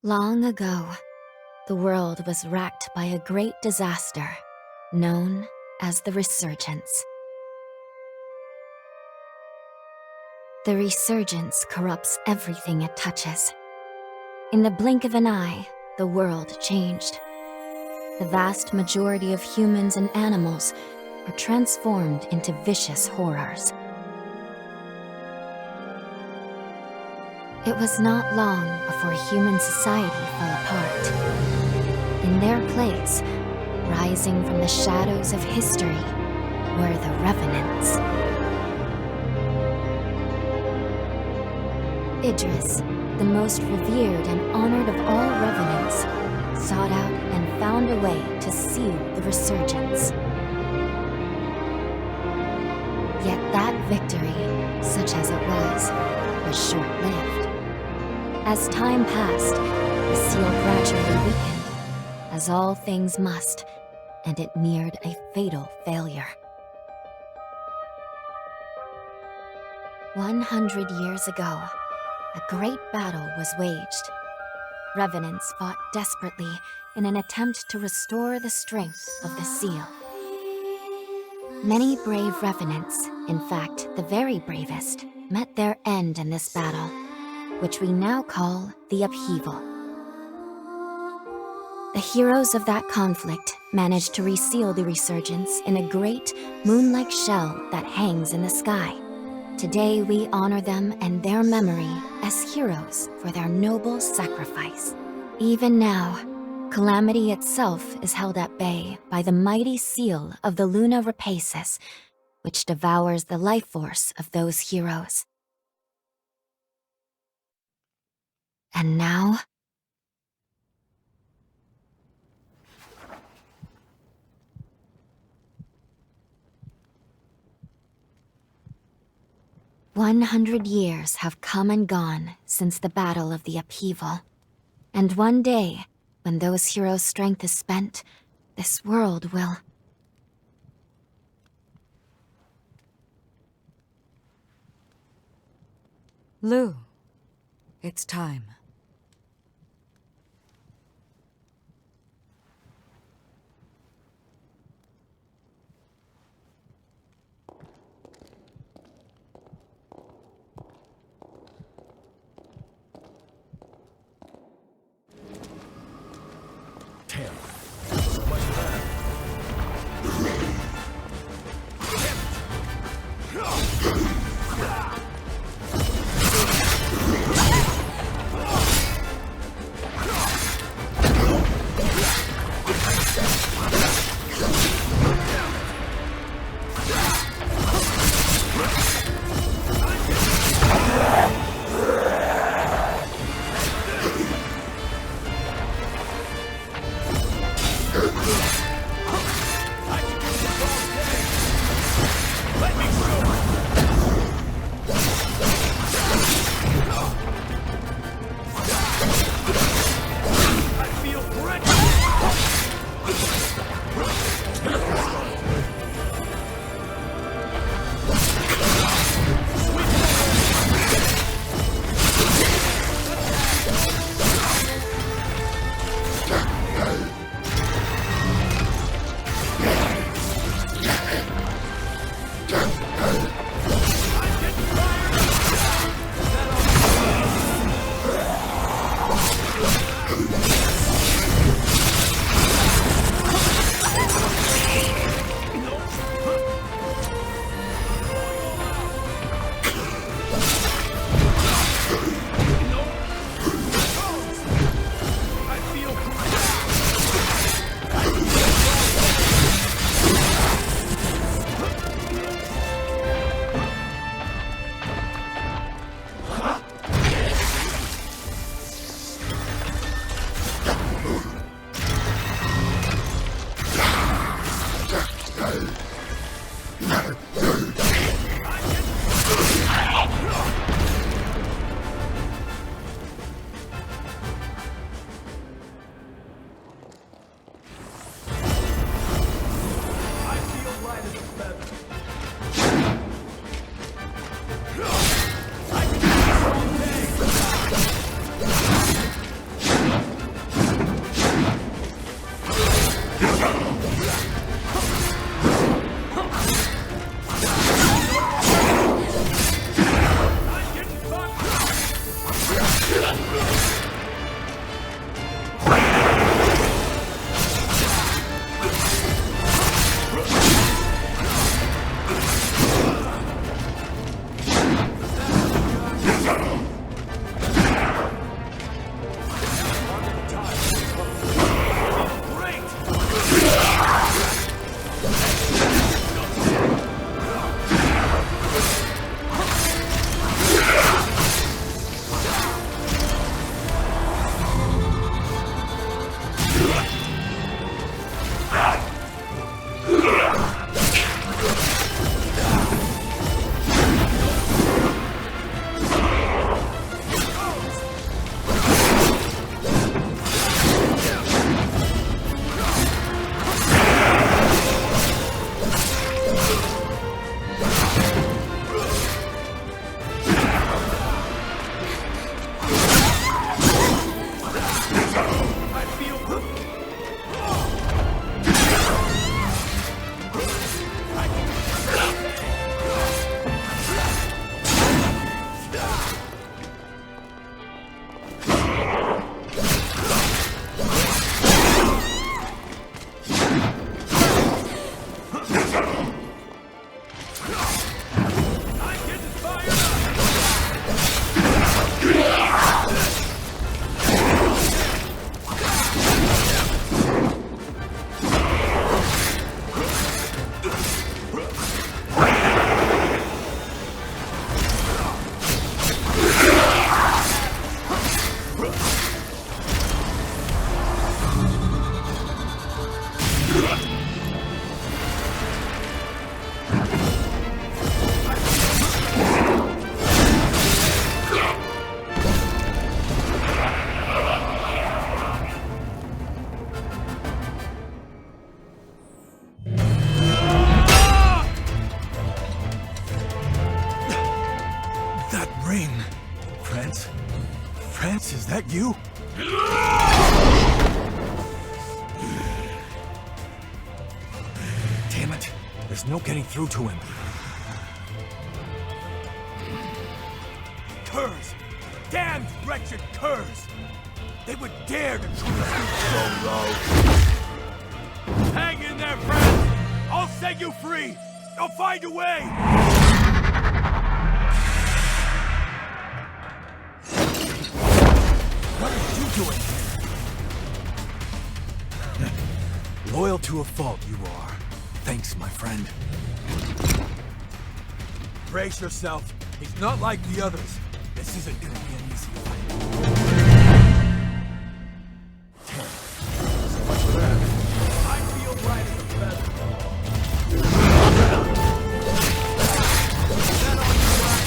Long ago, the world was racked by a great disaster, known as the Resurgence. The Resurgence corrupts everything it touches. In the blink of an eye, the world changed. The vast majority of humans and animals are transformed into vicious horrors. It was not long before human society fell apart. In their place, rising from the shadows of history, were the Revenants. Idris, the most revered and honored of all Revenants, sought out and found a way to seal the Resurgence. Yet that victory, such as it was short-lived. As time passed, the seal gradually weakened, as all things must, and it neared a fatal failure. 100 years ago, a great battle was waged. Revenants fought desperately in an attempt to restore the strength of the seal. Many brave Revenants, in fact the very bravest, met their end in this battle, which we now call the Upheaval. The heroes of that conflict managed to reseal the Resurgence in a great, moon-like shell that hangs in the sky. Today we honor them and their memory as heroes for their noble sacrifice. Even now, calamity itself is held at bay by the mighty seal of the Luna Rapaces, which devours the life force of those heroes. And now... "100 years have come and gone since the Battle of the Upheaval. And one day, when those heroes' strength is spent, this world will..." Lou, it's time. Franz, is that you? Damn it. There's no getting through to him. Curs! Damned wretched curs! They would dare to try to stoop so low! Hang in there, friends! I'll set you free! I'll find a way! What are you doing here? Loyal to a fault, you are. Thanks, my friend. Brace yourself. He's not like the others. This isn't gonna be an easy fight. So much for that. I feel right as a feather. Is that all you got?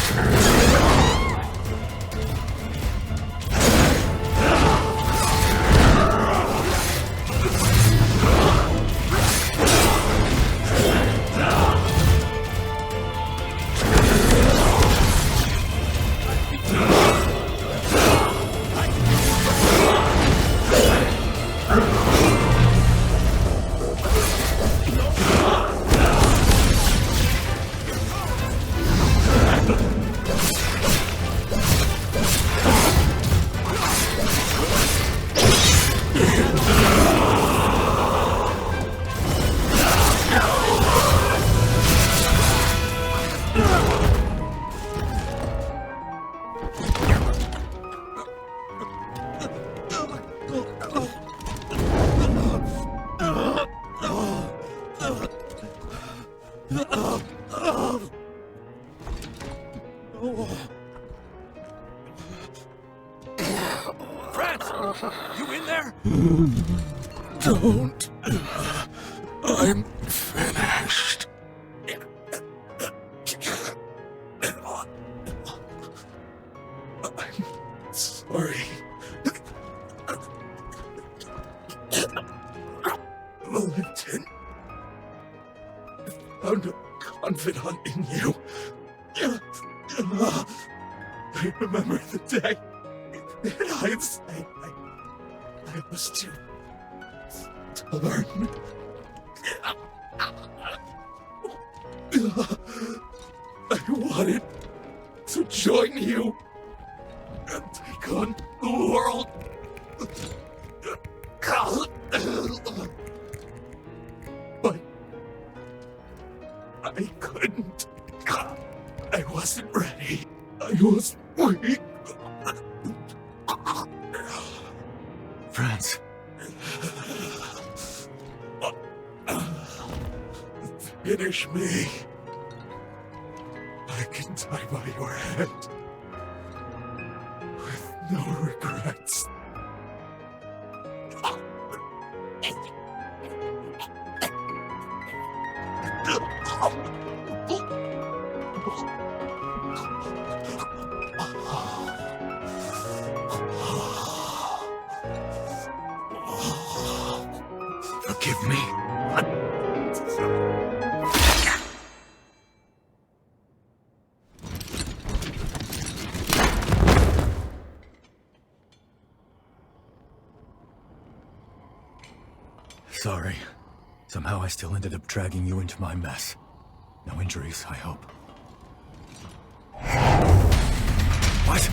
Franz! You in there? Don't. I'm finished. I'm sorry. Militant. Found a confidant in you. I remember the day. In hindsight, I was too stubborn. I wanted to join you and take on the world. But I couldn't. I wasn't ready. I was weak. Franz. Finish me. I can die by your hand. With no regrets. Forgive me. Sorry. Somehow I still ended up dragging you into my mess. No injuries, I hope. What?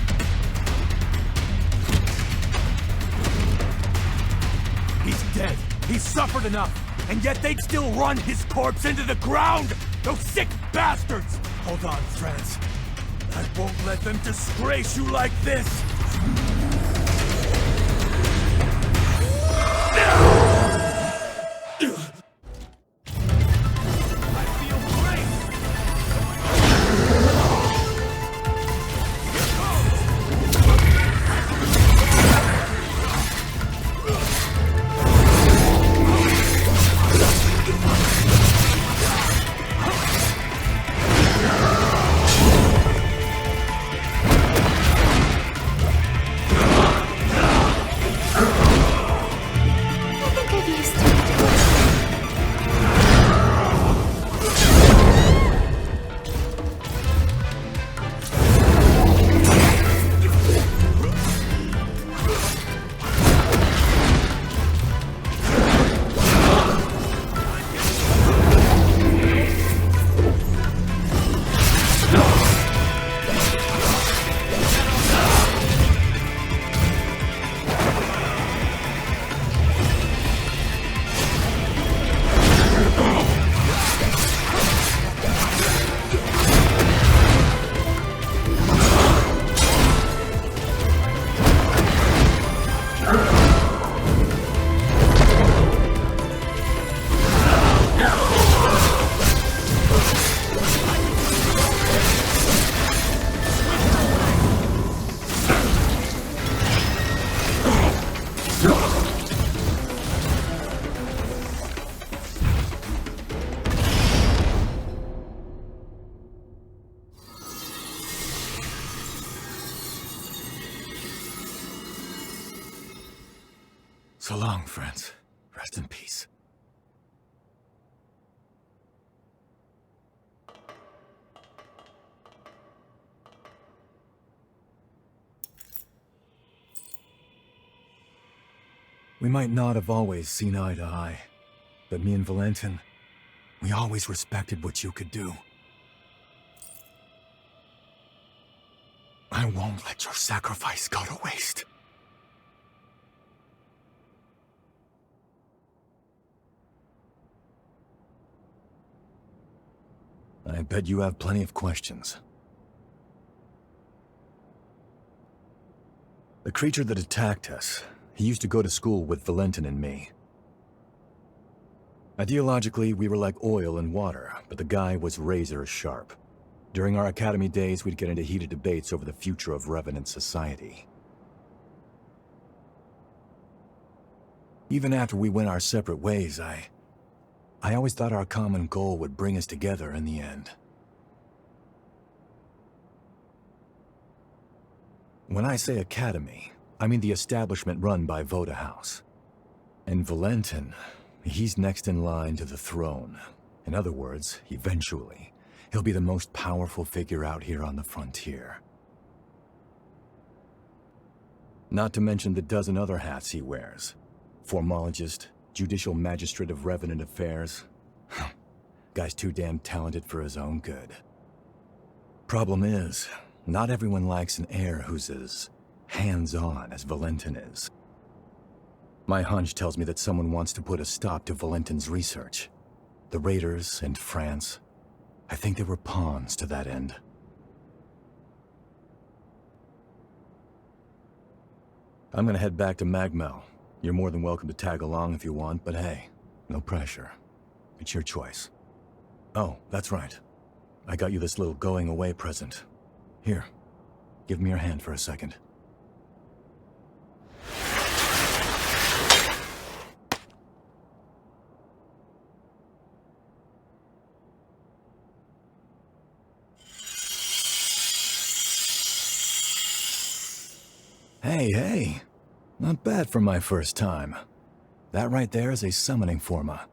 He's dead. He's suffered enough. And yet they'd still run his corpse into the ground! Those sick bastards! Hold on, Franz. I won't let them disgrace you like this! So long, Franz. Rest in peace. We might not have always seen eye to eye, but me and Valentin, we always respected what you could do. I won't let your sacrifice go to waste. I bet you have plenty of questions. The creature that attacked us, he used to go to school with Valentin and me. Ideologically, we were like oil and water, but the guy was razor sharp. During our academy days, we'd get into heated debates over the future of Revenant society. Even after we went our separate ways, I always thought our common goal would bring us together in the end. When I say academy, I mean the establishment run by Voda House. And Valentin, he's next in line to the throne. In other words, eventually, he'll be the most powerful figure out here on the frontier. Not to mention the dozen other hats he wears. Formologist, Judicial Magistrate of Revenant Affairs. Guy's too damn talented for his own good. Problem is, not everyone likes an heir who's as hands-on as Valentin is. My hunch tells me that someone wants to put a stop to Valentin's research. The Raiders and Franz, I think they were pawns to that end. I'm gonna head back to Magmel. You're more than welcome to tag along if you want, but hey, no pressure. It's your choice. Oh, that's right. I got you this little going-away present. Here, give me your hand for a second. Hey, not bad for my first time. That right there is a summoning Forma.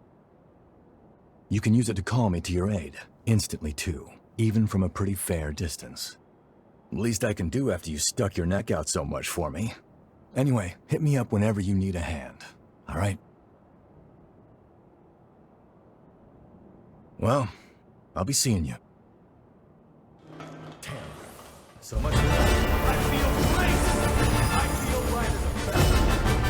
You can use it to call me to your aid, instantly too, even from a pretty fair distance. Least I can do after you stuck your neck out so much for me. Anyway, hit me up whenever you need a hand, alright? Well, I'll be seeing you. Damn. So much for that. I feel great! I feel right as a feather. I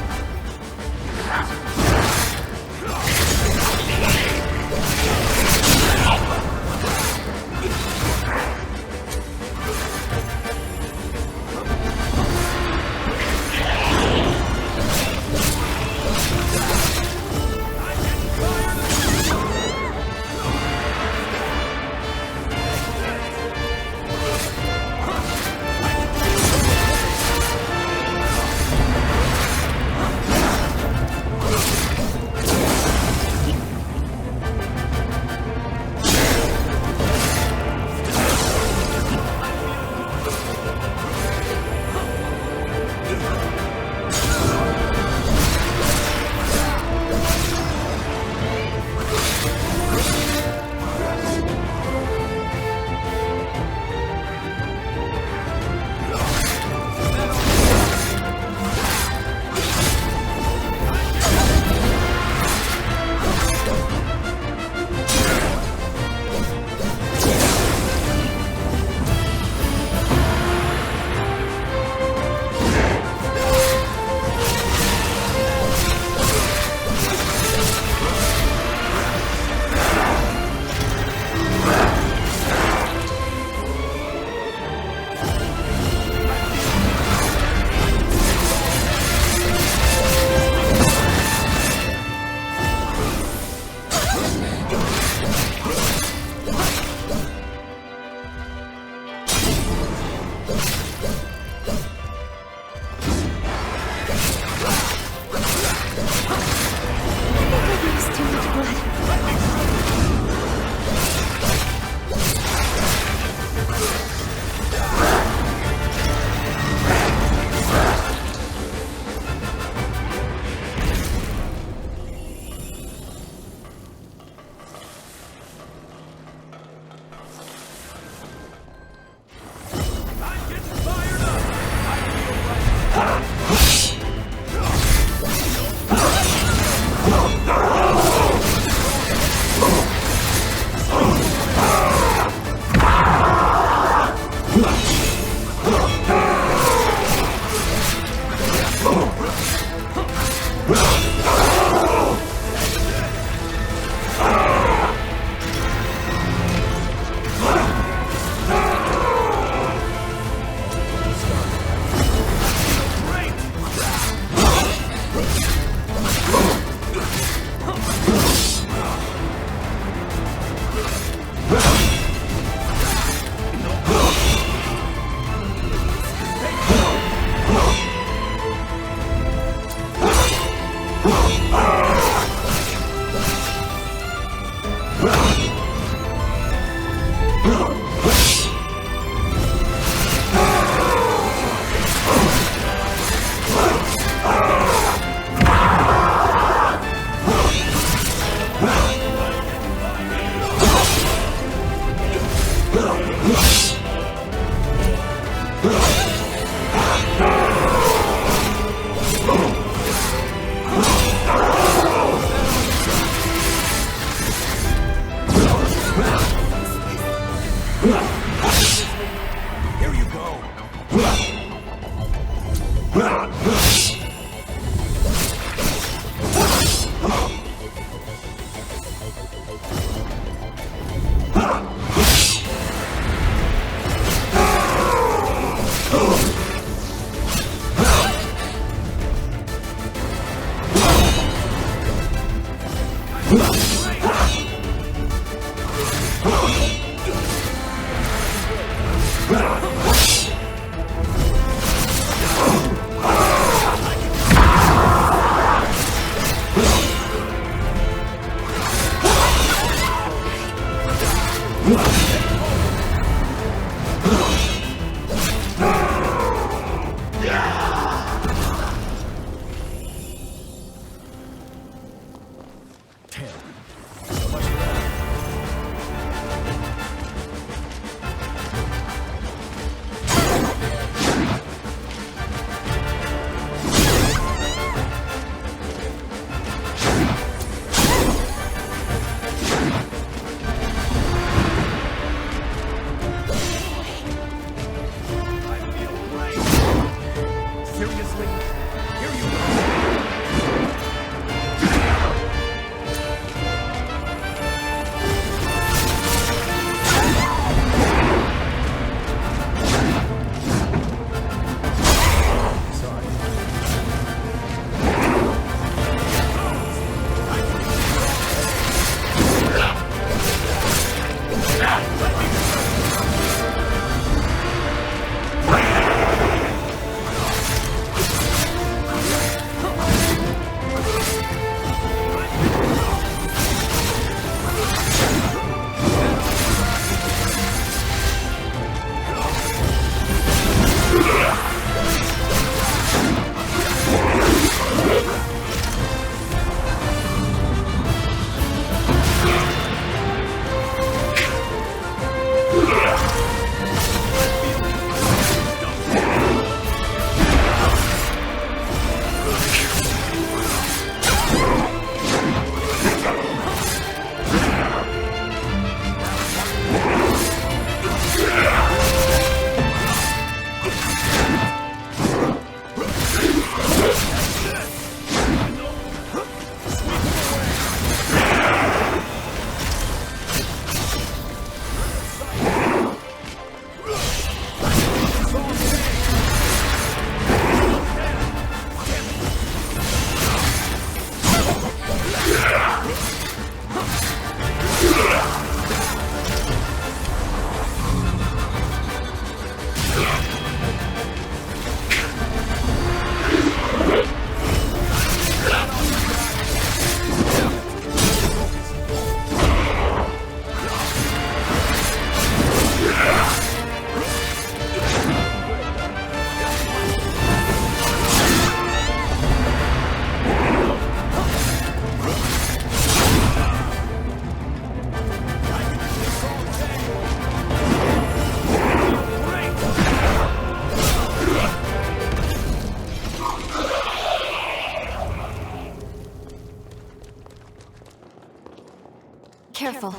Careful.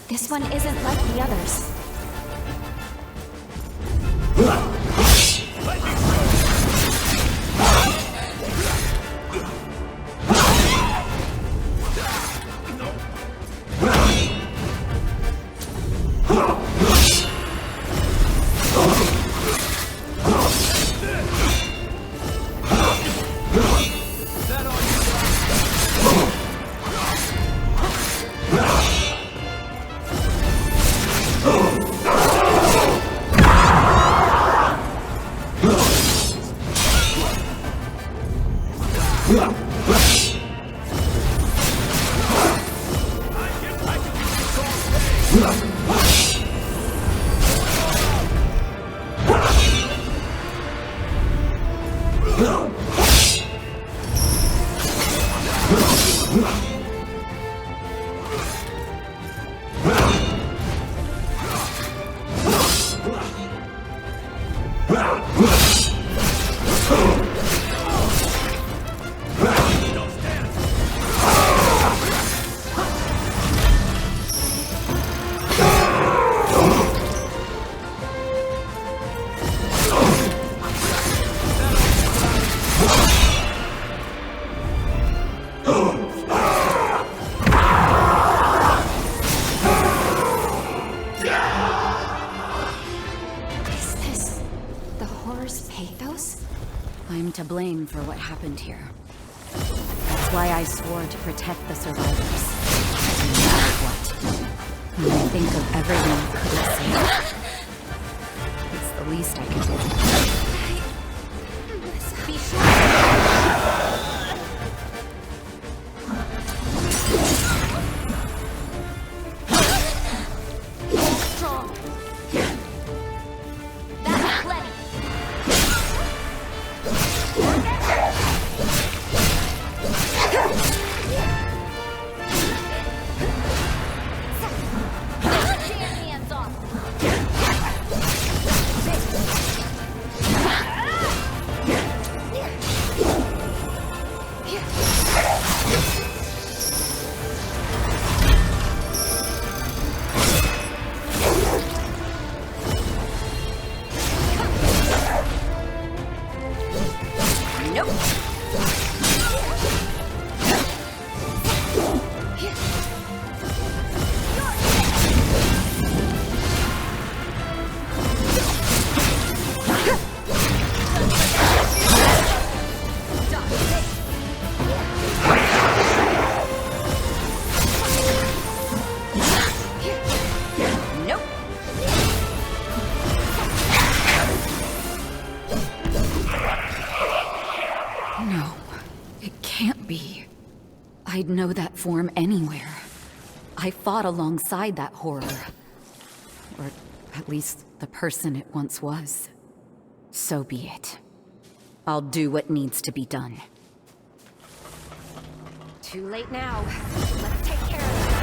This one isn't like the others. I'm to blame for what happened here. That's why I swore to protect the survivors. No matter what. When I think of everyone I could have saved, it's the least I can do. Be sure. Strong. That's plenty. Hands off. I'd know that form anywhere. I fought alongside that horror. Or at least the person it once was. So be it. I'll do what needs to be done. Too late now. Let's take care of it.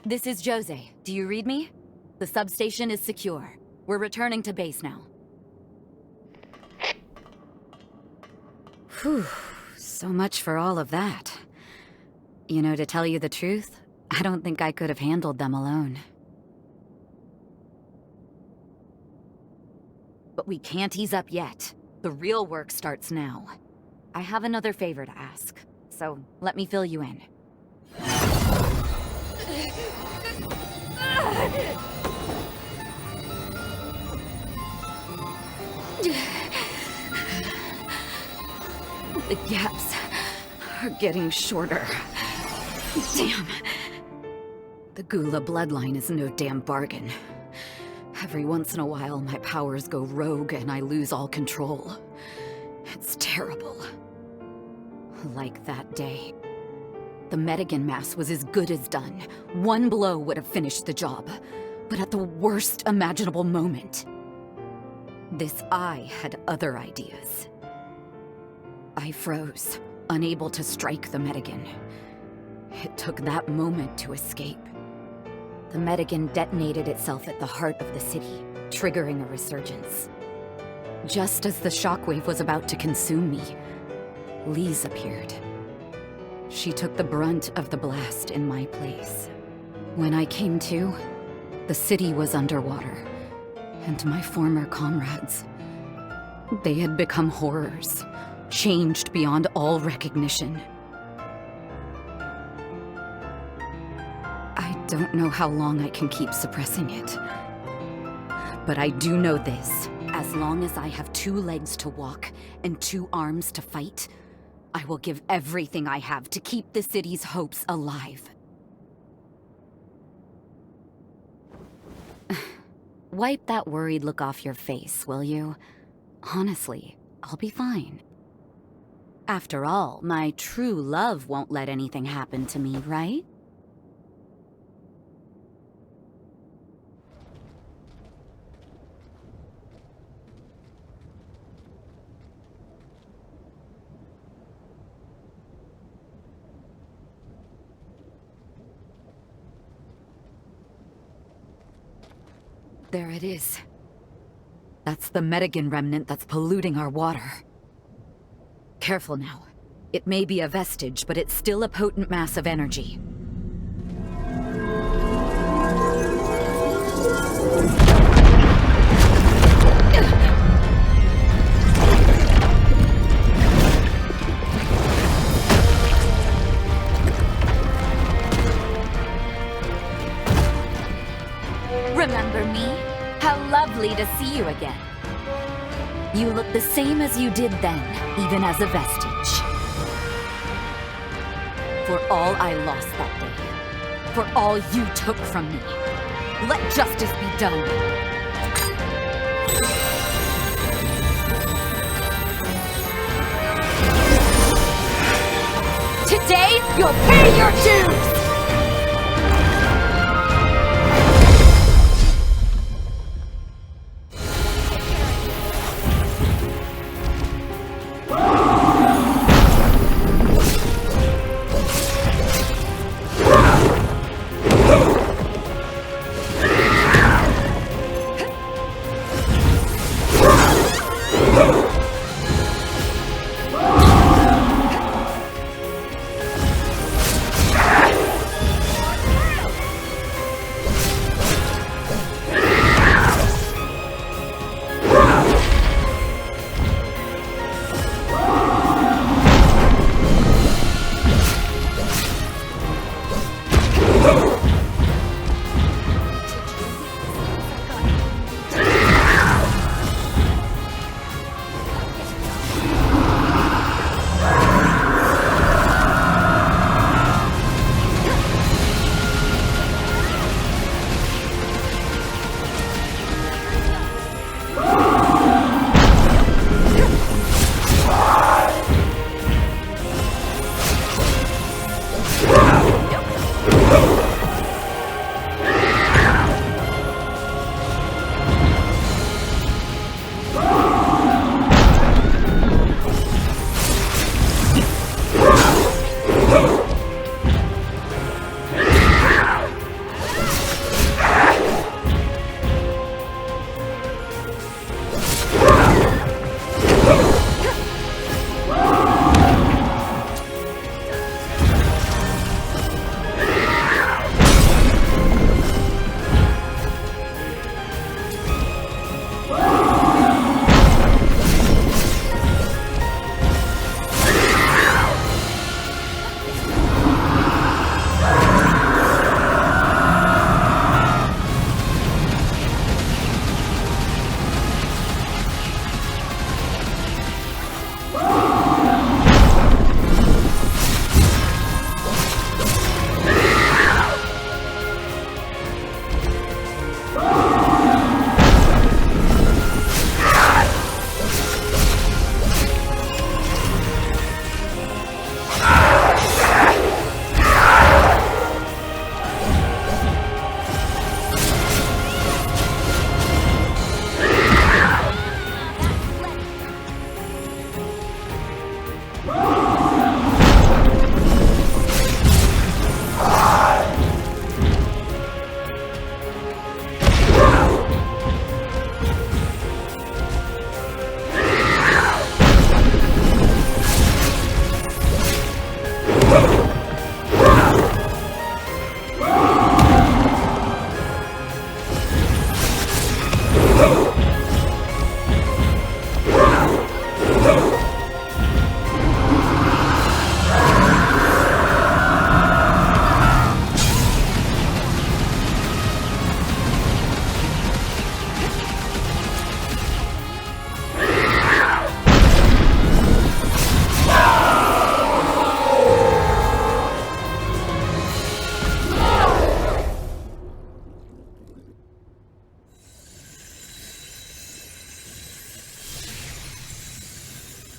This is Josee. Do you read me? The substation is secure. We're returning to base now. Whew. So much for all of that. You know, to tell you the truth, I don't think I could have handled them alone. But we can't ease up yet. The real work starts now. I have another favor to ask, so let me fill you in. The gaps are getting shorter. Damn. The Gula bloodline is no damn bargain. Every once in a while, my powers go rogue and I lose all control. It's terrible. Like that day. The Metagen mass was as good as done. One blow would have finished the job. But at the worst imaginable moment. This eye had other ideas. I froze, unable to strike the Metagen. It took that moment to escape. The Metagen detonated itself at the heart of the city, triggering a resurgence. Just as the shockwave was about to consume me, Lee's appeared. She took the brunt of the blast in my place. When I came to, the city was underwater, and my former comrades, they had become horrors, changed beyond all recognition. I don't know how long I can keep suppressing it. But I do know this. As long as I have 2 legs to walk and 2 arms to fight, I will give everything I have to keep the city's hopes alive. Wipe that worried look off your face, will you? Honestly, I'll be fine. After all, my true love won't let anything happen to me, right? There it is. That's the Metagen Remnant that's polluting our water. Careful now. It may be a vestige, but it's still a potent mass of energy. Remember me? How lovely to see you again. You look the same as you did then, even as a vestige. For all I lost that day, for all you took from me, let justice be done. Today, you'll pay your dues!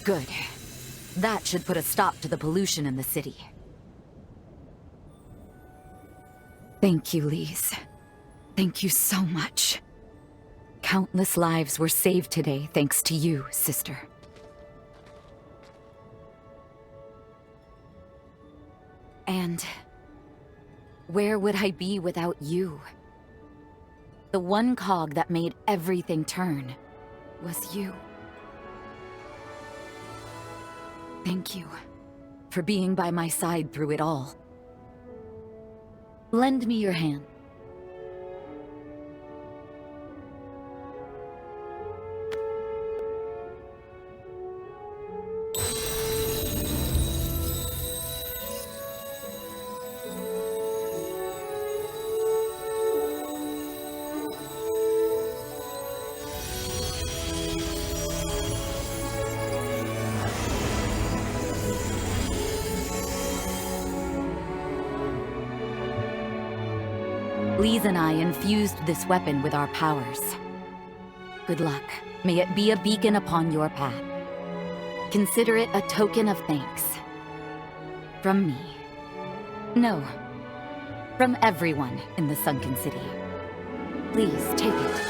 Good. That should put a stop to the pollution in the city. Thank you, Lise. Thank you so much. Countless lives were saved today thanks to you, sister. And where would I be without you? The one cog that made everything turn was you. Thank you for being by my side through it all. Lend me your hand. Lise and I infused this weapon with our powers. Good luck. May it be a beacon upon your path. Consider it a token of thanks. From me. No. From everyone in the Sunken City. Please, take it.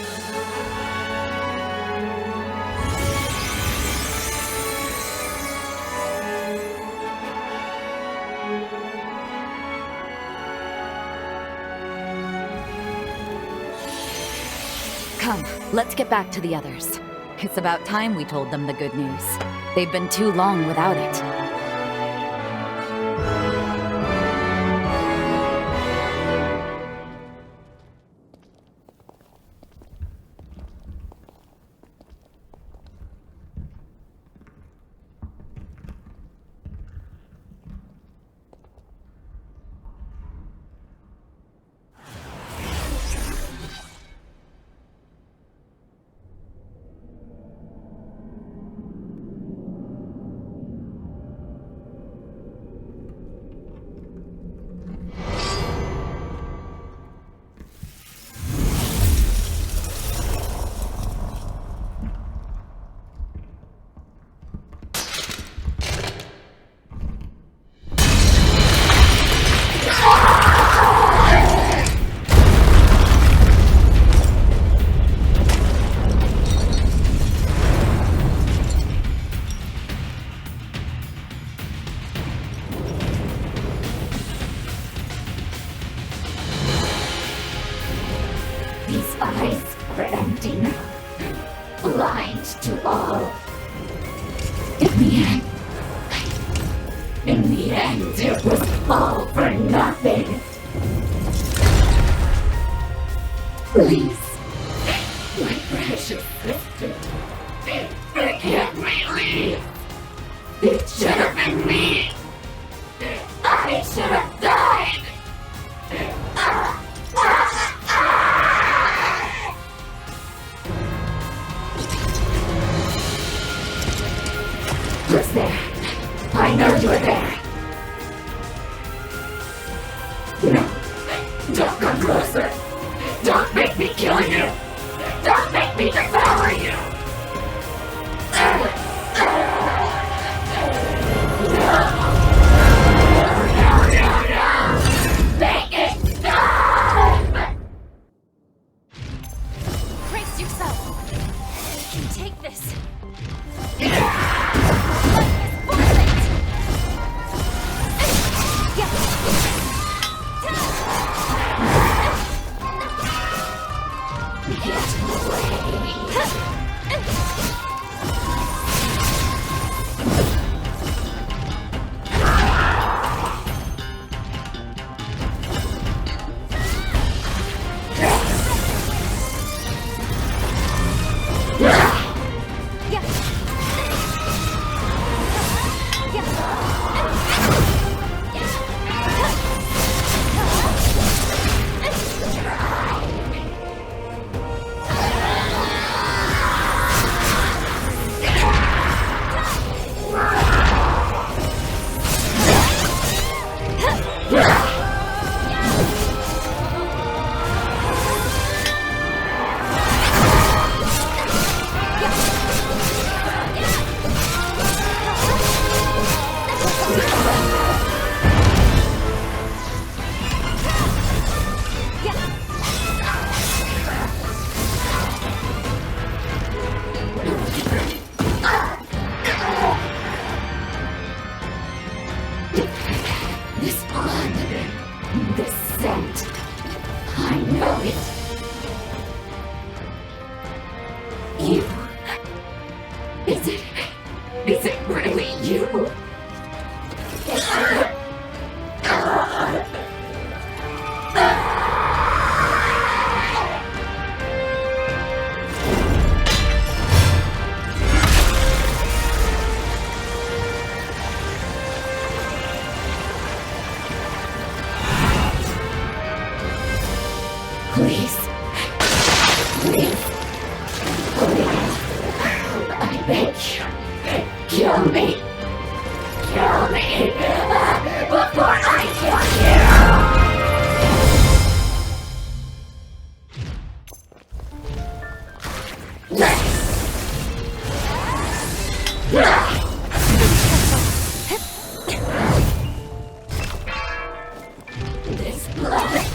Come, let's get back to the others. It's about time we told them the good news. They've been too long without it. it. You. Is it really you? Please. I beg you. Kill me. Kill me. Before I kill you. This blood.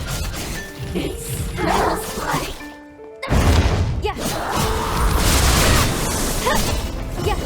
It smells like... Yeah. Yeah.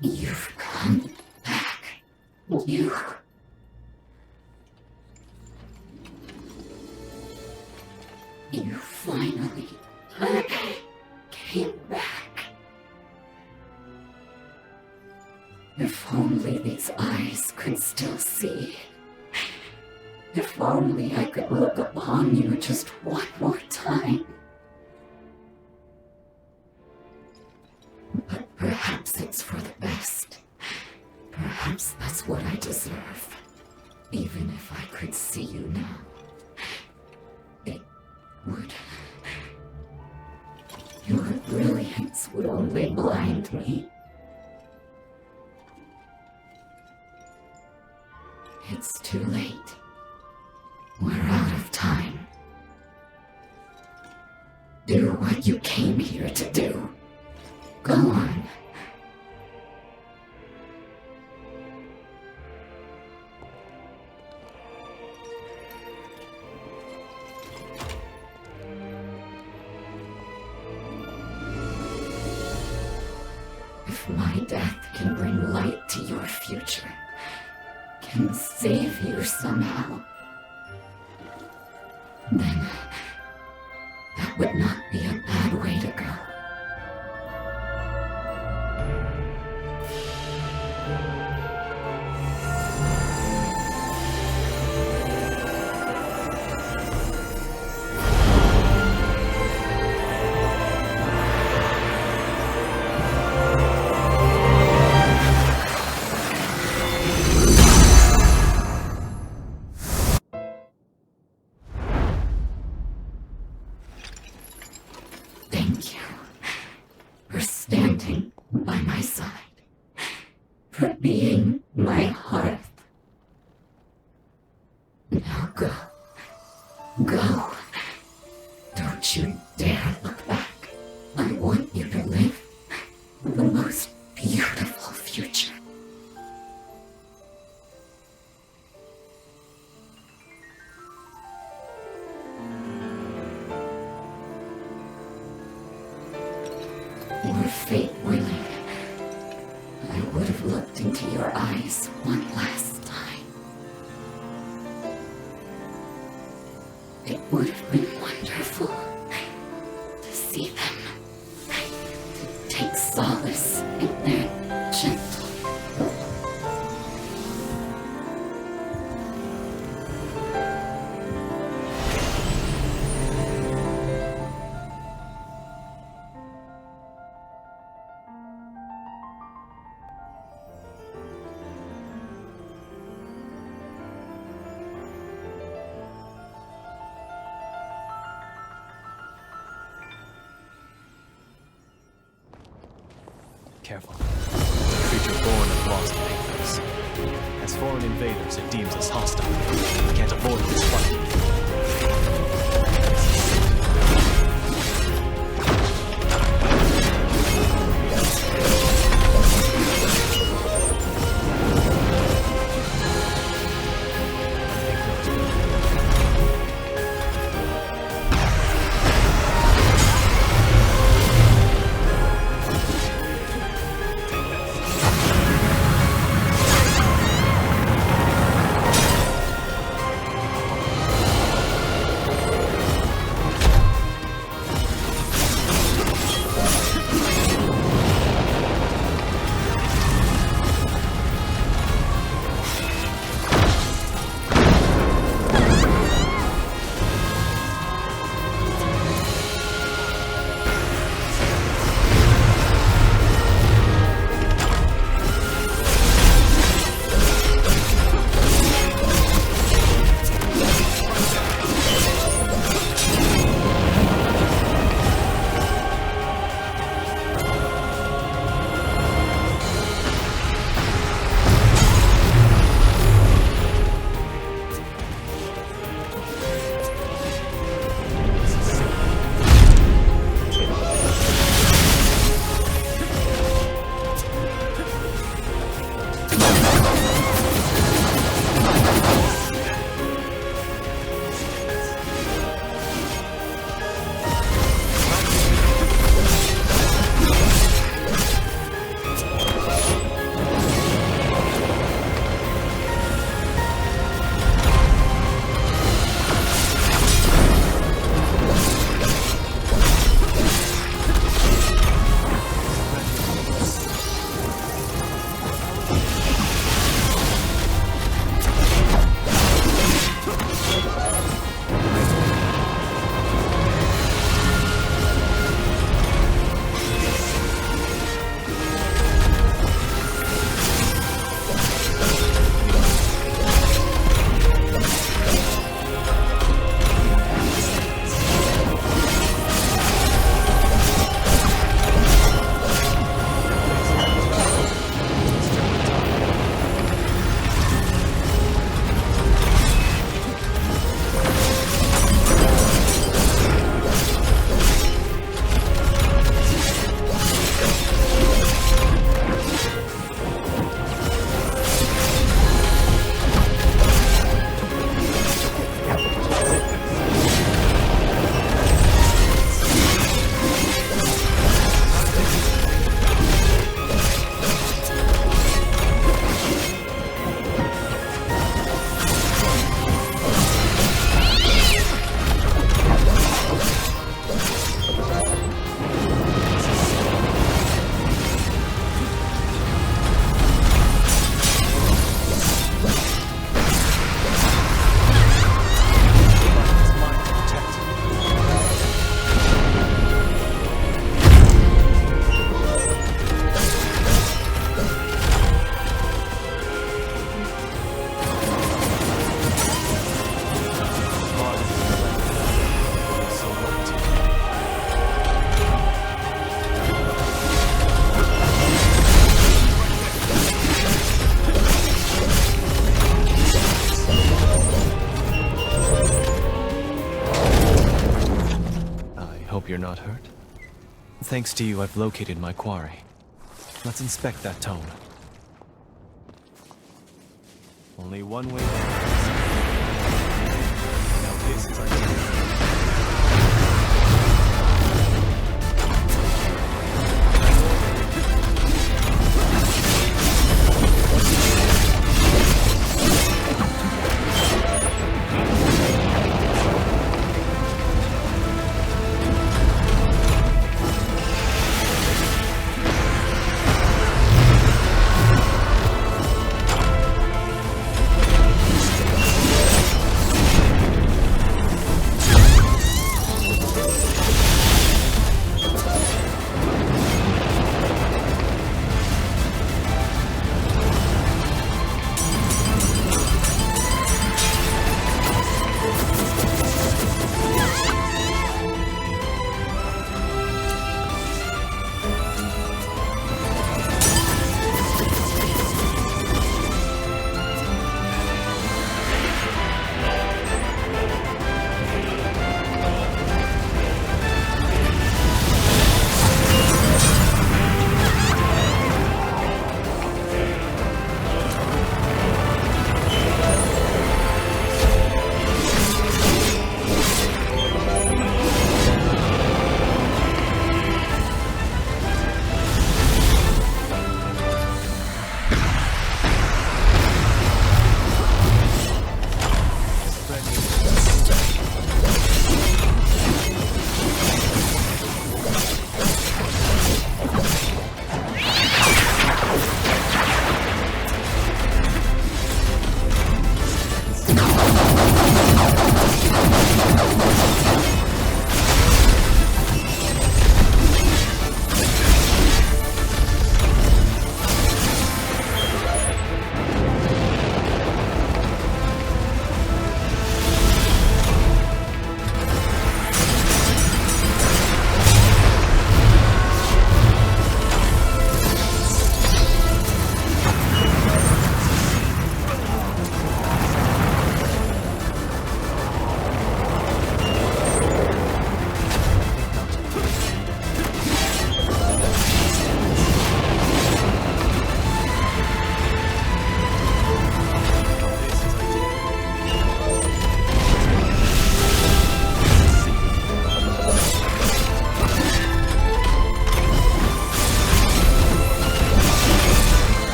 You've come back. You finally came back. If only these eyes could still see. If only I could look upon you just one more time. But perhaps it's for the best. Perhaps that's what I deserve. Even if I could see you now, it would... Your brilliance would only blind me. It's too late. We're out of time. Do what you came here to do. Go on. If my death can bring light to your future, can save you somehow, then that would not be a bad way to go. Thank you for standing by my side, for being my hearth. Now go. Go. Don't you dare look back. I want you to live the most beautiful future. Were fate willing, I would have looked into your eyes one last time. It would have been wonderful to see them, to take solace in their gentle. Careful. A creature born of lost faiths. As foreign invaders, it deems us hostile. We can't avoid this fight. hope you're not hurt. Thanks to you, I've located my quarry. Let's inspect that tome. Only one way. Now this is our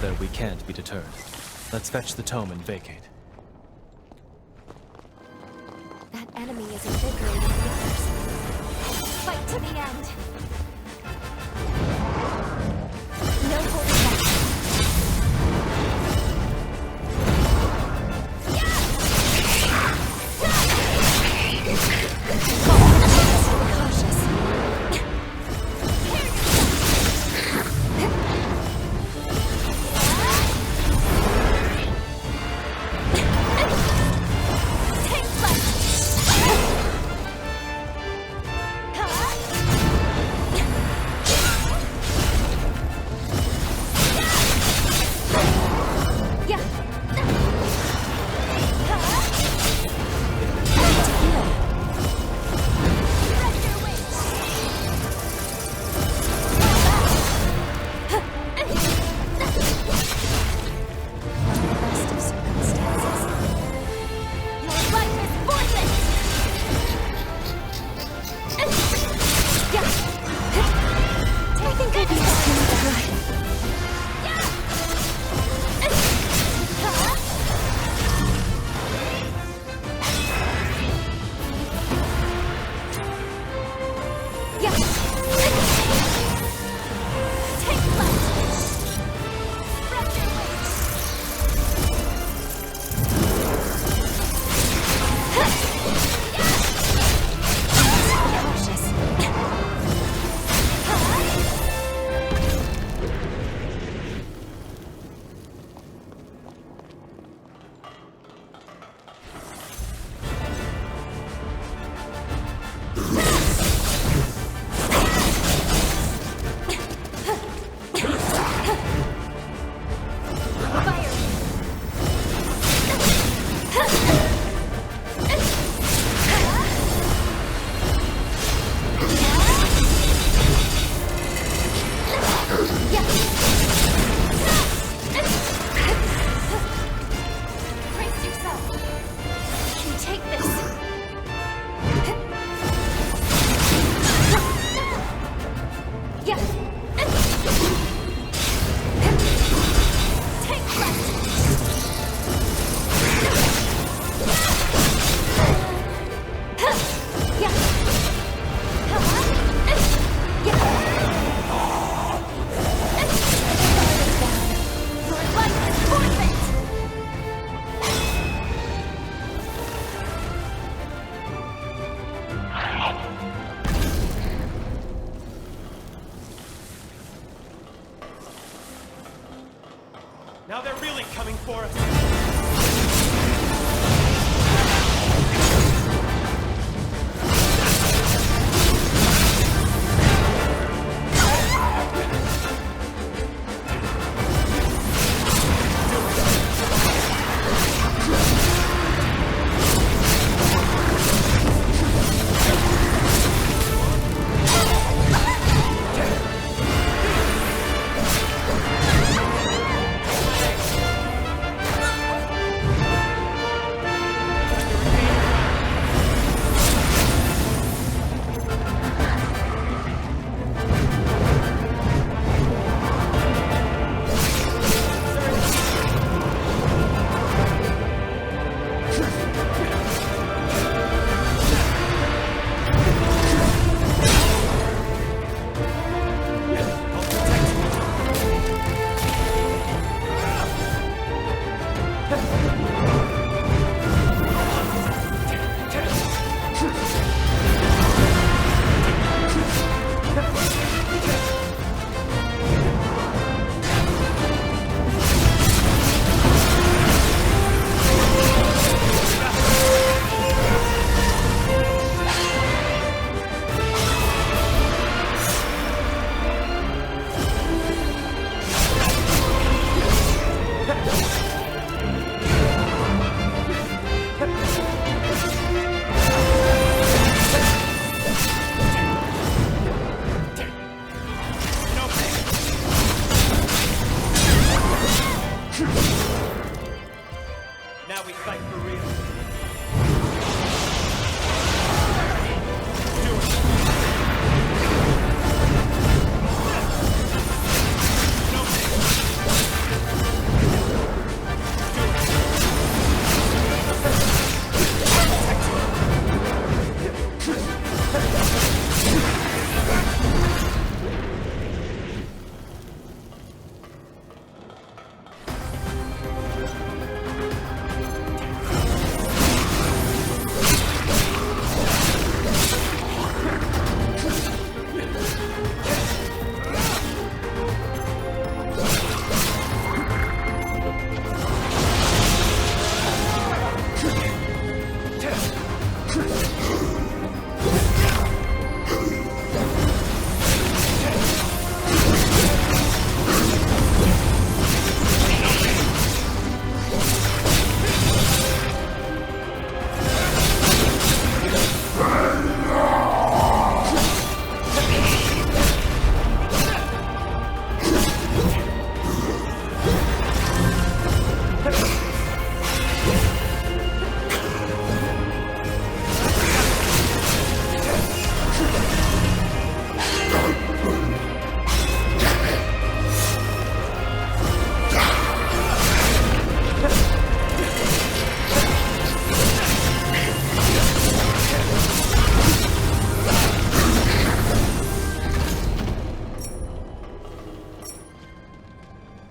Together, we can't be deterred. Let's fetch the tome and vacate. That enemy is invigorating the others. Fight to the end. No holding back. Now they're really coming for us.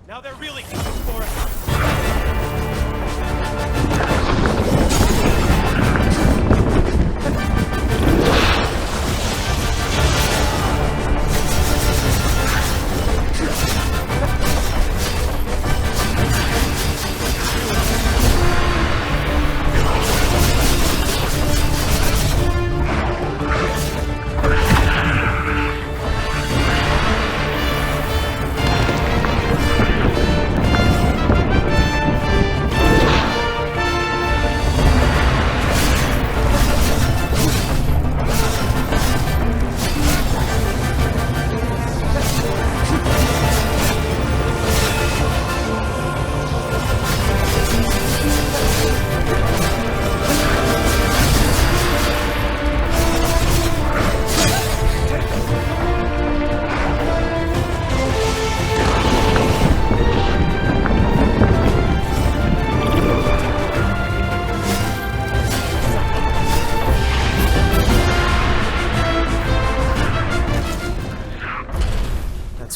Now they're really coming for us.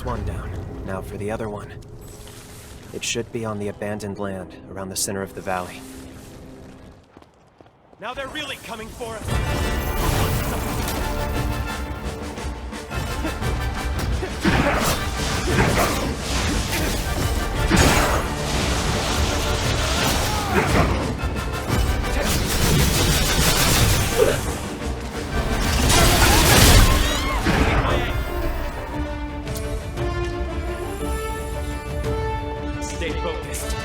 One down. Now for the other one. It should be on the abandoned land around the center of the valley. Now they're really coming for us. Stay focused.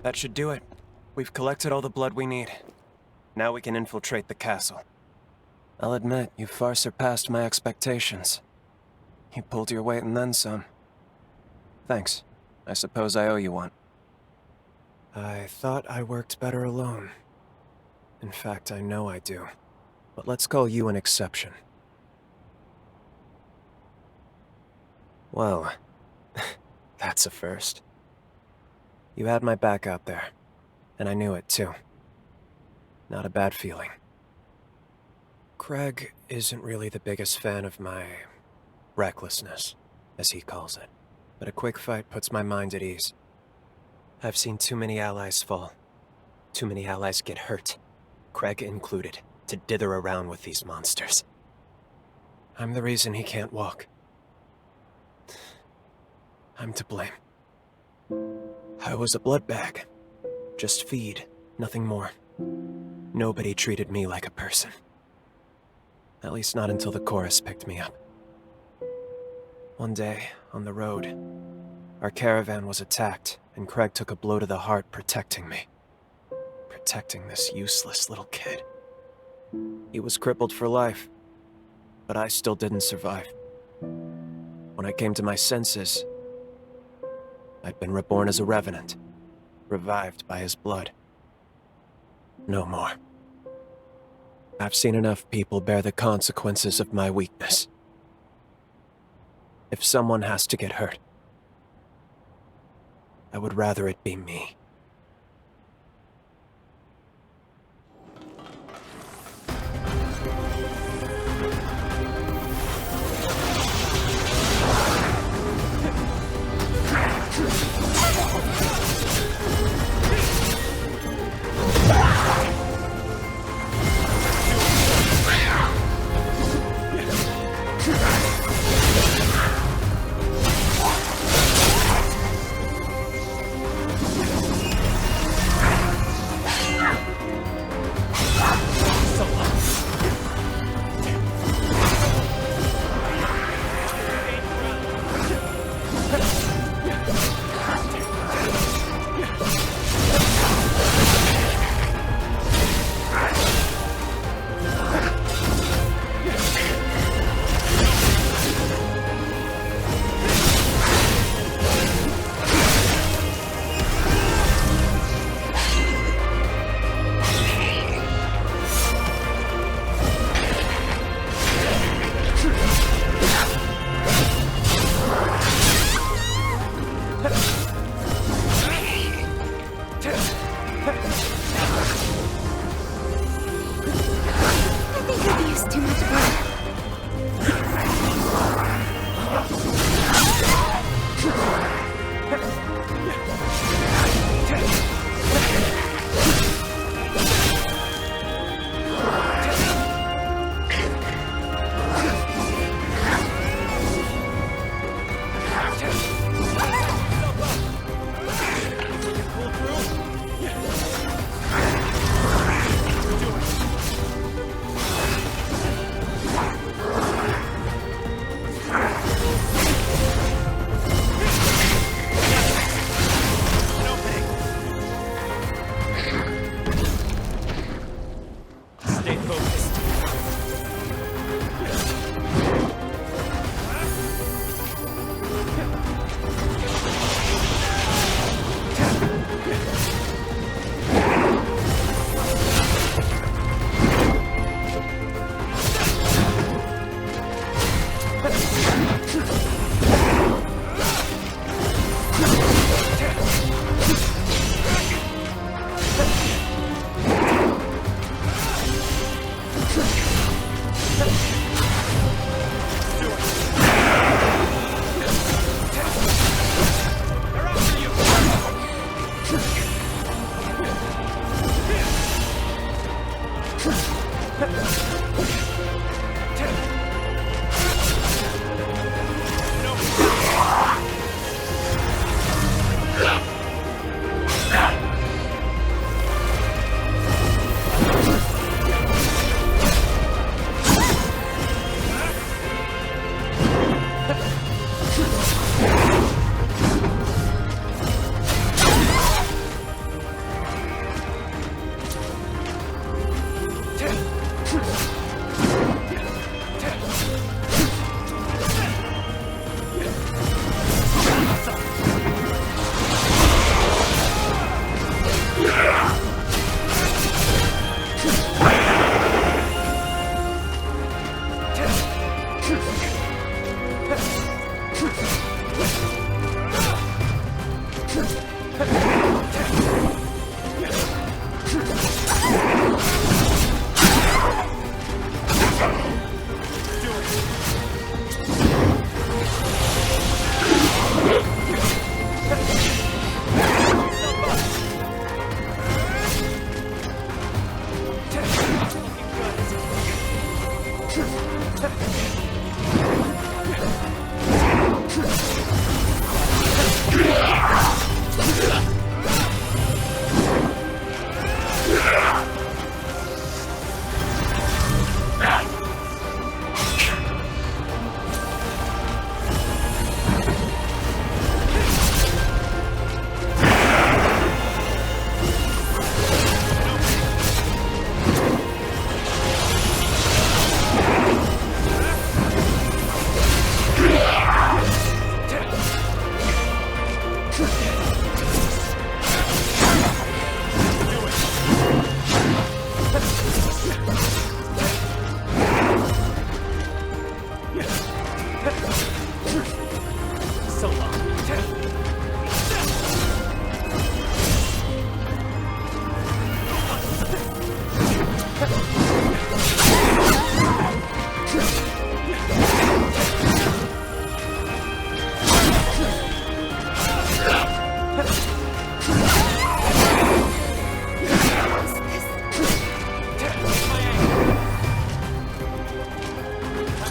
That should do it. We've collected all the blood we need. Now we can infiltrate the castle. I'll admit, you far surpassed my expectations. You pulled your weight and then some. Thanks. I suppose I owe you one. I thought I worked better alone. In fact, I know I do. But let's call you an exception. Well, that's a first. You had my back out there, and I knew it too. Not a bad feeling. Craig isn't really the biggest fan of my recklessness, as he calls it, but a quick fight puts my mind at ease. I've seen too many allies fall. Too many allies get hurt, Craig included, to dither around with these monsters. I'm the reason he can't walk. I'm to blame. I was a blood bag. Just feed, nothing more. Nobody treated me like a person. At least not until the chorus picked me up. One day, on the road, our caravan was attacked, and Craig took a blow to the heart protecting me. Protecting this useless little kid. He was crippled for life. but I still didn't survive. When I came to my senses, I'd been reborn as a revenant, revived by his blood. No more. I've seen enough people bear the consequences of my weakness. If someone has to get hurt, I would rather it be me.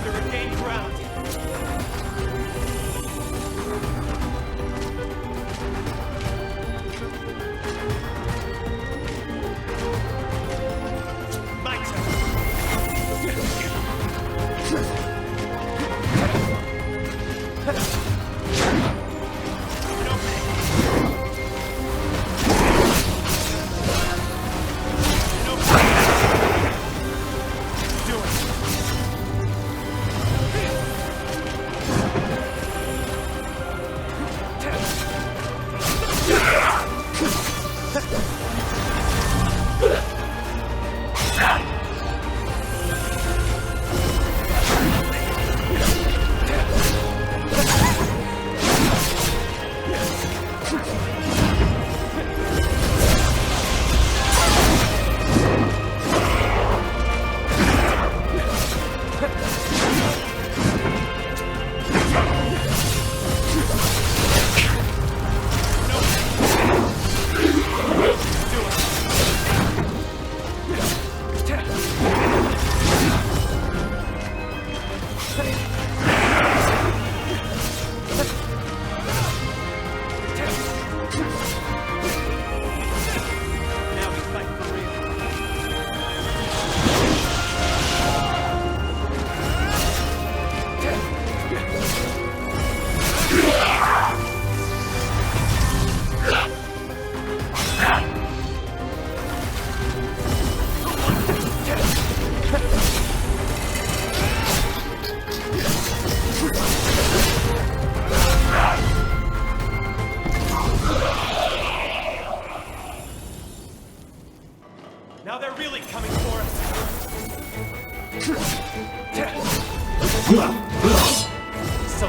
to regain ground. My Now they're really coming for us. So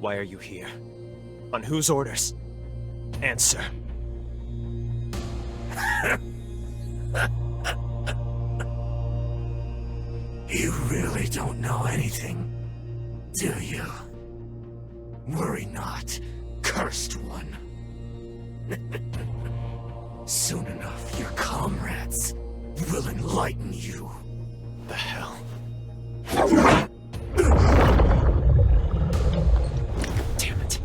Why are you here? On whose orders? Answer. You really don't know anything, do you? Worry not, cursed one. Soon enough, your comrades will enlighten you. The hell? Damn it.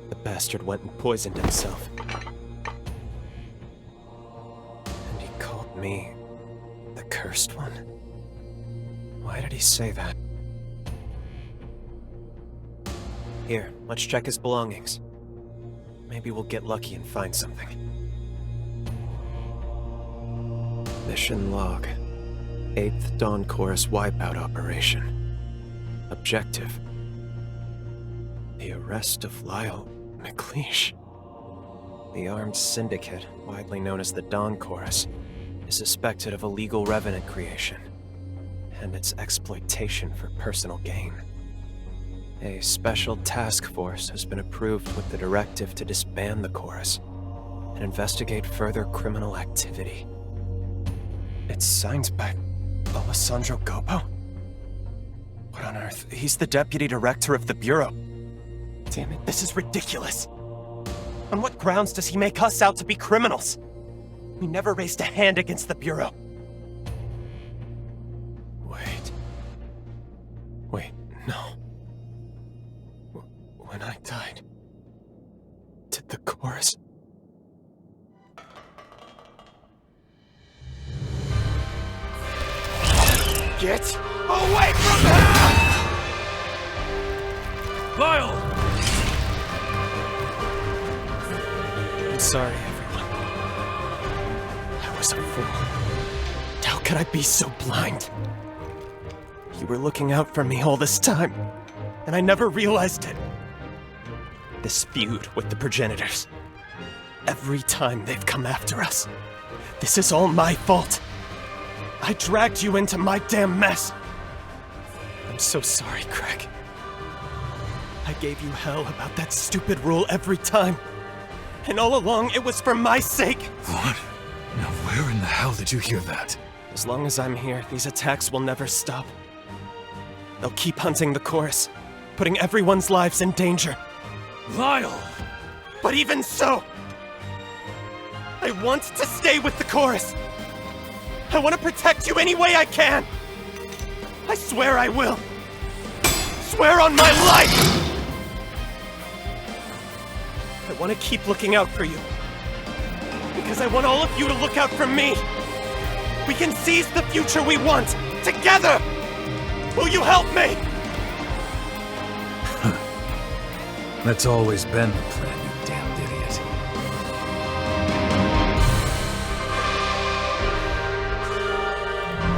The bastard went and poisoned himself. And he called me the cursed one. Why did he say that? Here, let's check his belongings. Maybe we'll get lucky and find something. Mission log. 8th Dawn Chorus wipeout operation. Objective: the arrest of Lyle McLeish. The armed syndicate, widely known as the Dawn Chorus, is suspected of illegal Revenant creation and its exploitation for personal gain. A special task force has been approved with the directive to disband the chorus and investigate further criminal activity. It's signed by Alessandro Gobo? What on earth? He's the deputy director of the Bureau. Damn it, this is ridiculous. On what grounds does he make us out to be criminals? We never raised a hand against the Bureau. Wait, no. When I died, did the chorus... Get away from him! Lyle! I'm sorry, everyone. I was a fool. How could I be so blind? You were looking out for me all this time, and I never realized it. This feud with the progenitors. Every time they've come after us. This is all my fault. I dragged you into my damn mess. I'm so sorry, Craig. I gave you hell about that stupid rule every time. And all along, it was for my sake. What? Now where in the hell did you hear that? As long as I'm here, these attacks will never stop. They'll keep hunting the chorus, putting everyone's lives in danger. Lyle! But even so, I want to stay with the chorus. I want to protect you any way I can. I swear I will. Swear on my life! I want to keep looking out for you. Because I want all of you to look out for me. We can seize the future we want, together! Will you help me? That's always been the plan, you damned idiot.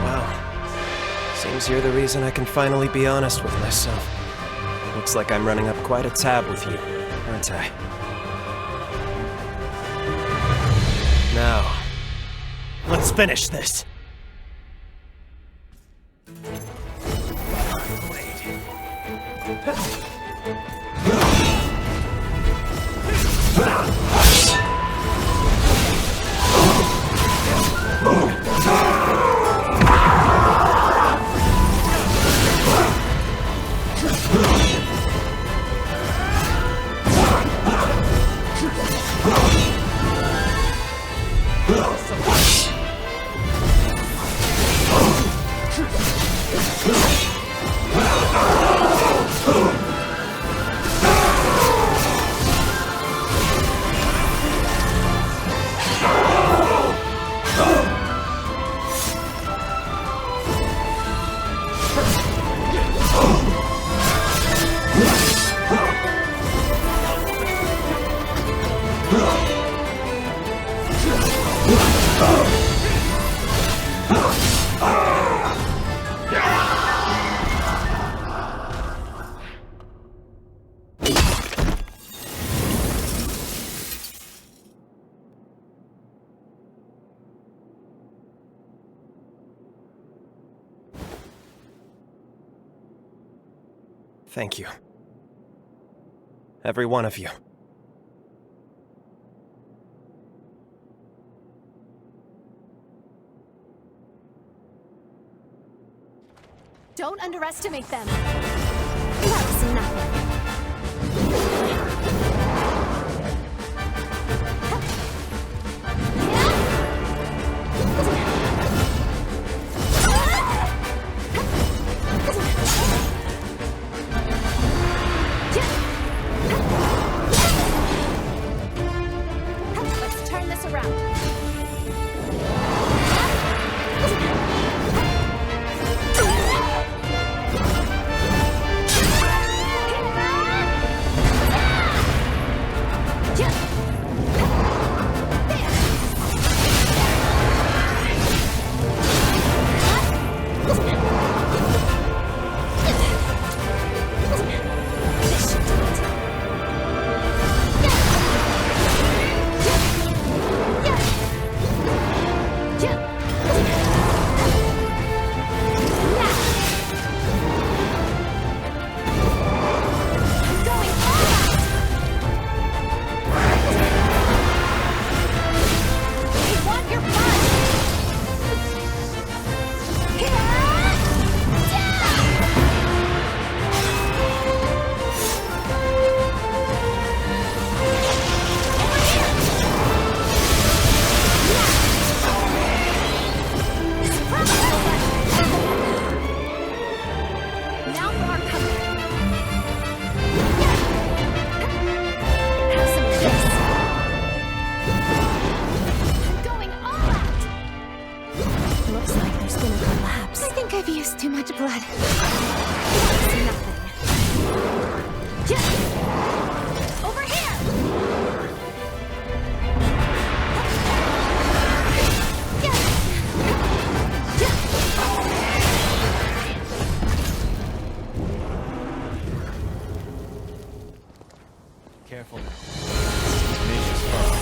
Wow. Seems you're the reason I can finally be honest with myself. Looks like I'm running up quite a tab with you, aren't I? Now, let's finish this. Thank you. Every one of you. Don't underestimate them. That was nothing. Let's turn this around. bad. See nothing. Over here! Careful. Tenacious foe.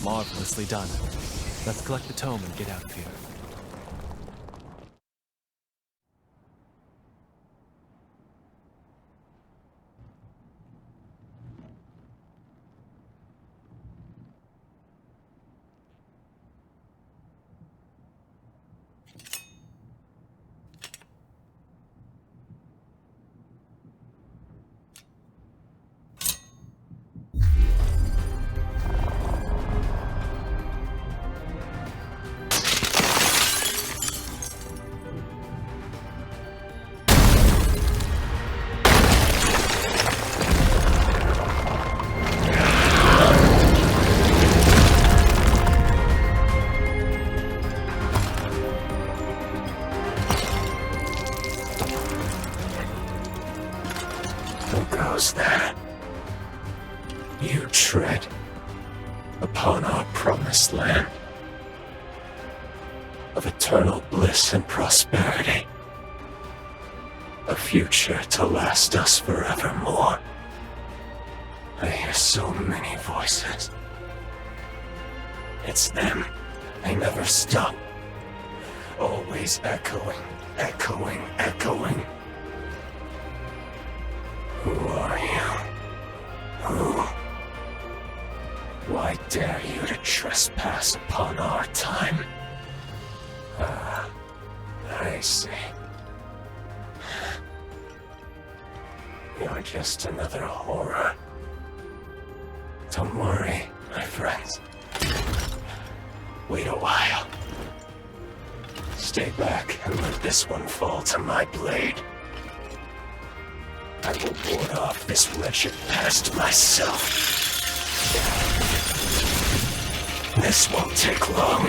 Marvelously done. Let's collect the tome and get out of here. You tread upon our promised land of eternal bliss and prosperity, a future to last us forevermore. I hear so many voices. It's them. They never stop. Always echoing, echoing, echoing. Who are you? Who? Why dare you to trespass upon our time? Ah, I see. You're just another horror. Don't worry, my friends. Wait a while. Stay back and let this one fall to my blade. I will ward off this wretched past myself. This won't take long.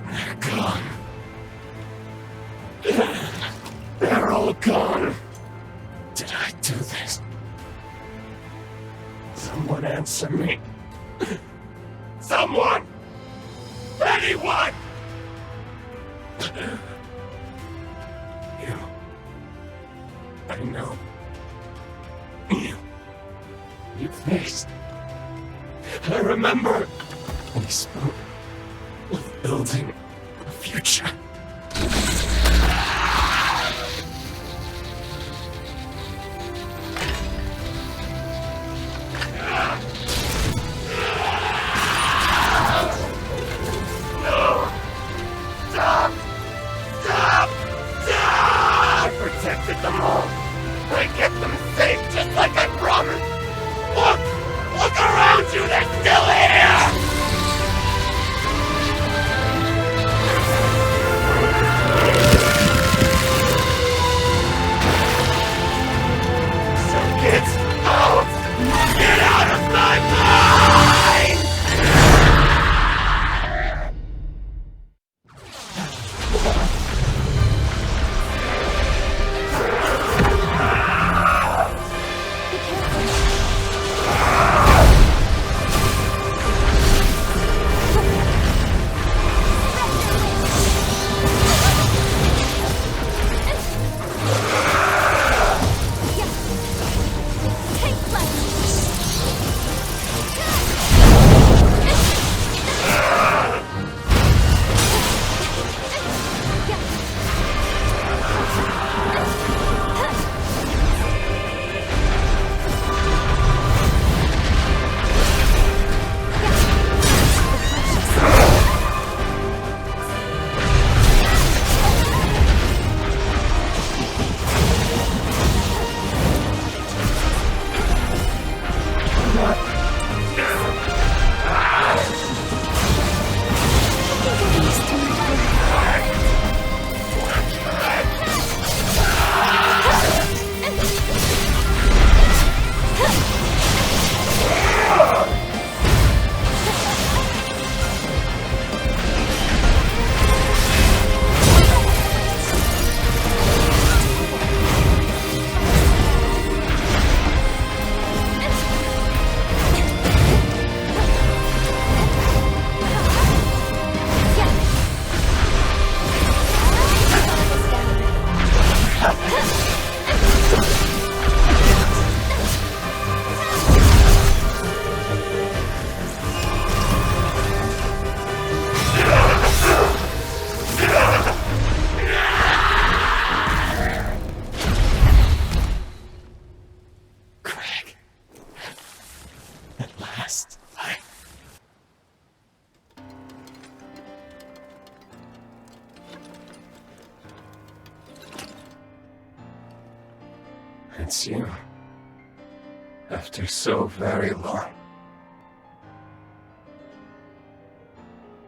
They're gone. They're all gone. Did I do this? Someone answer me. Someone! Anyone! You. I know. You faced. I remember. We spoke of building a future. Them all. I kept them safe just like I promised. Look around you, they're still here! So get out! Get out of my mind! It's you. After so very long.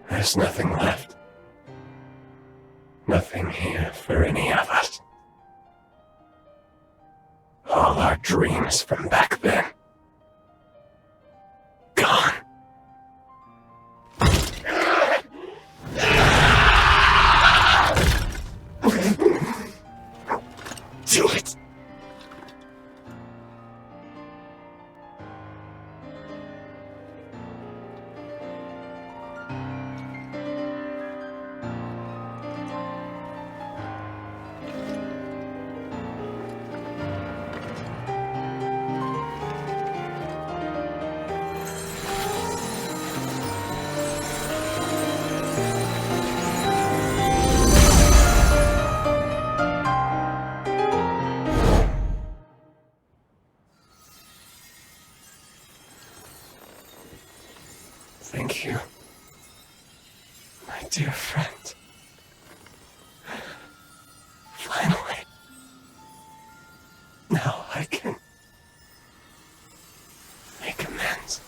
There's nothing left. Nothing here for any of us. All our dreams from back then. Gone. Do it! Thank you, my dear friend. Finally. Now I can make amends.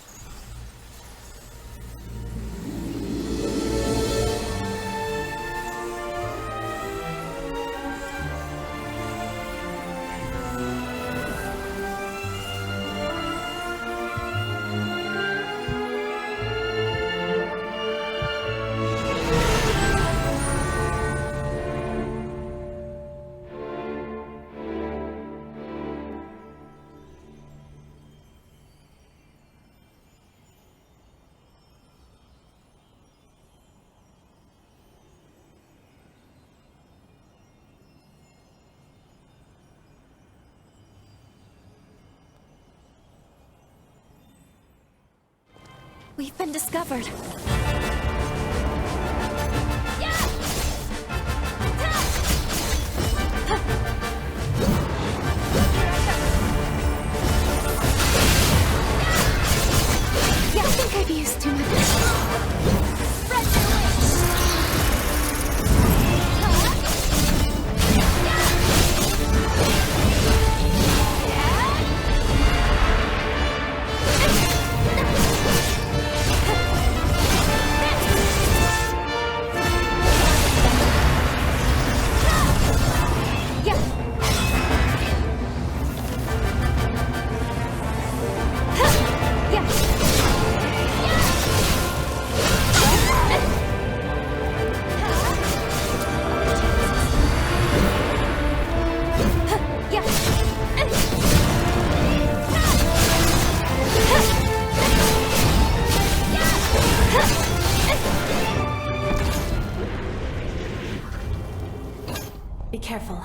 We've been discovered. Yeah, I think I've used too much. Spread your wings! Be careful.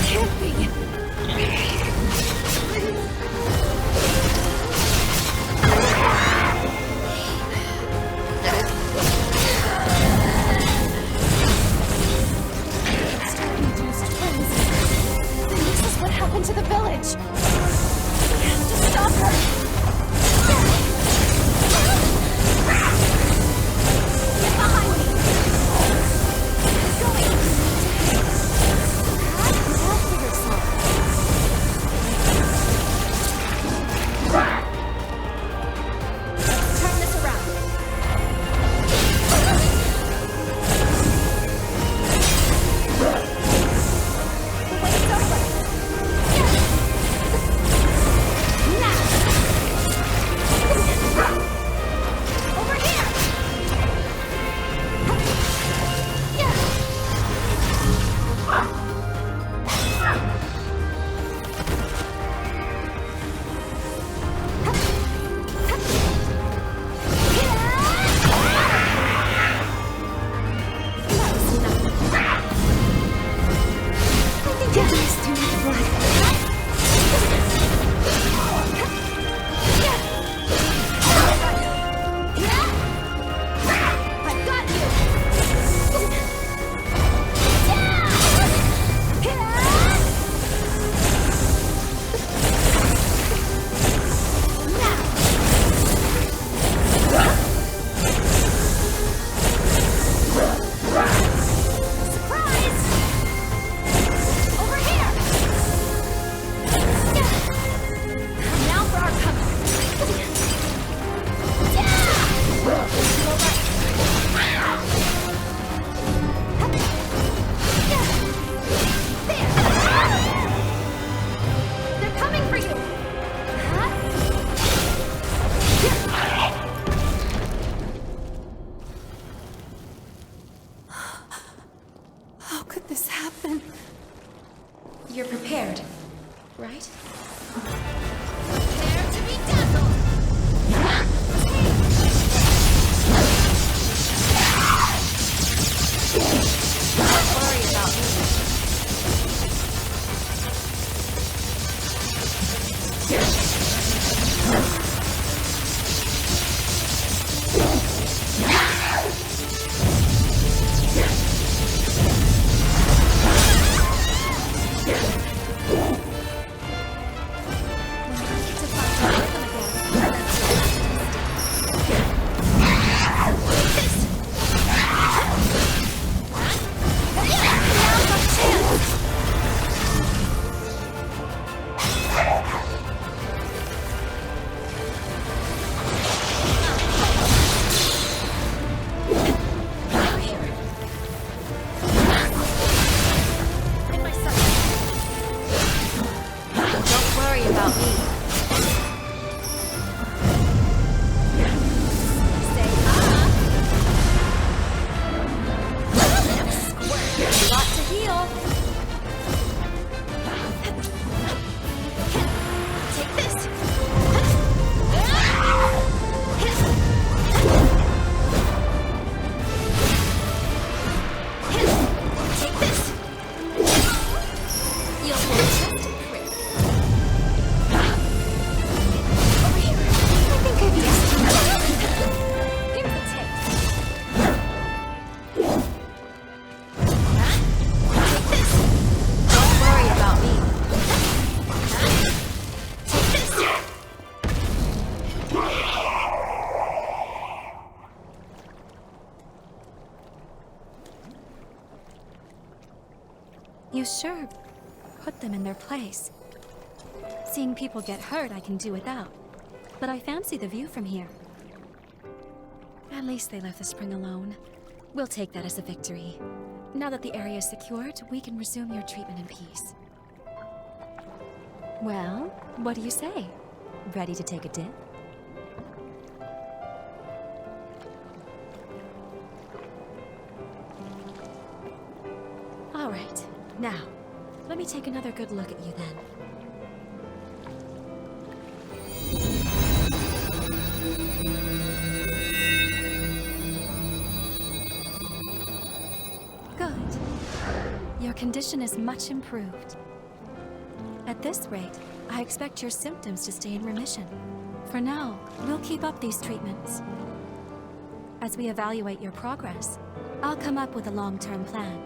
Can't be. Star-induced twins. This is what happened to the village. We have to stop her. Get behind me. Going. I'll figure something. Let's turn this around. The wait's over. Now. Over here. I think I used too much blood. I've got you. Surprise! Over here! Now for our cover. They're coming for you! How could this happen? You're prepared, right? Prepare to be dazzled! Don't worry about me. Take You sure put them in their place. Seeing people get hurt I can do without, but I fancy the view from here. At least they left the spring alone. We'll take that as a victory. Now that the area is secured, we can resume your treatment in peace. Well, what do you say? Ready to take a dip? All right, now, let me take another good look at you then. Good. Your condition is much improved. At this rate, I expect your symptoms to stay in remission. For now, we'll keep up these treatments. As we evaluate your progress, I'll come up with a long-term plan.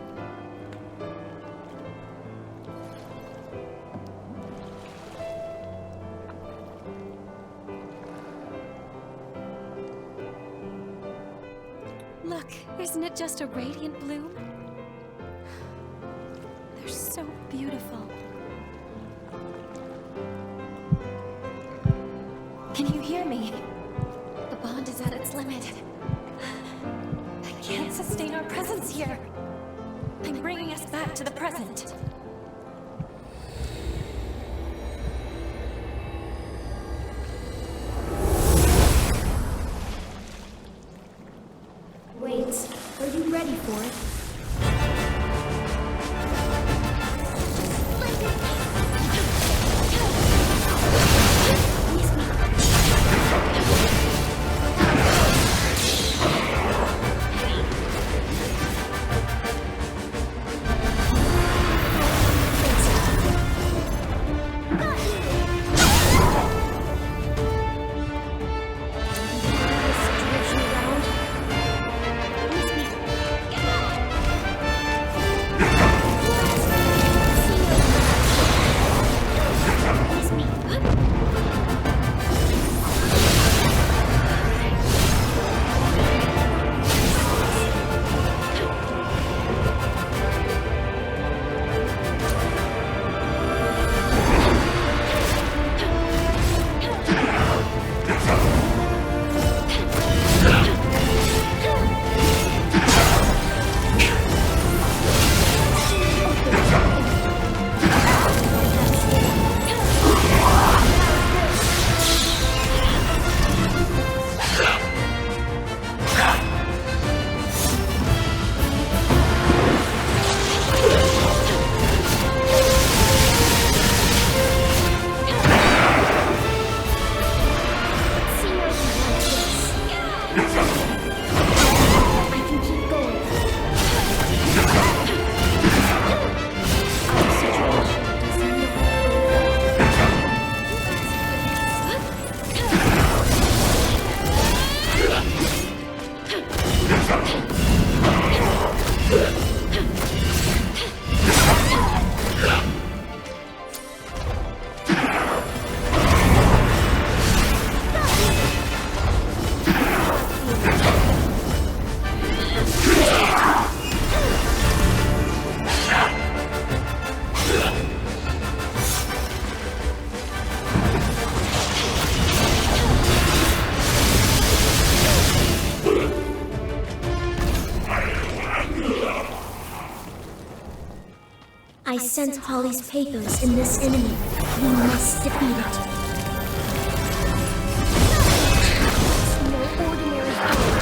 Look, isn't it just a radiant bloom? They're so beautiful. Can you hear me? The bond is at its limit. I can't sustain our presence here. I'm bringing us back to the present. Wait, are you ready for it? I sense Holly's pathos in this enemy. We must defeat it. It's no ordinary foe.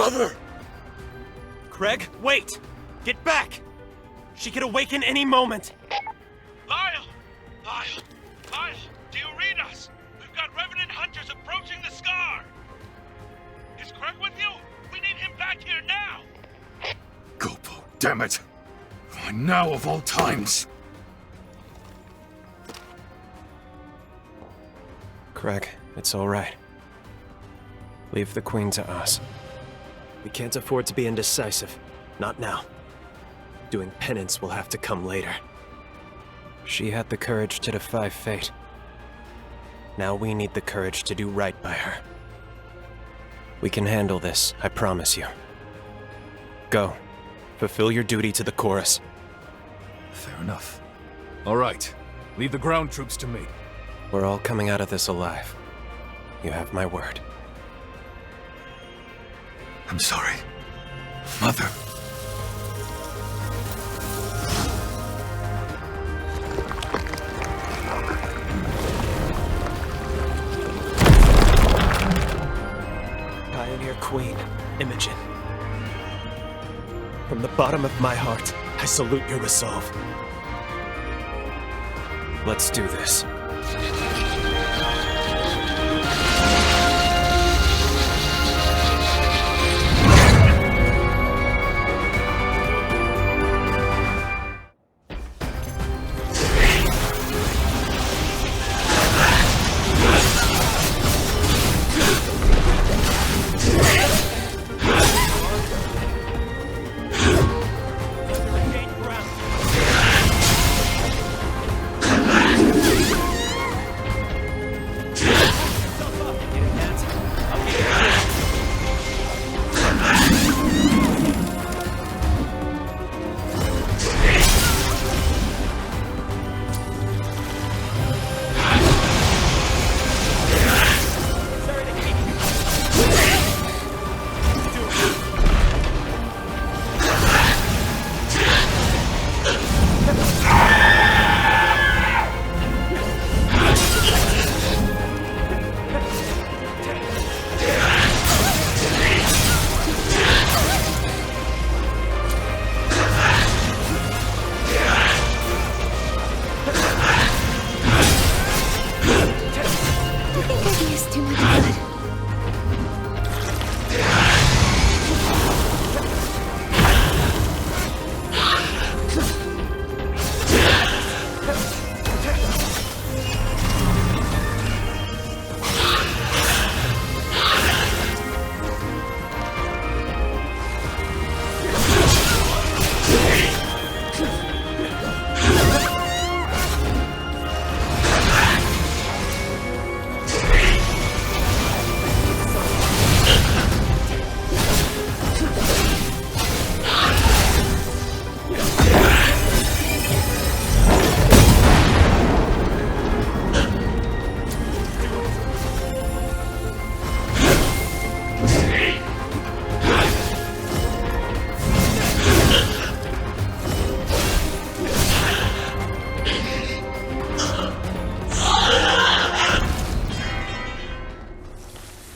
Mother! Craig, wait! Get back! She could awaken any moment! Lyle! Lyle! Lyle! Do you read us? We've got Revenant hunters approaching the Scar! Is Craig with you? We need him back here now! Gopo, damn it! Why now of all times? Craig, it's all right. Leave the Queen to us. We can't afford to be indecisive. Not now. Doing penance will have to come later. She had the courage to defy fate. Now we need the courage to do right by her. We can handle this, I promise you. Go. Fulfill your duty to the chorus. Fair enough. All right. Leave the ground troops to me. We're all coming out of this alive. You have my word. I'm sorry. Mother. Pioneer Queen, Imogen. From the bottom of my heart, I salute your resolve. Let's do this.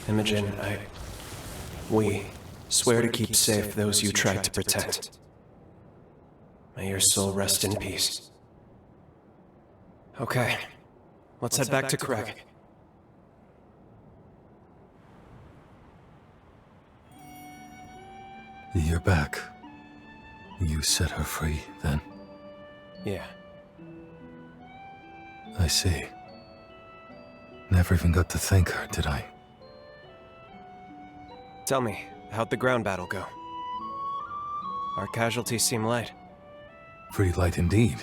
Imogen, we swear to keep safe those you tried to protect. May your soul rest in peace. Okay, let's head back to Craig. You're back. You set her free, then? Yeah. I see. Never even got to thank her, did I? Tell me, how'd the ground battle go? Our casualties seem light. Pretty light indeed.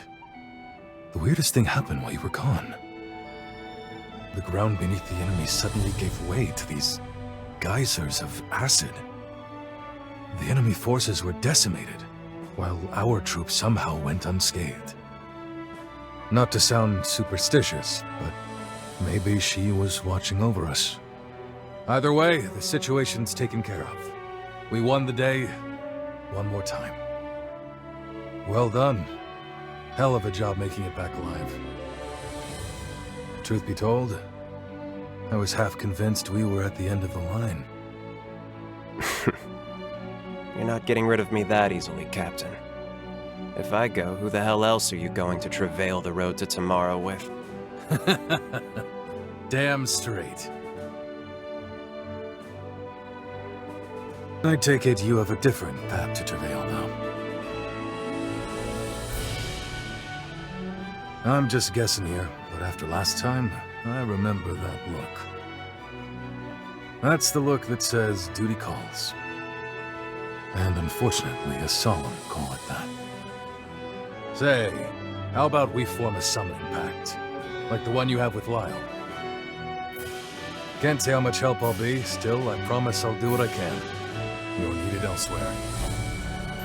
The weirdest thing happened while you were gone. The ground beneath the enemy suddenly gave way to these geysers of acid. The enemy forces were decimated, while our troops somehow went unscathed. Not to sound superstitious, but maybe she was watching over us. Either way, the situation's taken care of. We won the day one more time. Well done. Hell of a job making it back alive. Truth be told, I was half convinced we were at the end of the line. You're not getting rid of me that easily, Captain. If I go, who the hell else are you going to travail the road to tomorrow with? Damn straight. I take it you have a different path to travail now. I'm just guessing here, but after last time, I remember that look. That's the look that says duty calls. And unfortunately, a solemn call at that. Say, how about we form a summoning pact? Like the one you have with Lyle. Can't say how much help I'll be, still, I promise I'll do what I can. You're needed elsewhere.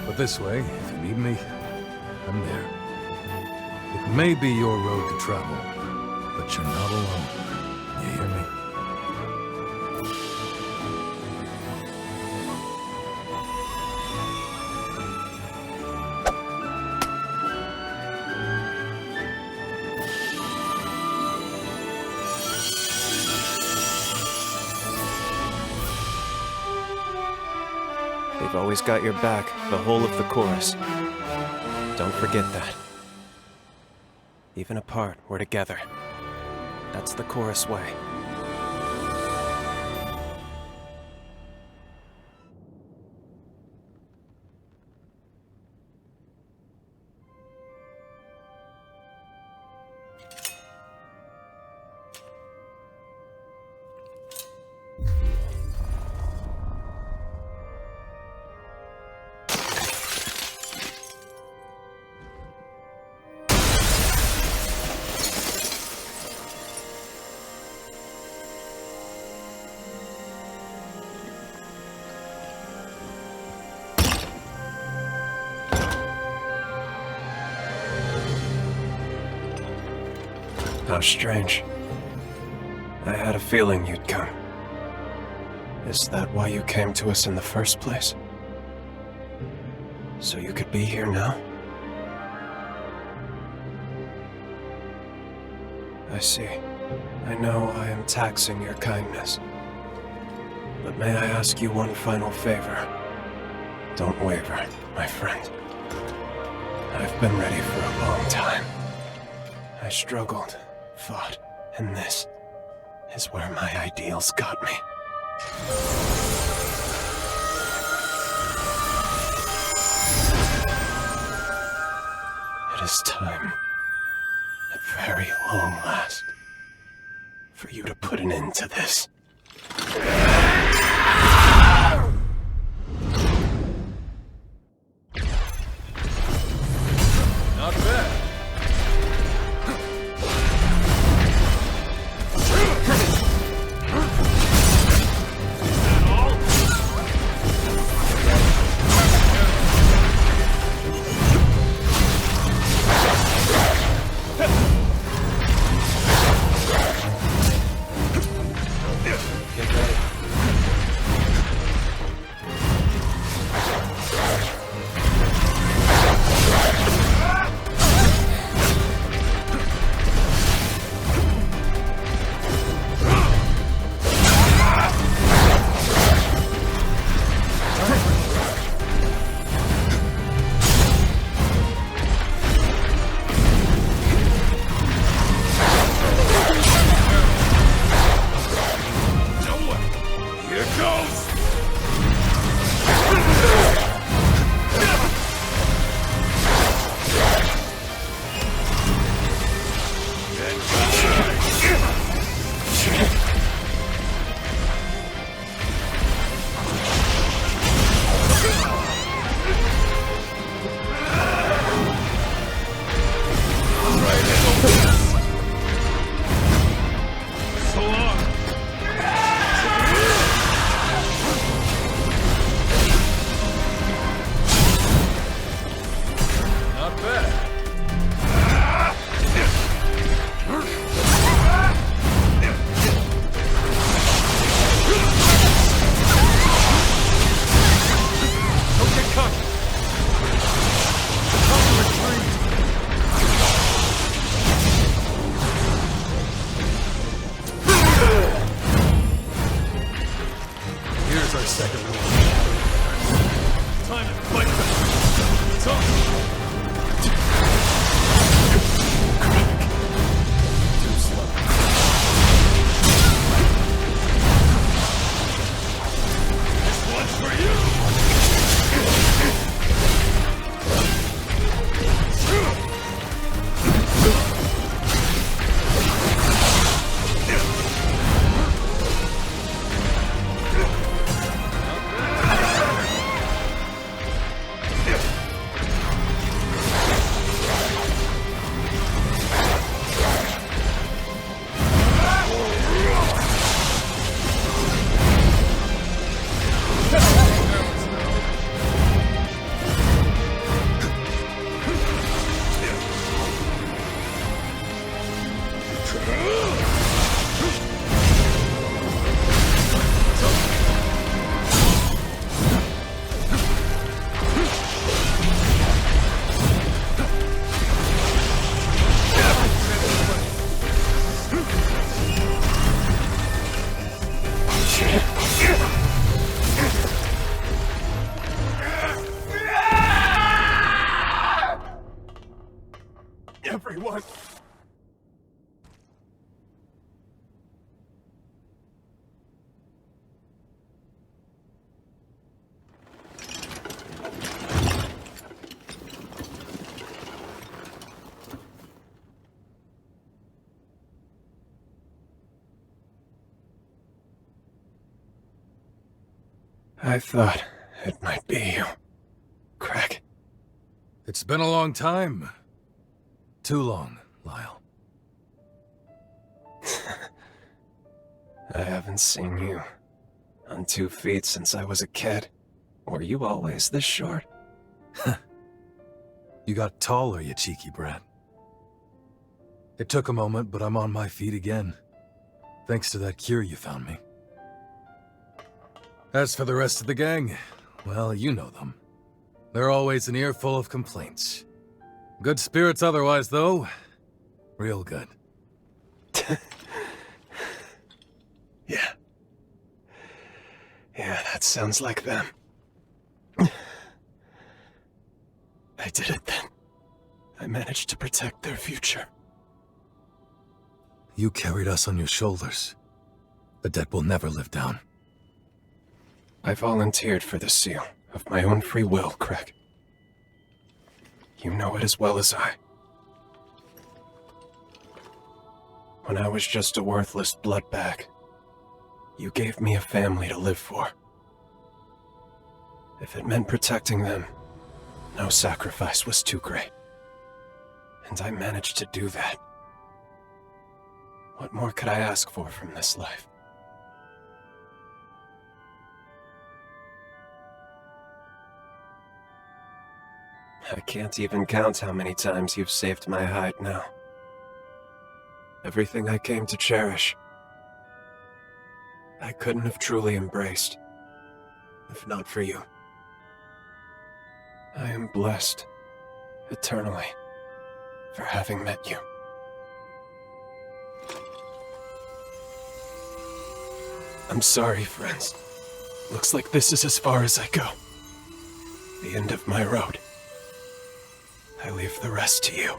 But this way, if you need me, I'm there. It may be your road to travel, but you're not alone. You hear me? They've always got your back, the whole of the chorus. Don't forget that. Even apart, we're together. That's the chorus way. How strange. I had a feeling you'd come. Is that why you came to us in the first place? So you could be here now? I see. I know I am taxing your kindness. But may I ask you one final favor? Don't waver, my friend. I've been ready for a long time. I struggled, fought, and this is where my ideals got me. It is time, at very long last, for you to put an end to this. Not bad. Get ready. everyone! I thought it might be you, Craig. It's been a long time. Too long, Lyle. I haven't seen you on 2 feet since I was a kid. Were you always this short? You got taller, you cheeky brat. It took a moment, but I'm on my feet again. Thanks to that cure you found me. As for the rest of the gang, well, you know them. They're always an earful of complaints. Good spirits otherwise, though. Real good. Yeah. Yeah, that sounds like them. I did it then. I managed to protect their future. You carried us on your shoulders. The debt will never live down. I volunteered for the seal, of my own free will, Craig. You know it as well as I. When I was just a worthless blood bag, you gave me a family to live for. If it meant protecting them, no sacrifice was too great. And I managed to do that. What more could I ask for from this life? I can't even count how many times you've saved my hide now. Everything I came to cherish, I couldn't have truly embraced, if not for you. I am blessed, eternally, for having met you. I'm sorry, friends. Looks like this is as far as I go. The end of my road. I leave the rest to you.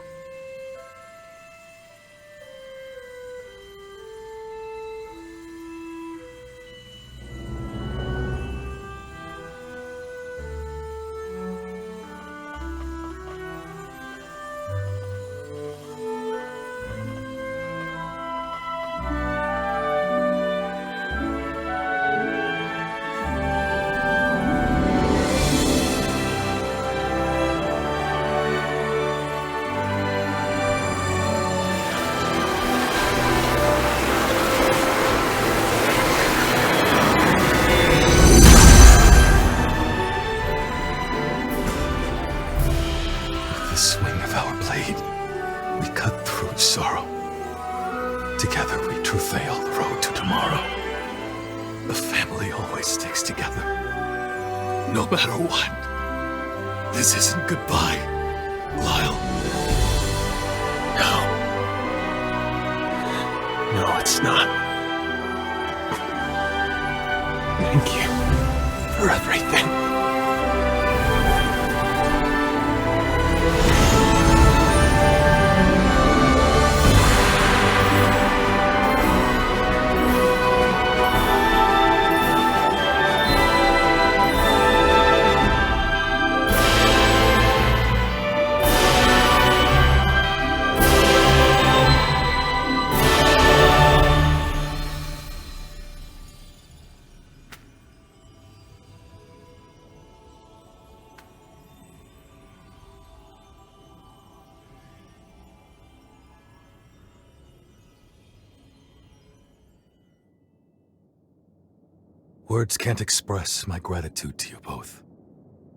Words can't express my gratitude to you both.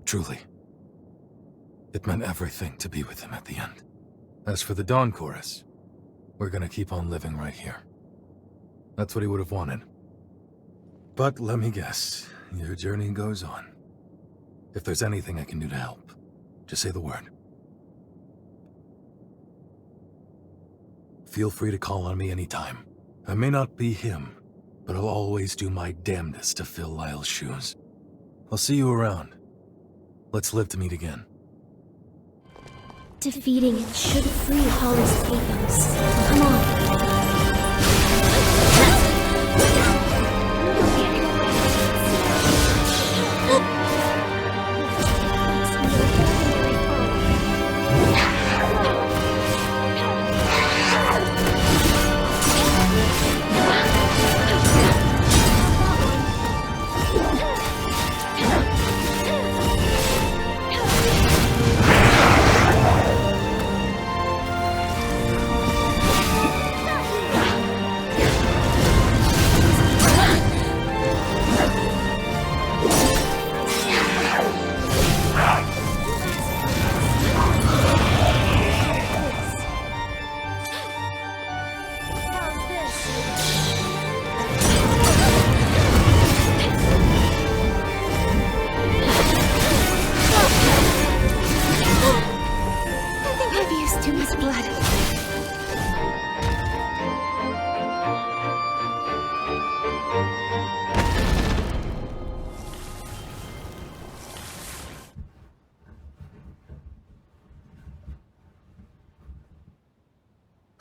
Truly. It meant everything to be with him at the end. As for the Dawn Chorus, we're gonna keep on living right here. That's what he would have wanted. But let me guess, your journey goes on. If there's anything I can do to help, just say the word. Feel free to call on me anytime. I may not be him, but I'll always do my damnedest to fill Lyle's shoes. I'll see you around. Let's live to meet again. Defeating it should free Holly's pathos. Come on.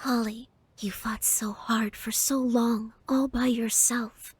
Holly, you fought so hard for so long, all by yourself.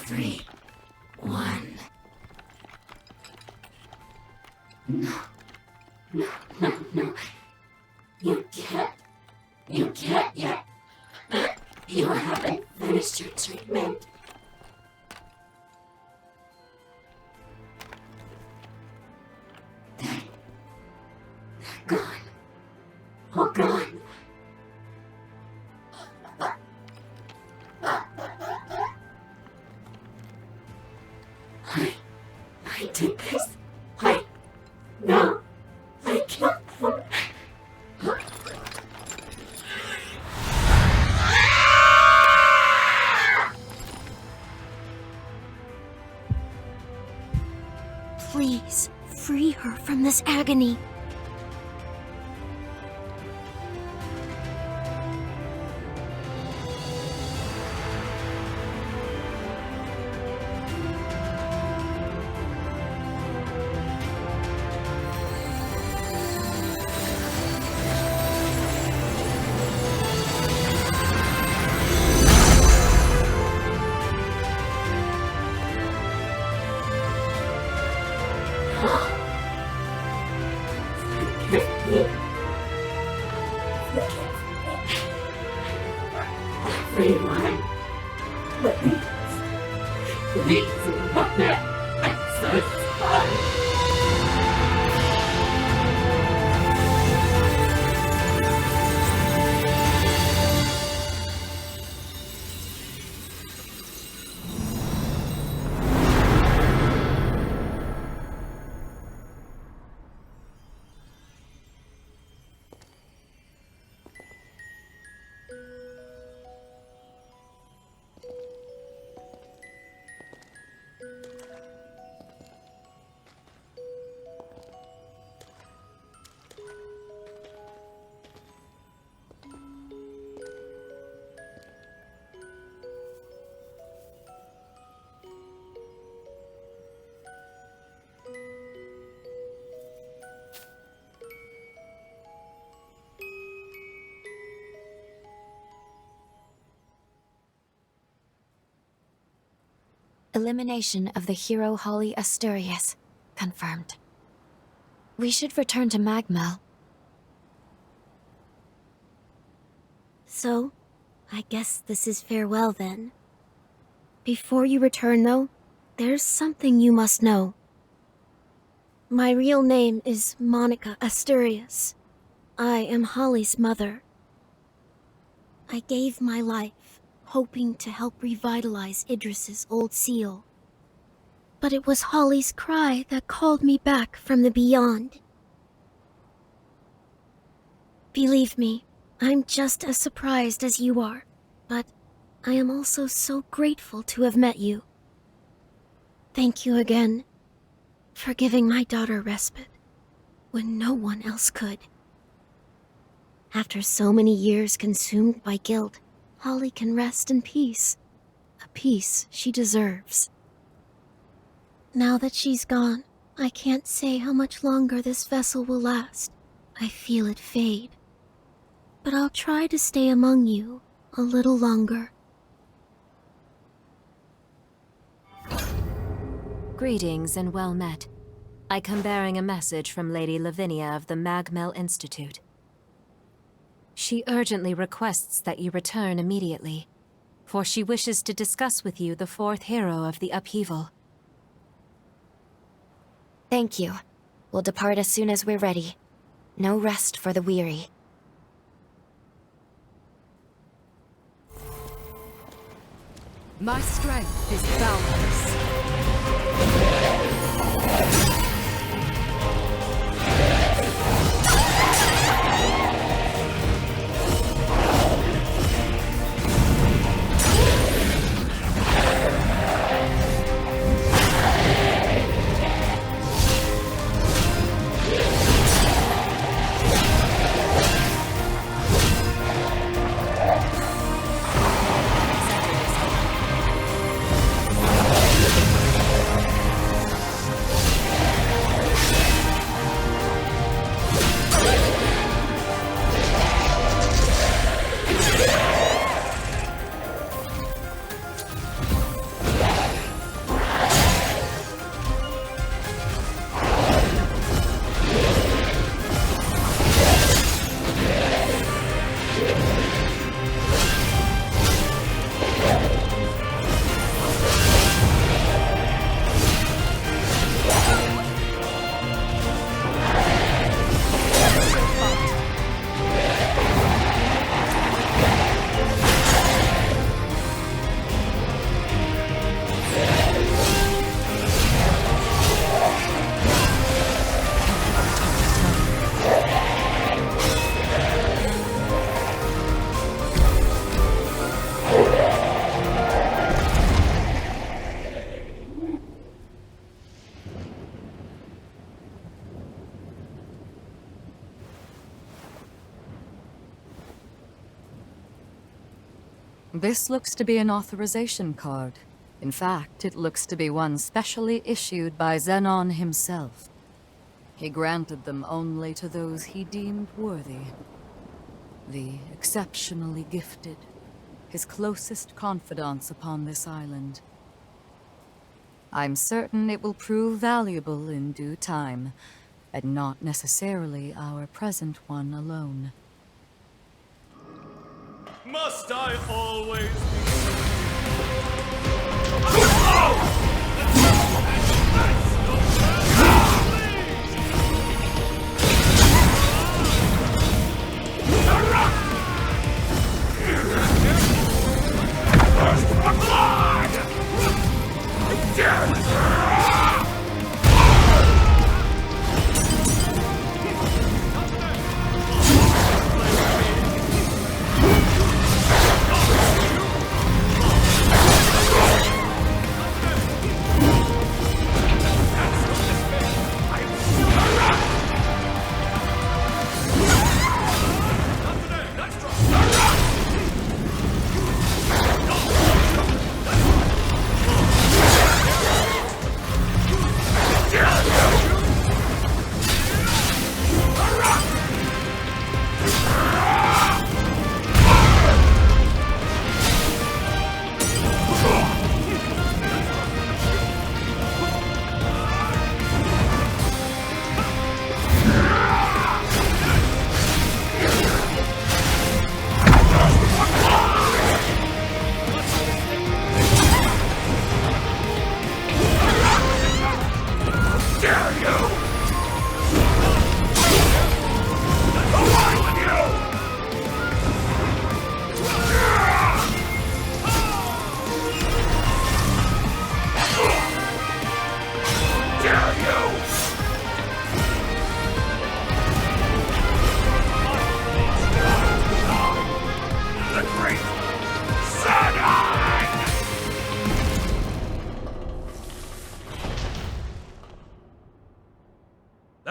3, 1. No. You can't yet. You haven't finished your treatment. They're gone. All gone. I did this. No. I killed them. Please, free her from this agony. Elimination of the hero Holly Asturias. Confirmed. We should return to Magmel. So, I guess this is farewell then. Before you return though, there's something you must know. My real name is Monica Asturias. I am Holly's mother. I gave my life, hoping to help revitalize Idris's old seal. But it was Holly's cry that called me back from the beyond. Believe me, I'm just as surprised as you are, but I am also so grateful to have met you. Thank you again for giving my daughter respite when no one else could. After so many years consumed by guilt, Holly can rest in peace, a peace she deserves. Now that she's gone, I can't say how much longer this vessel will last. I feel it fade. But I'll try to stay among you a little longer. Greetings and well met. I come bearing a message from Lady Lavinia of the Magmel Institute. She urgently requests that you return immediately, for she wishes to discuss with you the fourth hero of the upheaval. Thank you. We'll depart as soon as we're ready. No rest for the weary. My strength is boundless. This looks to be an authorization card. In fact, it looks to be one specially issued by Xenon himself. He granted them only to those he deemed worthy. The exceptionally gifted, his closest confidants upon this island. I'm certain it will prove valuable in due time, and not necessarily our present one alone. Must I always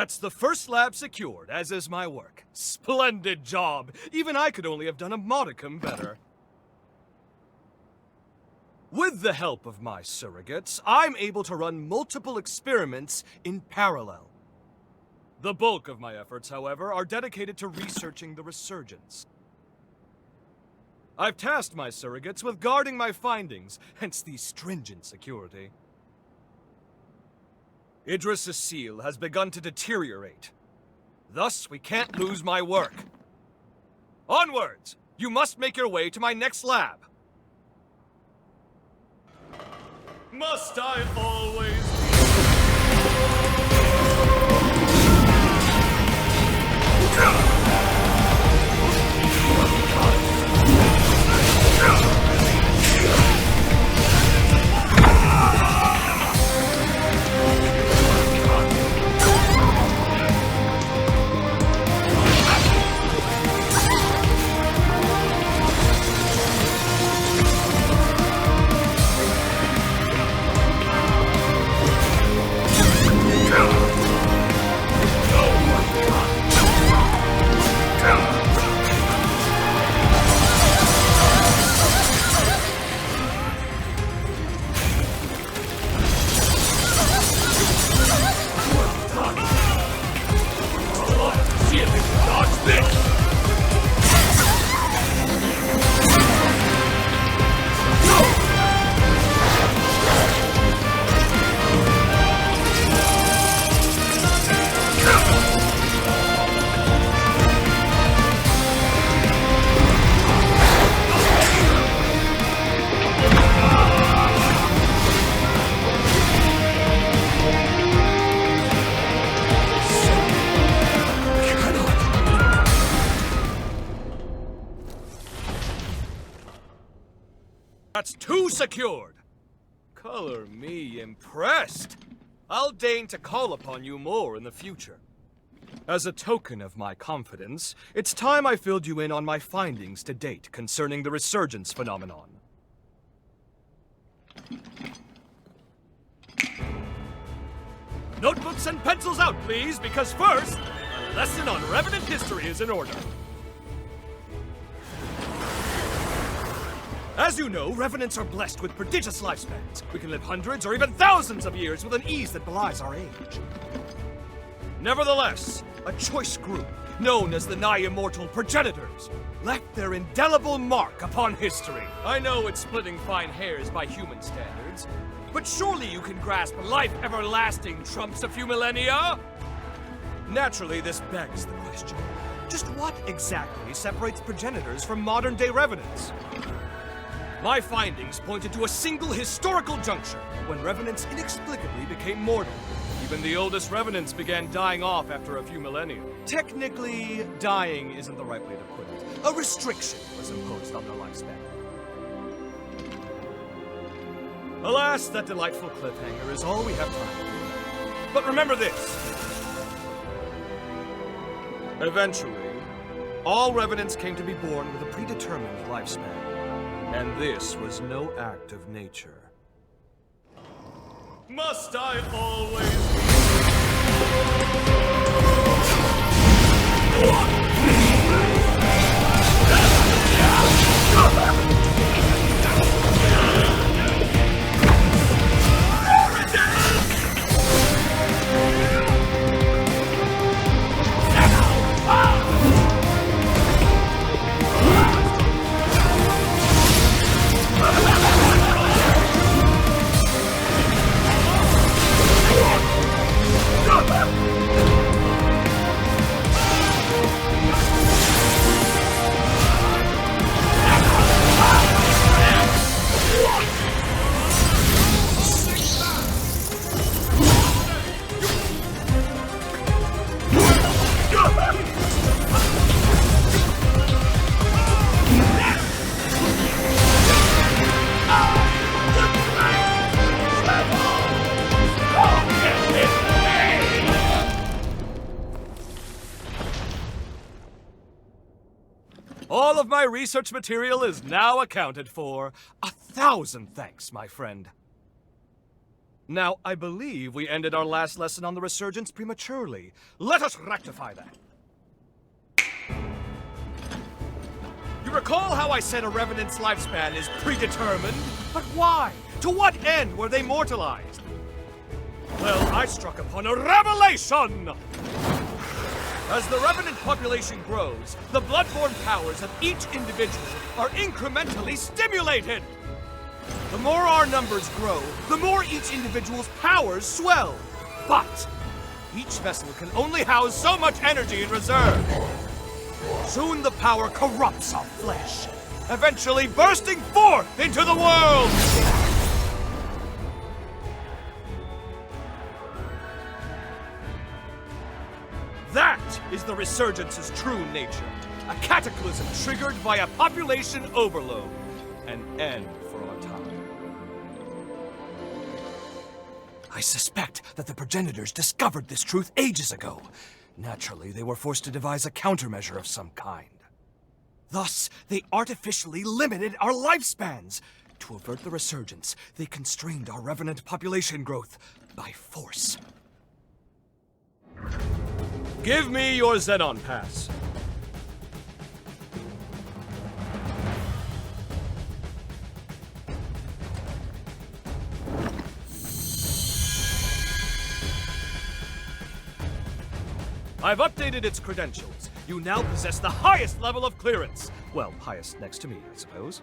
That's the first lab secured, as is my work. Splendid job! Even I could only have done a modicum better. With the help of my surrogates, I'm able to run multiple experiments in parallel. The bulk of my efforts, however, are dedicated to researching the Resurgence. I've tasked my surrogates with guarding my findings, hence the stringent security. Idris' seal has begun to deteriorate. Thus, we can't lose my work. Onwards! You must make your way to my next lab. Must I always That's two secured! Color me impressed! I'll deign to call upon you more in the future. As a token of my confidence, it's time I filled you in on my findings to date concerning the Resurgence phenomenon. Notebooks and pencils out, please, because first, a lesson on Revenant history is in order. As you know, Revenants are blessed with prodigious lifespans. We can live hundreds or even thousands of years with an ease that belies our age. Nevertheless, a choice group, known as the nigh-immortal Progenitors, left their indelible mark upon history. I know it's splitting fine hairs by human standards, but surely you can grasp life everlasting trumps a few millennia? Naturally, this begs the question. Just what exactly separates Progenitors from modern-day Revenants? My findings pointed to a single historical juncture when Revenants inexplicably became mortal. Even the oldest Revenants began dying off after a few millennia. Technically, dying isn't the right way to put it. A restriction was imposed on their lifespan. Alas, that delightful cliffhanger is all we have time for. But remember this. Eventually, all Revenants came to be born with a predetermined lifespan. And this was no act of nature. Must I always all of my research material is now accounted for. 1,000 thanks, my friend. Now, I believe we ended our last lesson on the Resurgence prematurely. Let us rectify that. You recall how I said a Revenant's lifespan is predetermined? But why? To what end were they mortalized? Well, I struck upon a revelation! As the Revenant population grows, the bloodborne powers of each individual are incrementally stimulated! The more our numbers grow, the more each individual's powers swell. But each vessel can only house so much energy in reserve. Soon the power corrupts our flesh, eventually bursting forth into the world! That is the Resurgence's true nature. A cataclysm triggered by a population overload. An end for our time. I suspect that the Progenitors discovered this truth ages ago. Naturally, they were forced to devise a countermeasure of some kind. Thus, they artificially limited our lifespans. To avert the Resurgence, they constrained our Revenant population growth by force. Give me your Xenon Pass. I've updated its credentials. You now possess the highest level of clearance. Well, highest next to me, I suppose.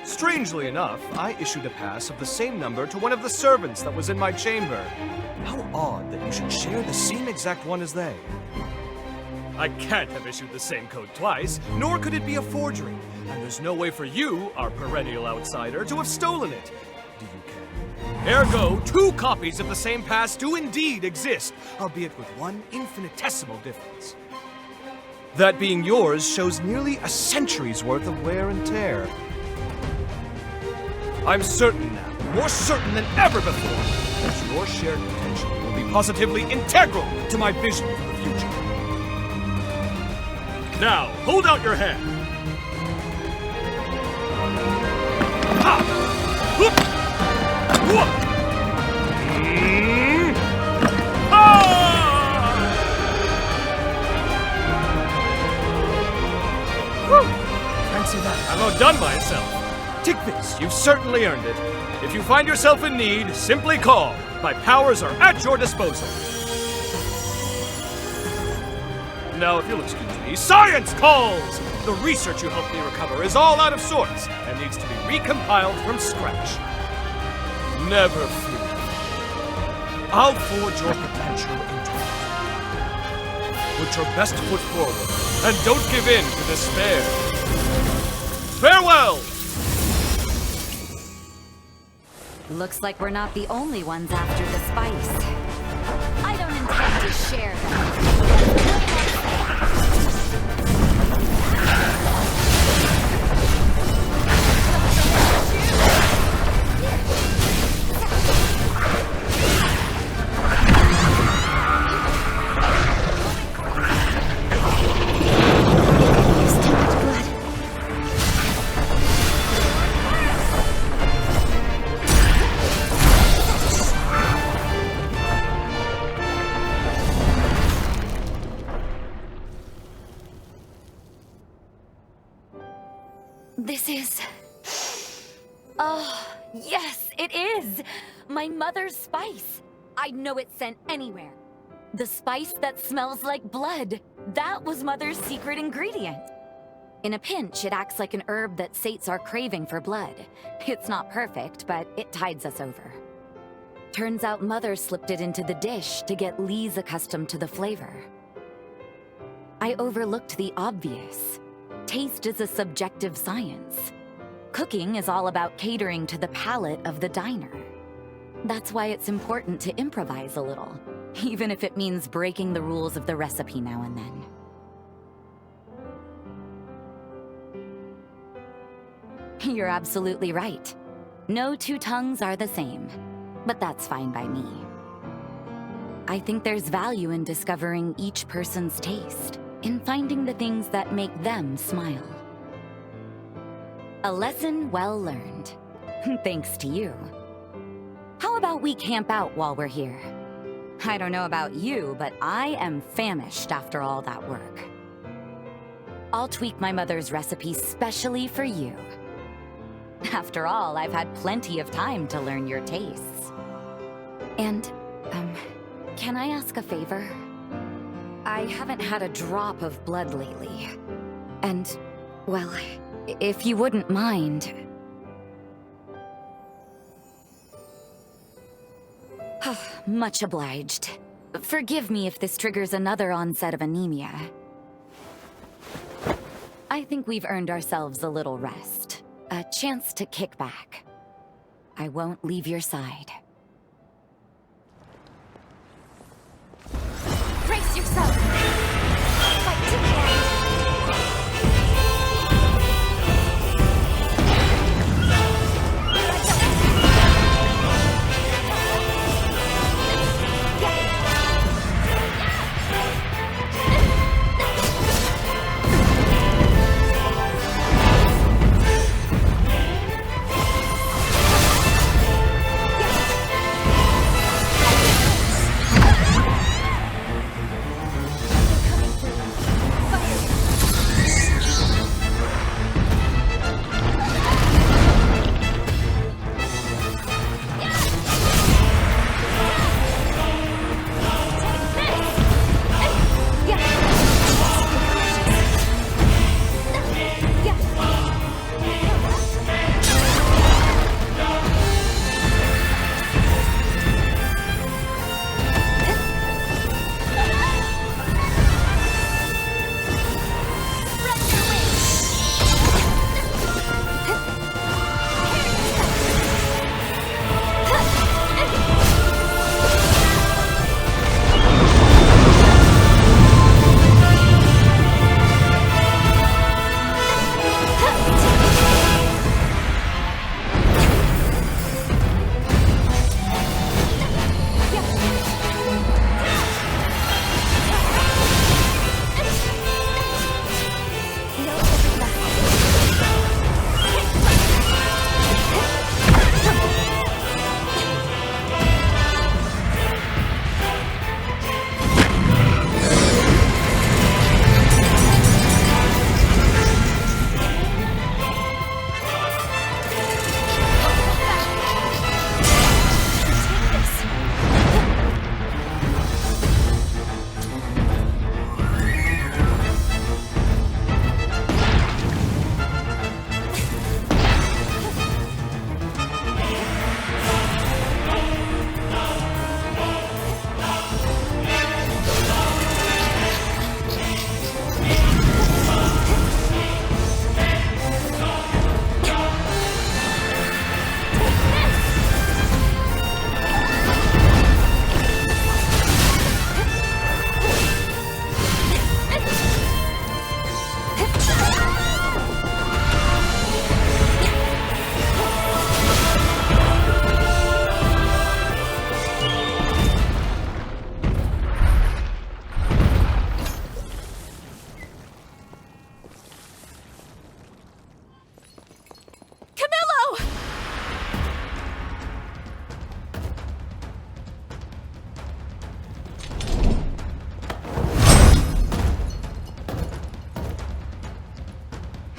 Strangely enough, I issued a pass of the same number to one of the servants that was in my chamber. How odd that you should share the same exact one as they. I can't have issued the same code twice, nor could it be a forgery. And there's no way for you, our perennial outsider, to have stolen it. Do you care? Ergo, 2 copies of the same pass do indeed exist, albeit with one infinitesimal difference. That being yours shows nearly a century's worth of wear and tear. I'm certain now, more certain than ever before, that your shared potential will be positively integral to my vision for the future. Now, hold out your hand. Ha! Whoop! Whoop! Ah! outdone myself. Take this, you've certainly earned it. If you find yourself in need, simply call. My powers are at your disposal. Now, if you'll excuse me, science calls! The research you helped me recover is all out of sorts and needs to be recompiled from scratch. Never fear. I'll forge your potential into it. Put your best foot forward, and don't give in to despair. Farewell! Looks like we're not the only ones after the spice. I don't intend to share them. This is... Oh, yes, it is! My mother's spice! I'd know it sent anywhere. The spice that smells like blood. That was Mother's secret ingredient. In a pinch, it acts like an herb that sates our craving for blood. It's not perfect, but it tides us over. Turns out Mother slipped it into the dish to get Lee's accustomed to the flavor. I overlooked the obvious. Taste is a subjective science. Cooking is all about catering to the palate of the diner. That's why it's important to improvise a little, even if it means breaking the rules of the recipe now and then. You're absolutely right. No two tongues are the same, but that's fine by me. I think there's value in discovering each person's taste, in finding the things that make them smile. A lesson well learned. Thanks to you. How about we camp out while we're here? I don't know about you, but I am famished after all that work. I'll tweak my mother's recipe specially for you. After all, I've had plenty of time to learn your tastes. And, can I ask a favor? I haven't had a drop of blood lately. And, well, if you wouldn't mind... Much obliged. Forgive me if this triggers another onset of anemia. I think we've earned ourselves a little rest. A chance to kick back. I won't leave your side. Brace yourself! Fight to the end!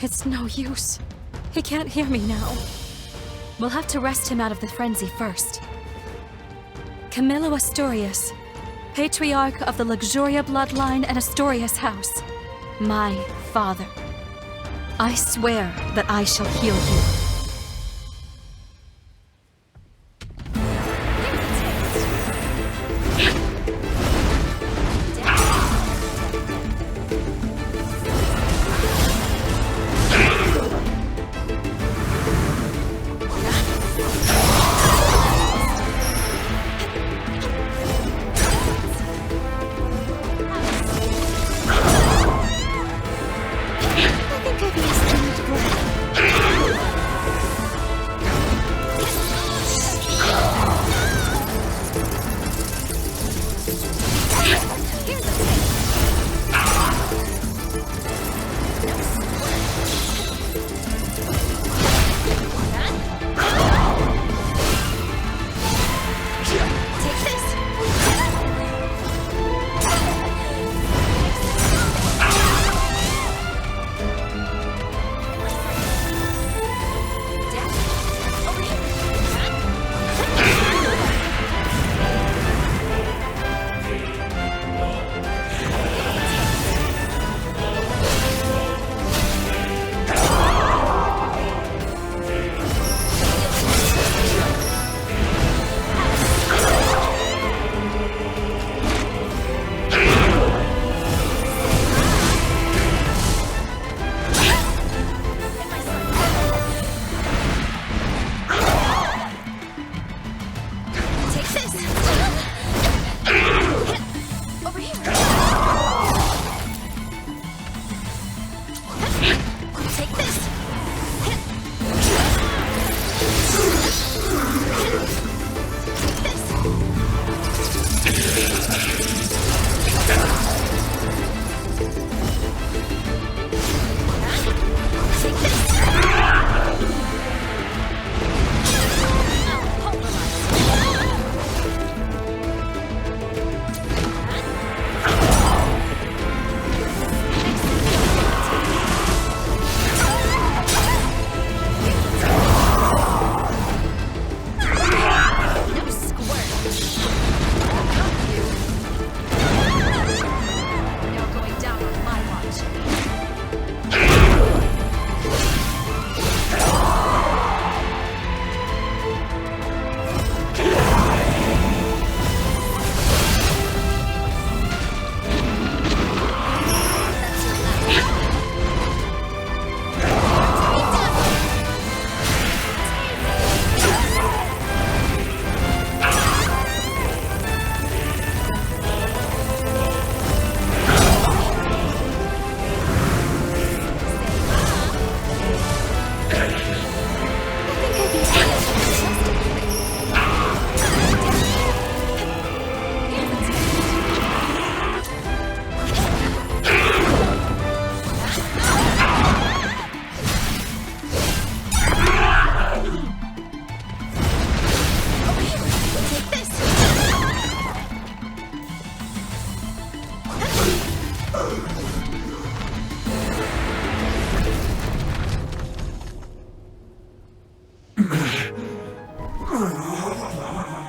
It's no use. He can't hear me now. We'll have to wrest him out of the frenzy first. Camilo Asturias, Patriarch of the Luxuria bloodline and Asturias house. My father. I swear that I shall heal you.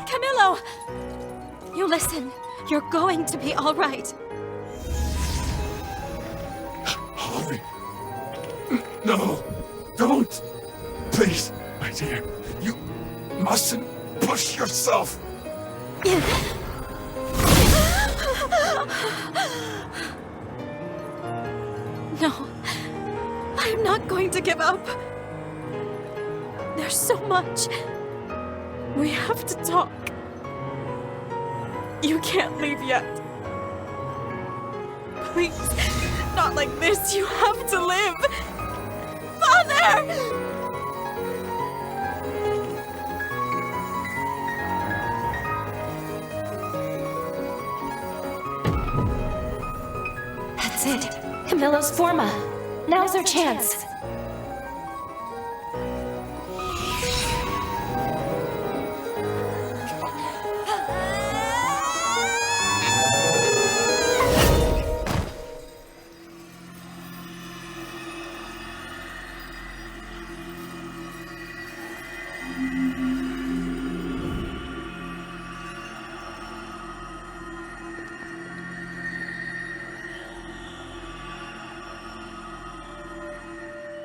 Camilo! You listen. You're going to be all right. Holly. No, don't. Please, my dear. You mustn't push yourself. No, I'm not going to give up. There's so much. We have to talk. You can't leave yet. Please, not like this. You have to live. Father! That's it. Camilo's Forma. Now's our chance.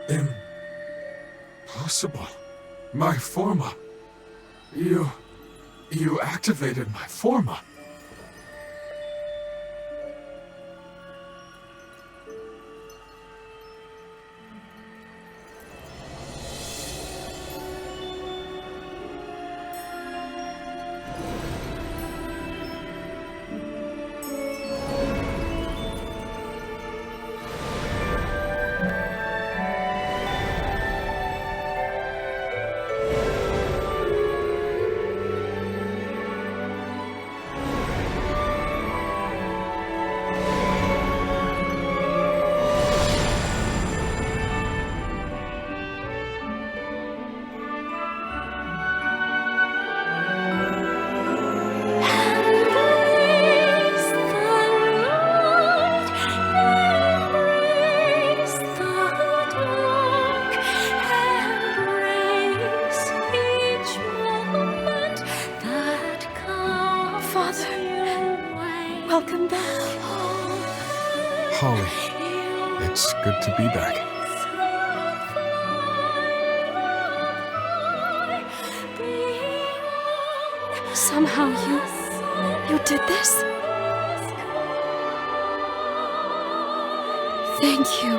Impossible. My Forma. You activated my Forma. Welcome back. Holly, it's good to be back. Somehow you did this? Thank you.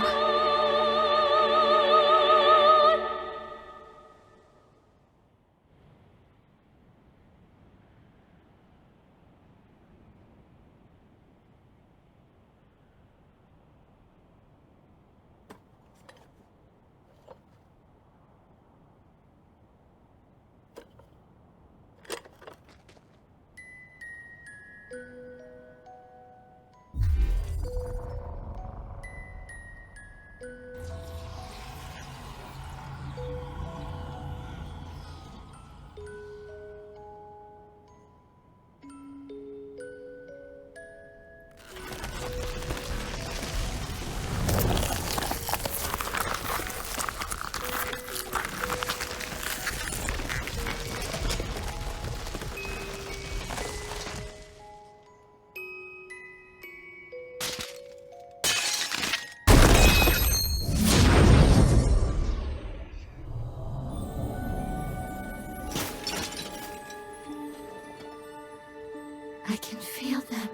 I can feel them.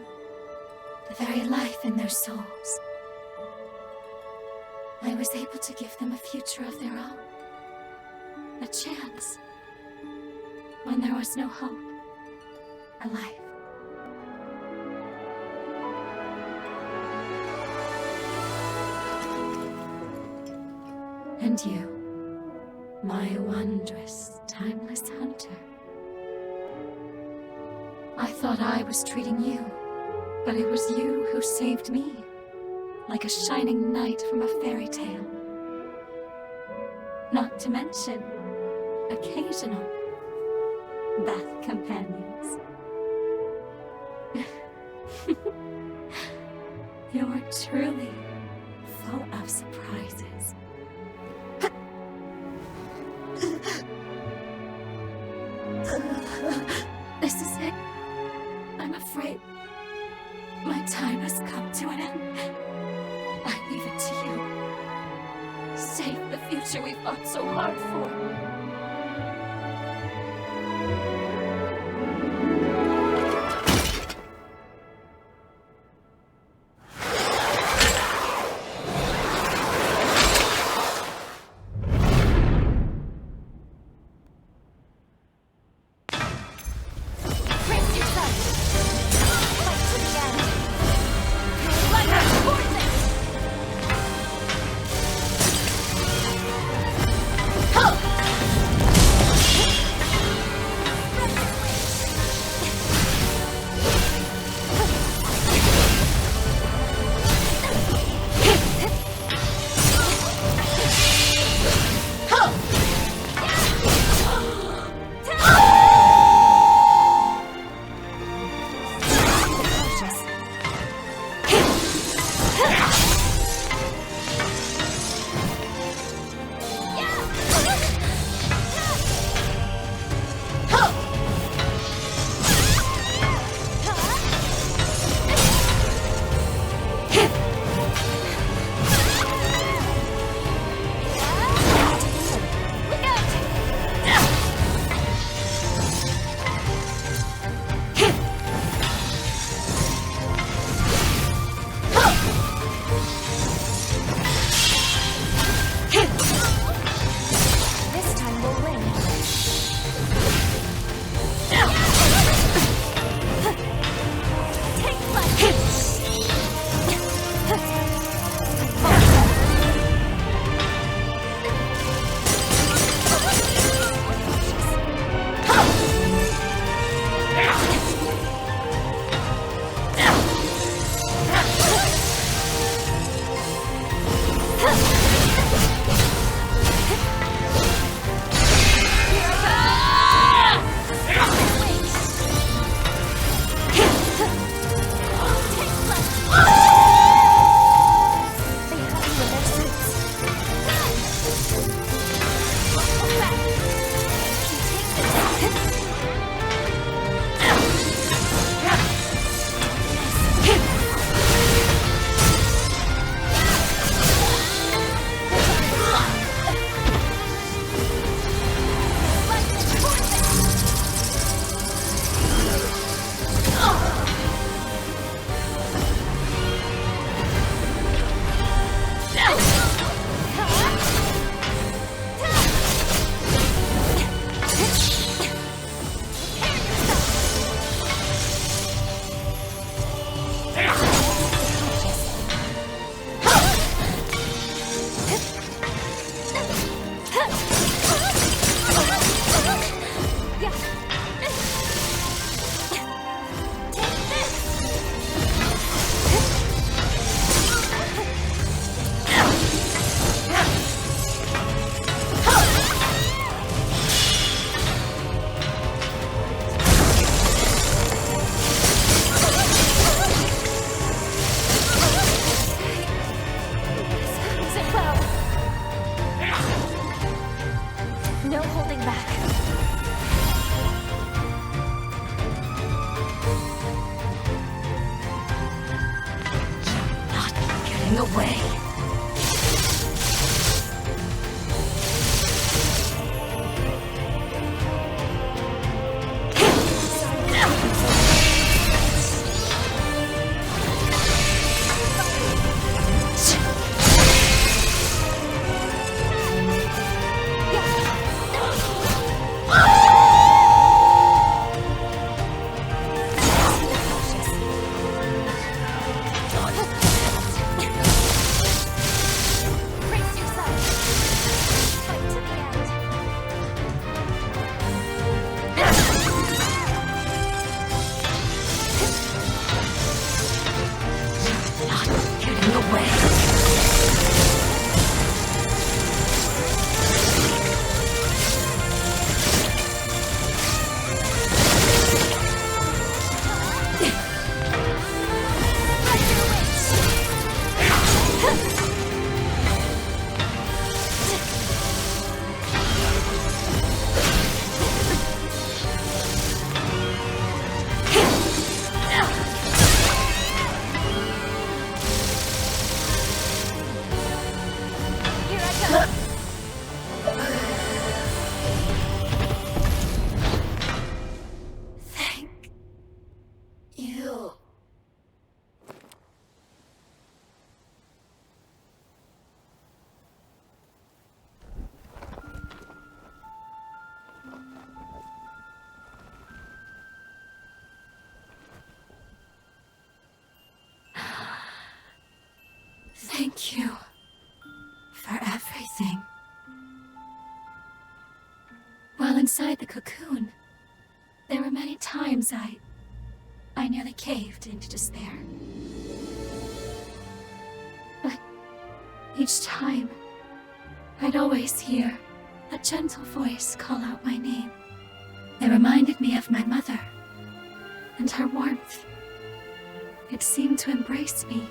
The very life in their souls. I was able to give them a future of their own. A chance. When there was no hope. A life. And you, my wondrous, timeless hunter. I thought I was treating you, but it was you who saved me, like a shining knight from a fairy tale. Not to mention, occasional bath companions. You're truly full of surprises. This is it. I'm afraid my time has come to an end. I leave it to you. Save the future we fought so hard for. Ho! getting away. Thank you for everything. While inside the cocoon, there were many times I nearly caved into despair. But each time, I'd always hear a gentle voice call out my name. It reminded me of my mother and her warmth. It seemed to embrace me.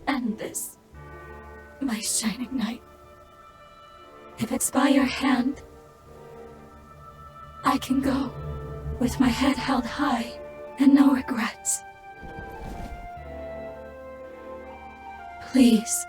And this, my shining knight. If it's by your hand, I can go with my head held high and no regrets. Please.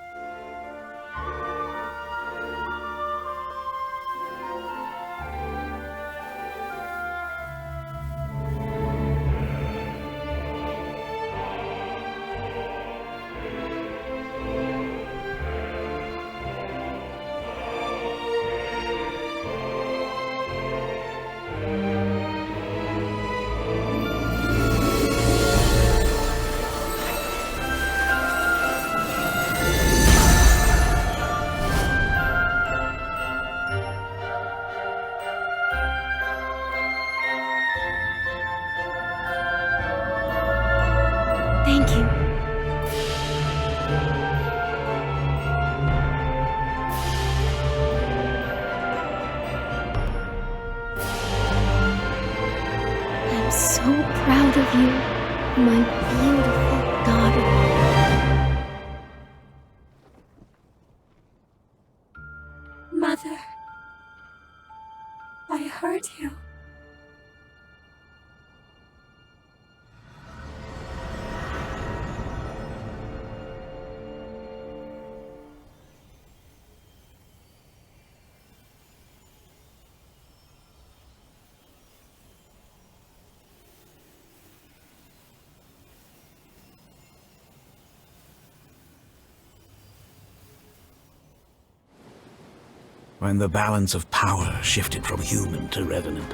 When the balance of power shifted from human to revenant,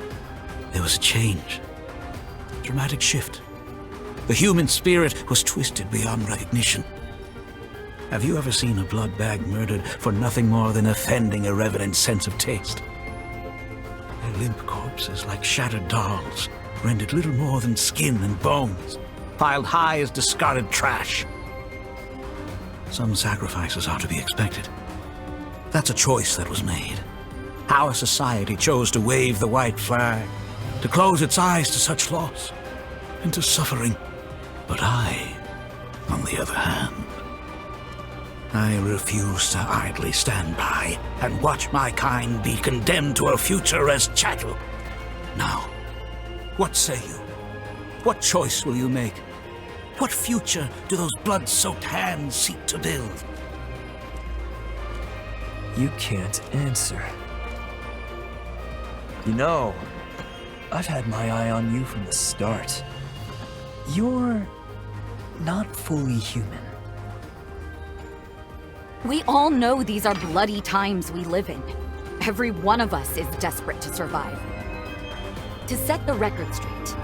there was a change. A dramatic shift. The human spirit was twisted beyond recognition. Have you ever seen a blood bag murdered for nothing more than offending a revenant sense of taste? Their limp corpses, like shattered dolls, rendered little more than skin and bones, piled high as discarded trash. Some sacrifices are to be expected. That's a choice that was made. Our society chose to wave the white flag, to close its eyes to such loss, and to suffering. But I, on the other hand, I refuse to idly stand by and watch my kind be condemned to a future as chattel. now? What say you? What choice will you make? What future do those blood-soaked hands seek to build? You can't answer. You know, I've had my eye on you from the start. You're not fully human. We all know these are bloody times we live in. Every one of us is desperate to survive. To set the record straight,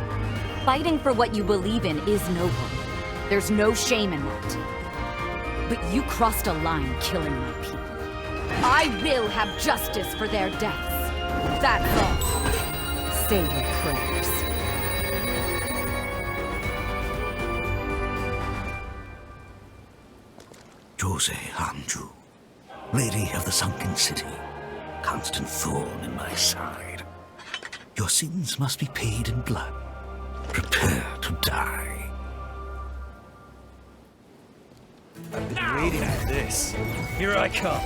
fighting for what you believe in is noble. There's no shame in that. But you crossed a line killing my people. I will have justice for their deaths. That's all. Say your prayers. Josee Hamju, Lady of the Sunken City, constant thorn in my side. Your sins must be paid in blood. Prepare to die. I've been waiting for this. Here I come.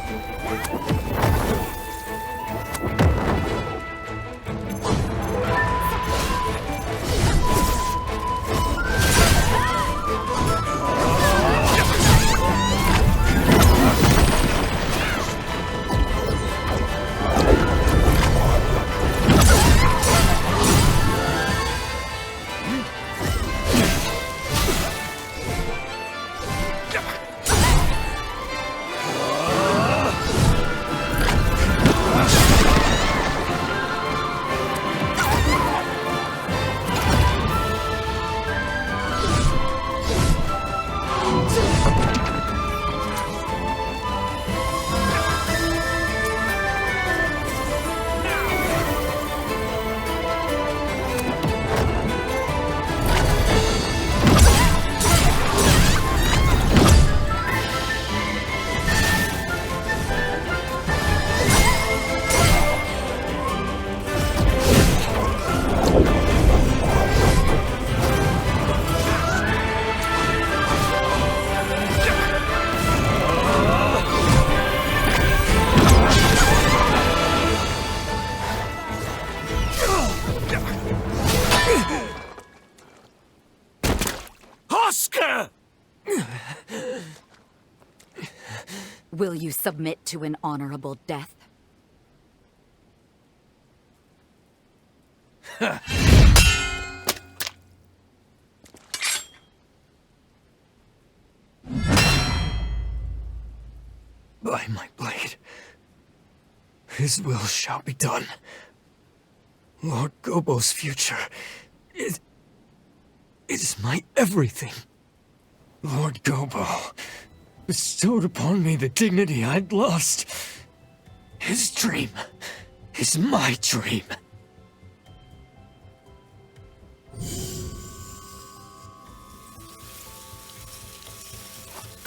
Will you submit to an honorable death? By my blade, his will shall be done. Lord Gobo's future is my everything. Lord Gobo bestowed upon me the dignity I'd lost. His dream is my dream.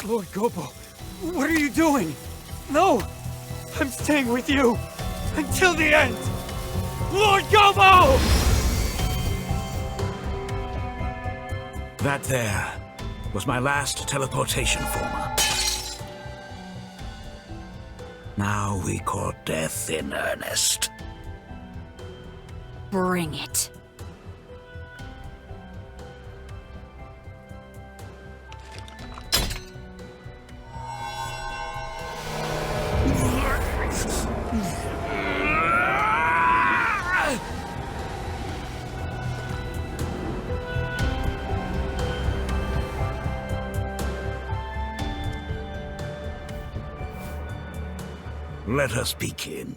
Lord Gobo, what are you doing? No! I'm staying with you! Until the end! Lord Gobo! That there was my last teleportation, Forma. Now we court death in earnest. Bring it. Let us begin.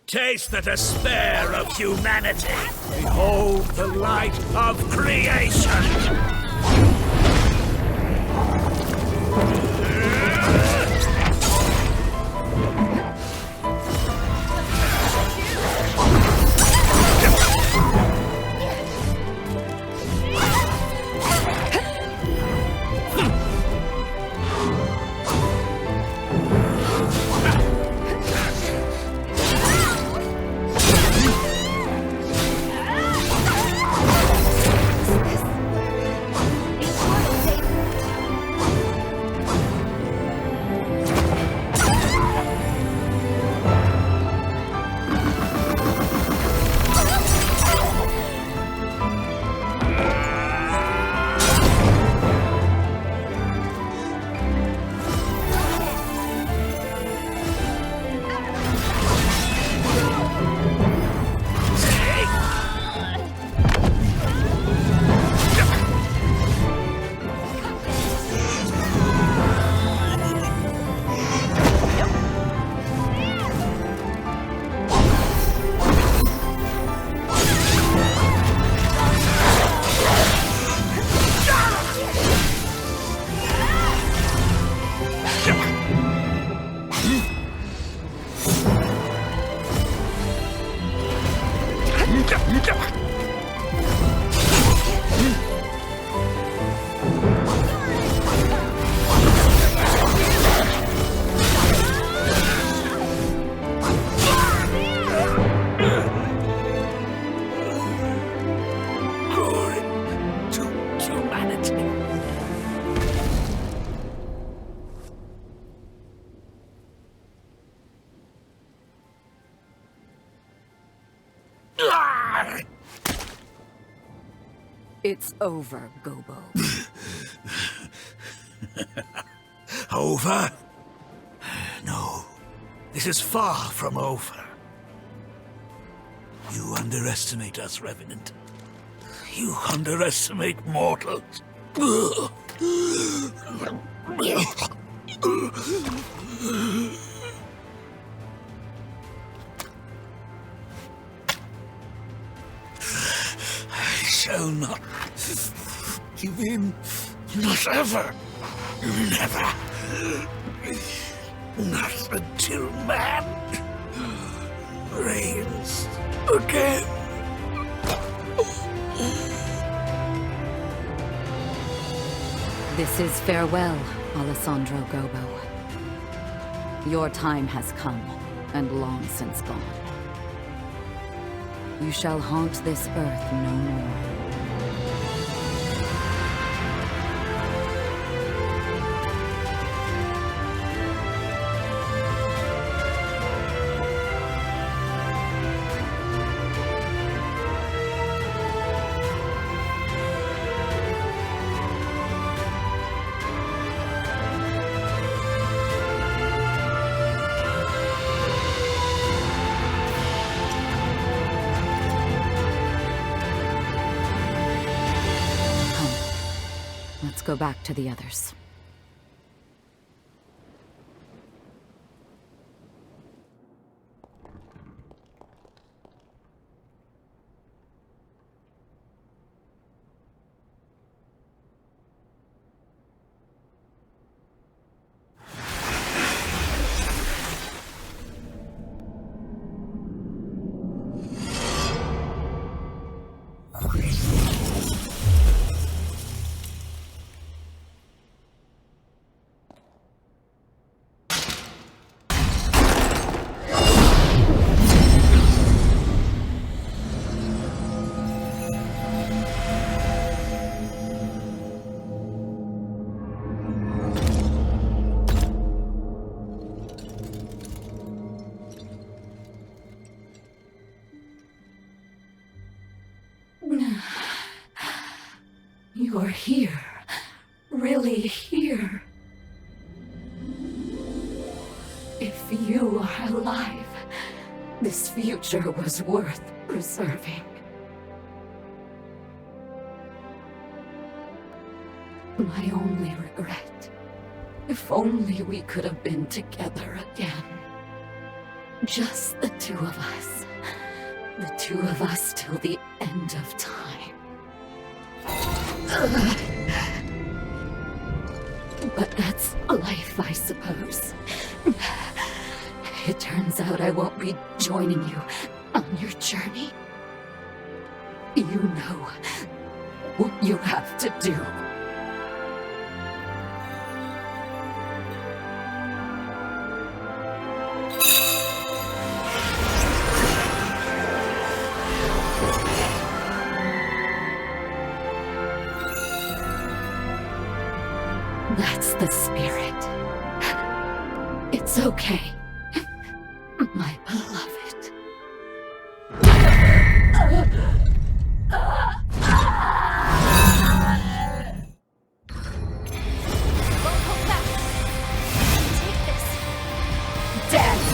Taste the despair of humanity. Behold the light of creation. It's over, Gobo. Over? No, this is far from over. You underestimate us, Revenant. You underestimate mortals. I shall not give in. Not ever. Never. Not until man reigns again. This is farewell, Alessandro Gobo. Your time has come, and long since gone. You shall haunt this earth no more. Go back to the others. You're here. Really here. If you are alive, this future was worth preserving. My only regret. If only we could have been together again. Just the two of us. The two of us till the end of time. But that's life, I suppose. It turns out I won't be joining you on your journey. You know what you have to do. That's the spirit. It's okay, my beloved. Take this. Death!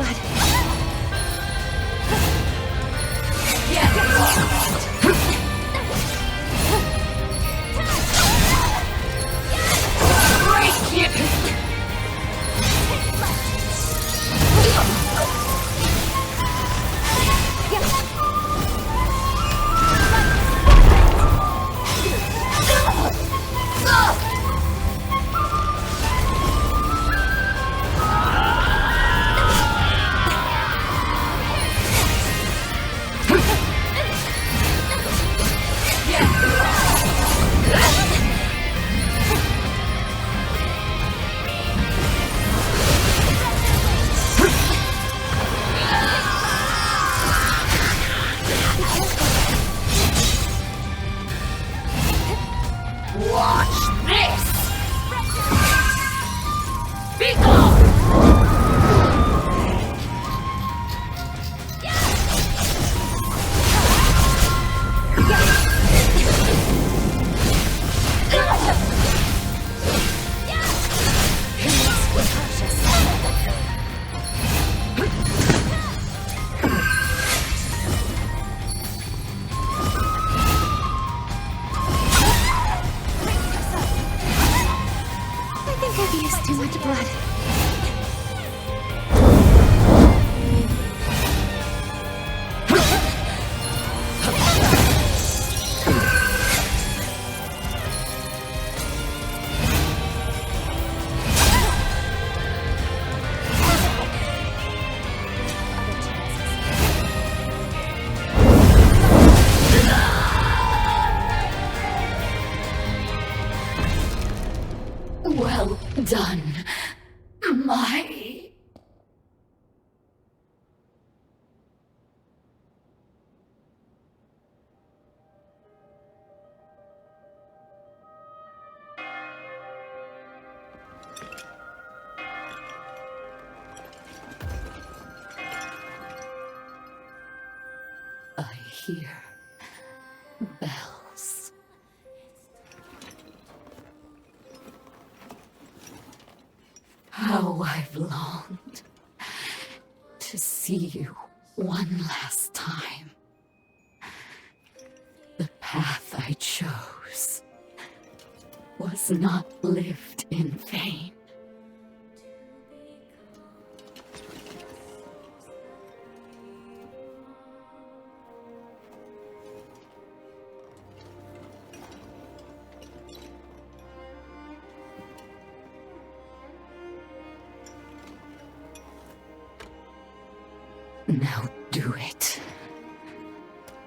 blood. Well done, my... I hear bells. How I've longed to see you one last time. The path I chose was not lived in vain. Now do it.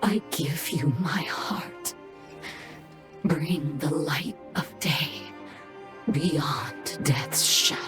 I give you my heart. Bring the light of day beyond death's shadow.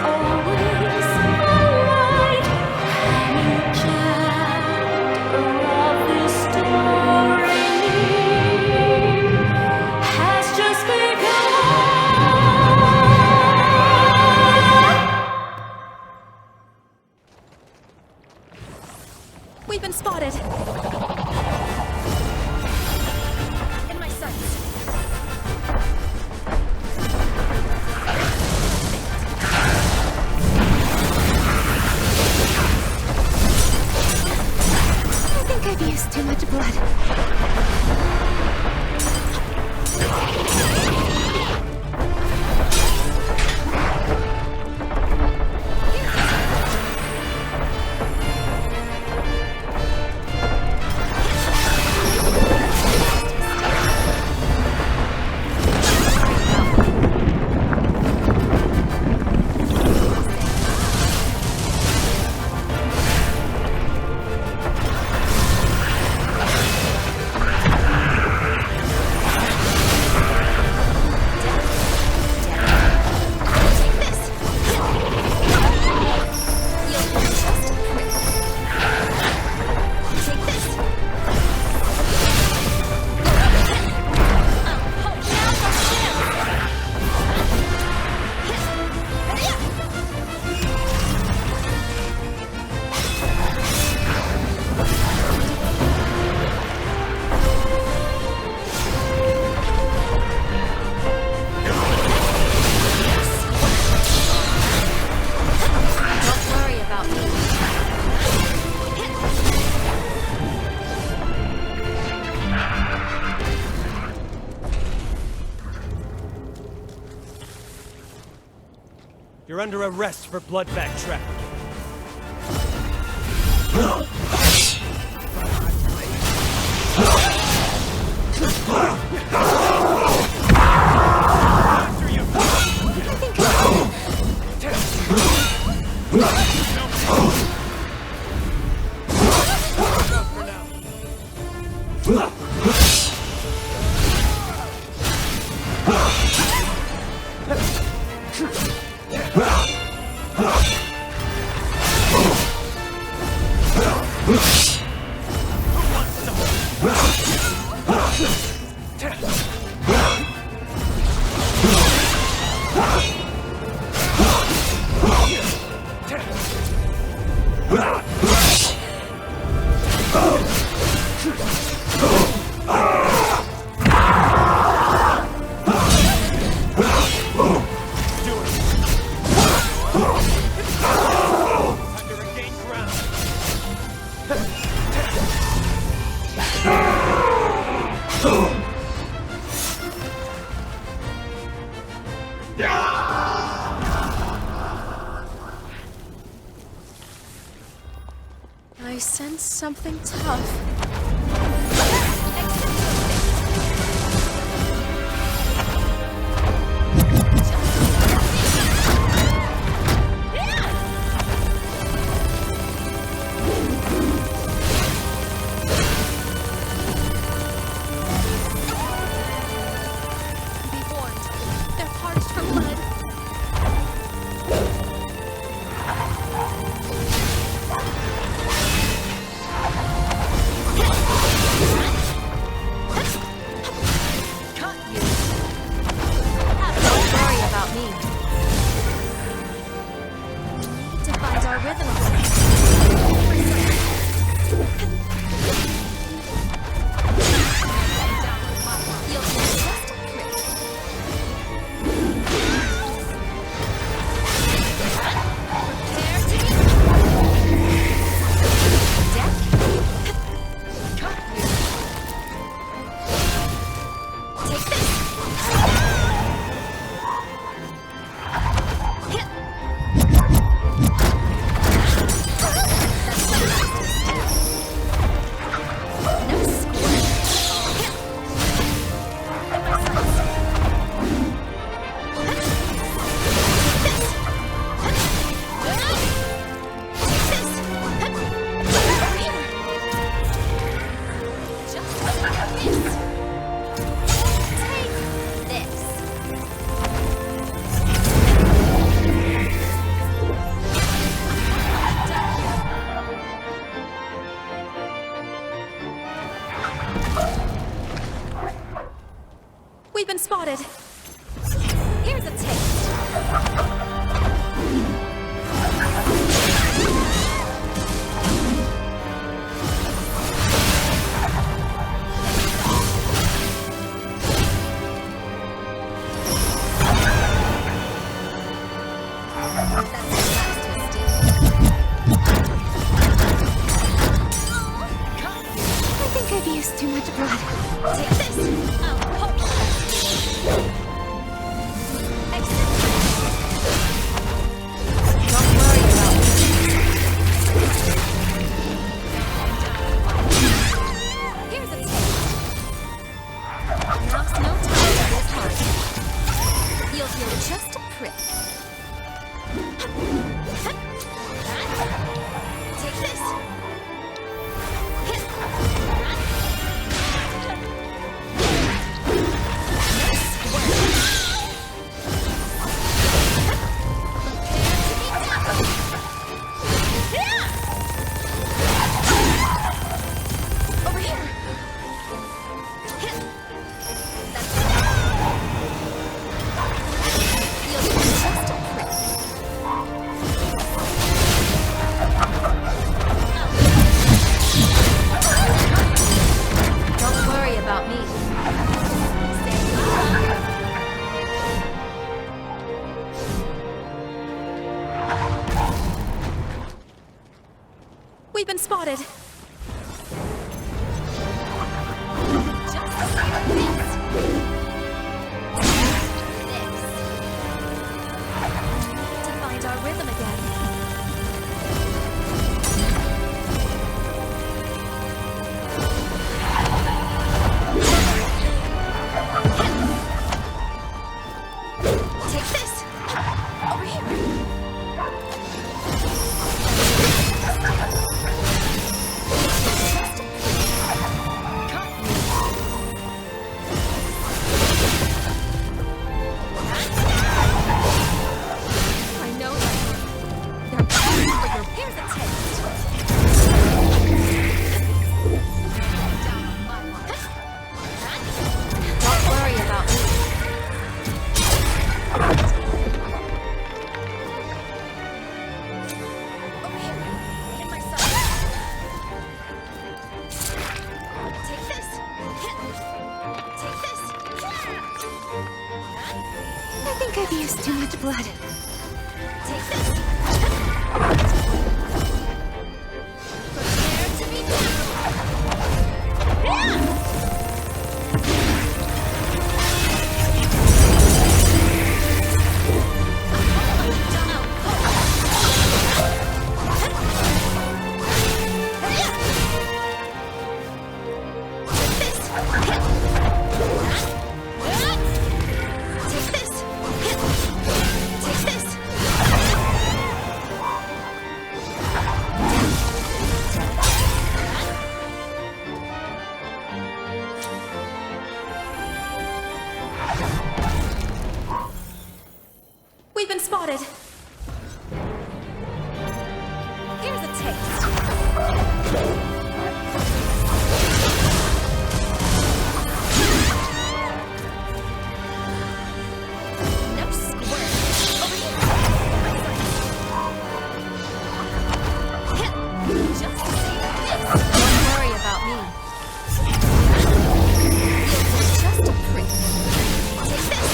Always You're under arrest for blood bag trafficking. I sense something tough. We've been spotted. Here's a taste. I think I've used too much blood. Take this. I'll hold you. Just a prick. Take this. Over here. think I've used too much blood. Take this! Prepare to be We've been spotted. Here's a taste. No squirt. Over here. Just see this. Don't worry about me. Just a prick. Take this.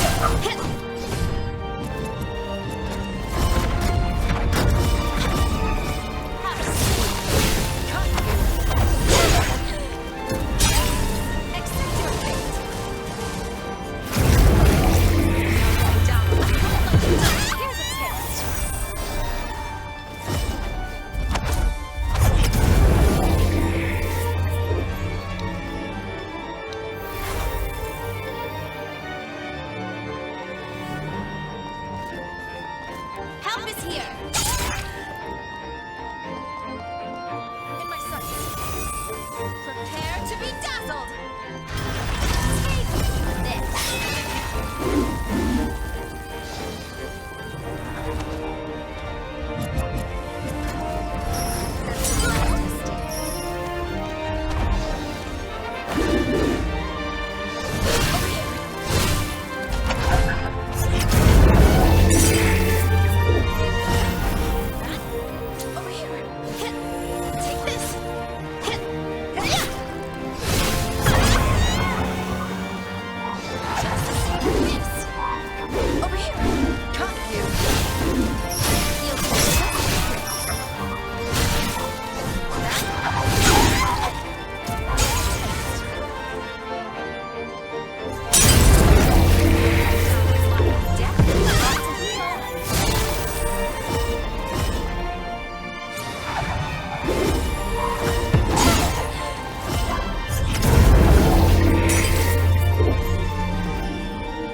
Help is here. In my sights. Prepare to be dazzled. Take this. Over here. Hit. Take this. Hit. Hit. Just this. Over here. Got you. You'll be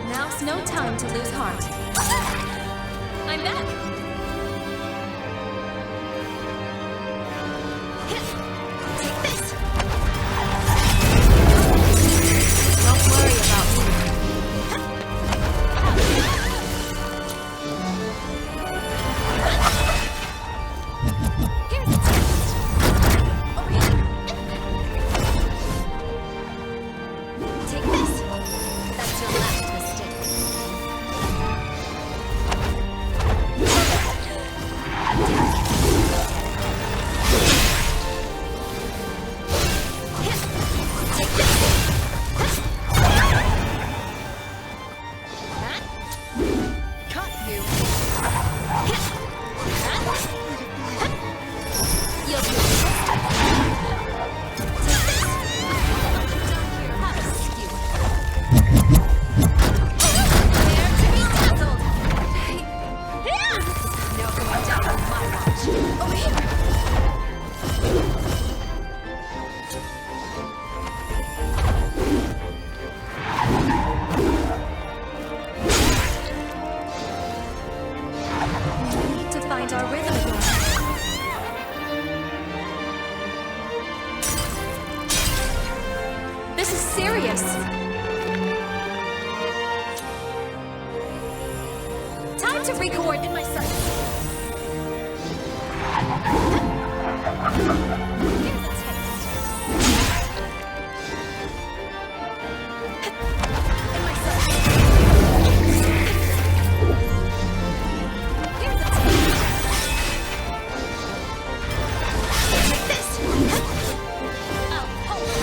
Now's no time to lose heart. I'm back. Hit. Take this. Don't worry about me. Here's a taste. Over here. Take this. That's your last mistake. Take this. Caught you. You'll do it. Take this. Have a skew. Prepare to be dazzled. No going down on my watch. Over here. We need to find our rhythm again. This is serious. Time to recoordinate my sights. Here's a taste. In my sights. Here's a taste. Take this. I'll hold it.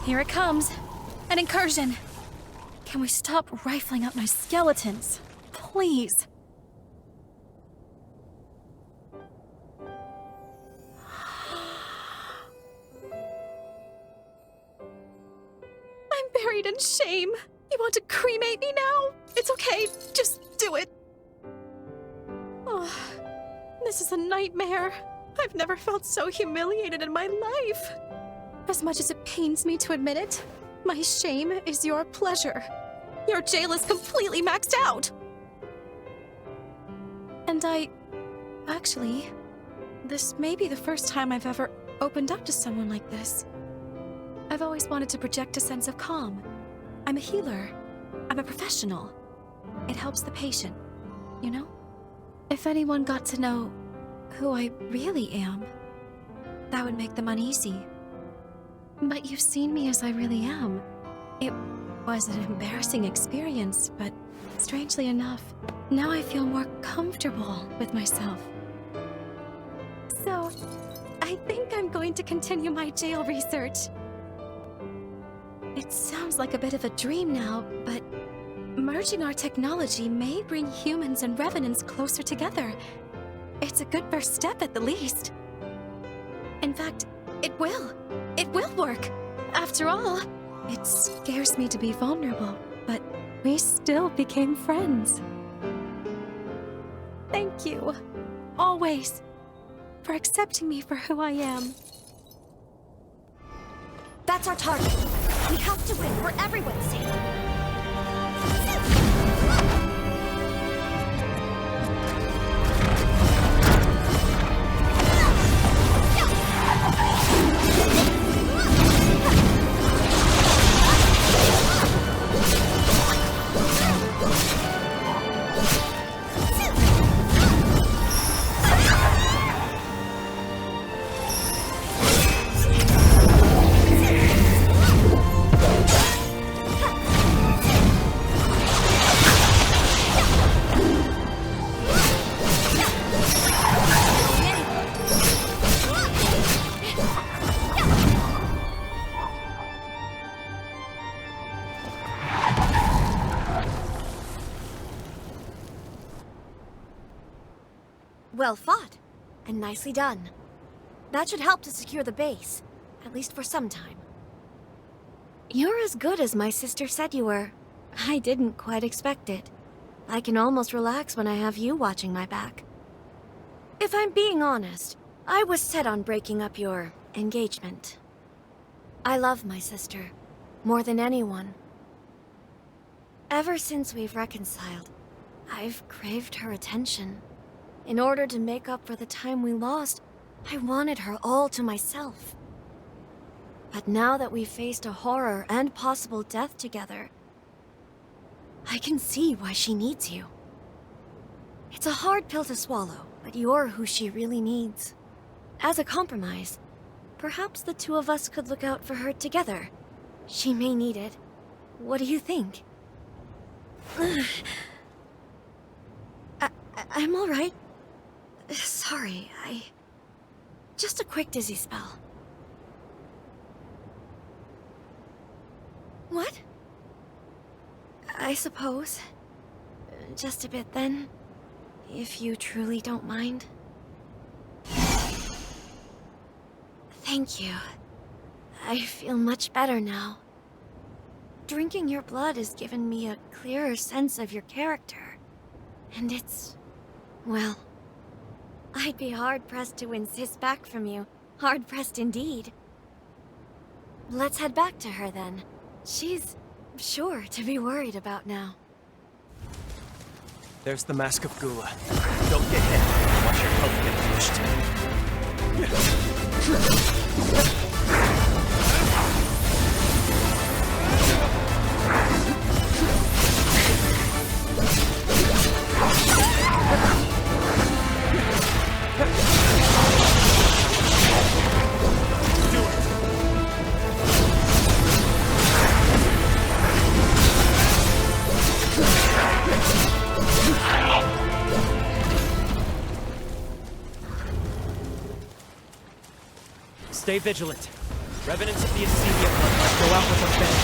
Here it comes. An incursion. Can we stop rifling up my skeletons? Please. I'm buried in shame. You want to cremate me now? It's okay. Just do it. Oh, this is a nightmare. I've never felt so humiliated in my life. As much as it pains me to admit it, my shame is your pleasure. Your jail is completely maxed out. And actually, this may be the first time I've ever opened up to someone like this. I've always wanted to project a sense of calm. I'm a healer. I'm a professional. It helps the patient, you know? If anyone got to know who I really am, that would make them uneasy. But you've seen me as I really am. It was an embarrassing experience, but strangely enough, now I feel more comfortable with myself. So, I think I'm going to continue my jail research. It sounds like a bit of a dream now, but merging our technology may bring humans and revenants closer together. It's a good first step at the least. In fact, it will. It will work. After all, it scares me to be vulnerable, but we still became friends. Thank you, always, for accepting me for who I am. That's our target. We have to win for everyone's sake. Well fought, and nicely done. That should help to secure the base, at least for some time. You're as good as my sister said you were. I didn't quite expect it. I can almost relax when I have you watching my back. If I'm being honest, I was set on breaking up your engagement. I love my sister, more than anyone. Ever since we've reconciled, I've craved her attention. In order to make up for the time we lost, I wanted her all to myself. But now that we've faced a horror and possible death together, I can see why she needs you. It's a hard pill to swallow, but you're who she really needs. As a compromise, perhaps the two of us could look out for her together. She may need it. What do you think? I'm all right. Sorry, just a quick dizzy spell. What? I suppose. Just a bit then, if you truly don't mind. Thank you. I feel much better now. Drinking your blood has given me a clearer sense of your character. And it's... well... I'd be hard-pressed to insist back from you. Hard-pressed indeed. Let's head back to her then. She's sure to be worried about now. There's the Mask of Gula. Don't get hit. Watch your health get pushed. Stay vigilant. Revenants of the Assyria bloodline go out with a bang.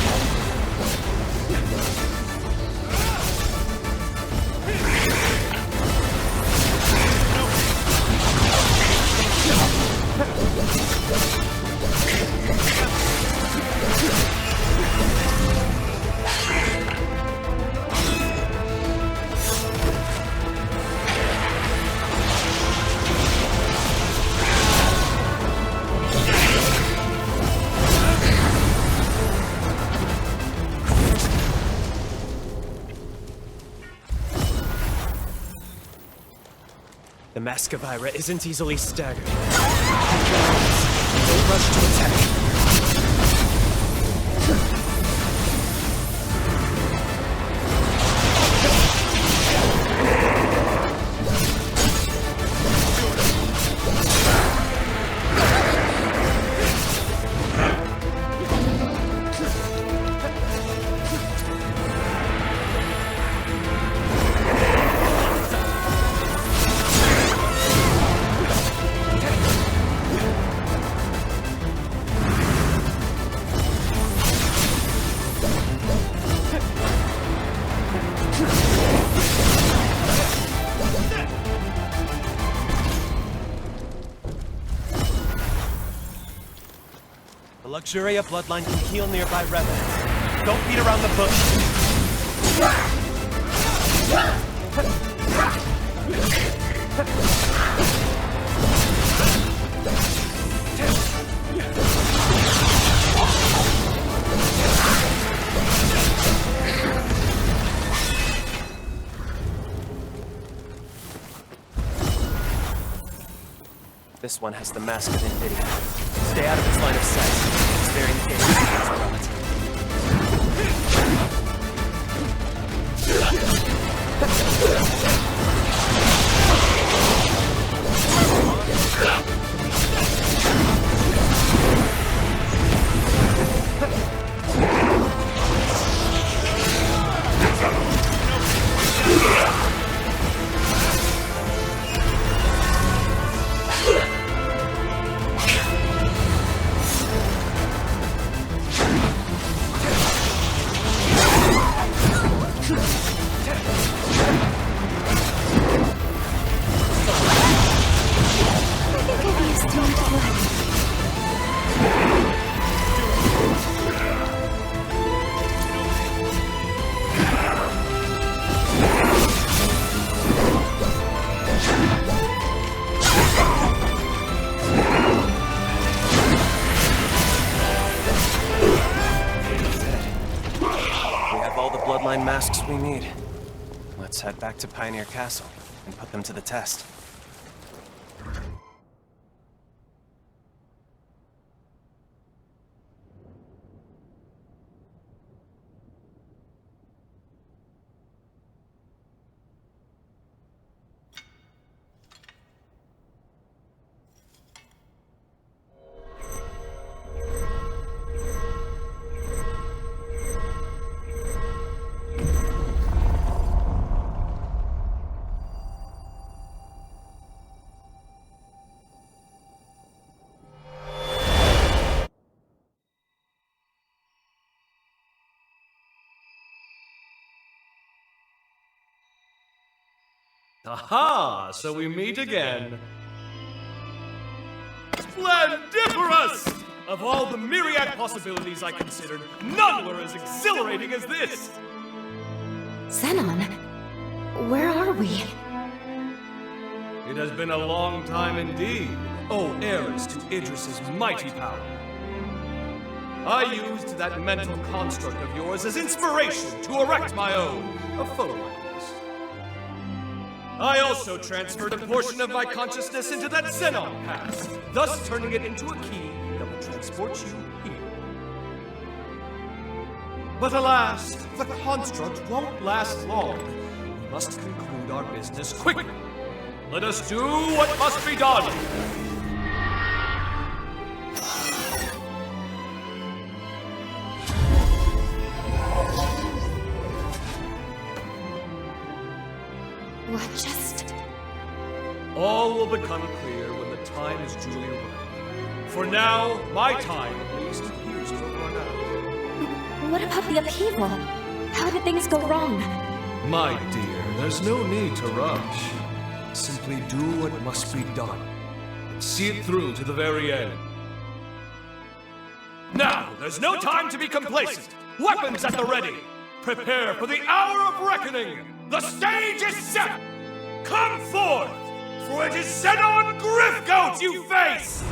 The Mascavira isn't easily staggered. Don't rush to attack. Luxuria bloodline can heal nearby revenants. Don't beat around the bush. This one has the mask of Invidia. Stay out of its line of sight. It's very engaged with its relative. Masks we need. Let's head back to Pioneer Castle and put them to the test. Aha! So we meet again. Splendiferous! Of all the myriad possibilities I considered, none were as exhilarating as this! Xenon, where are we? It has been a long time indeed, O heirs to Idris's mighty power. I used that mental construct of yours as inspiration to erect my own, a foe like this. I also transferred a portion of my consciousness into that Xenon pass, thus turning it into a key that will transport you here. But alas, the construct won't last long. We must conclude our business quickly. Let us do what must be done. What just... All will become clear when the time is duly right. For now, my time, at least, appears to have run out. What about the upheaval? How did things go wrong? My dear, there's no need to rush. Simply do what must be done. And see it through to the very end. Now, there's no time to be complacent. Weapons at the ready. Prepare for the hour of reckoning. The stage is set. Come forth, for it is Xenon Griffgoats you face!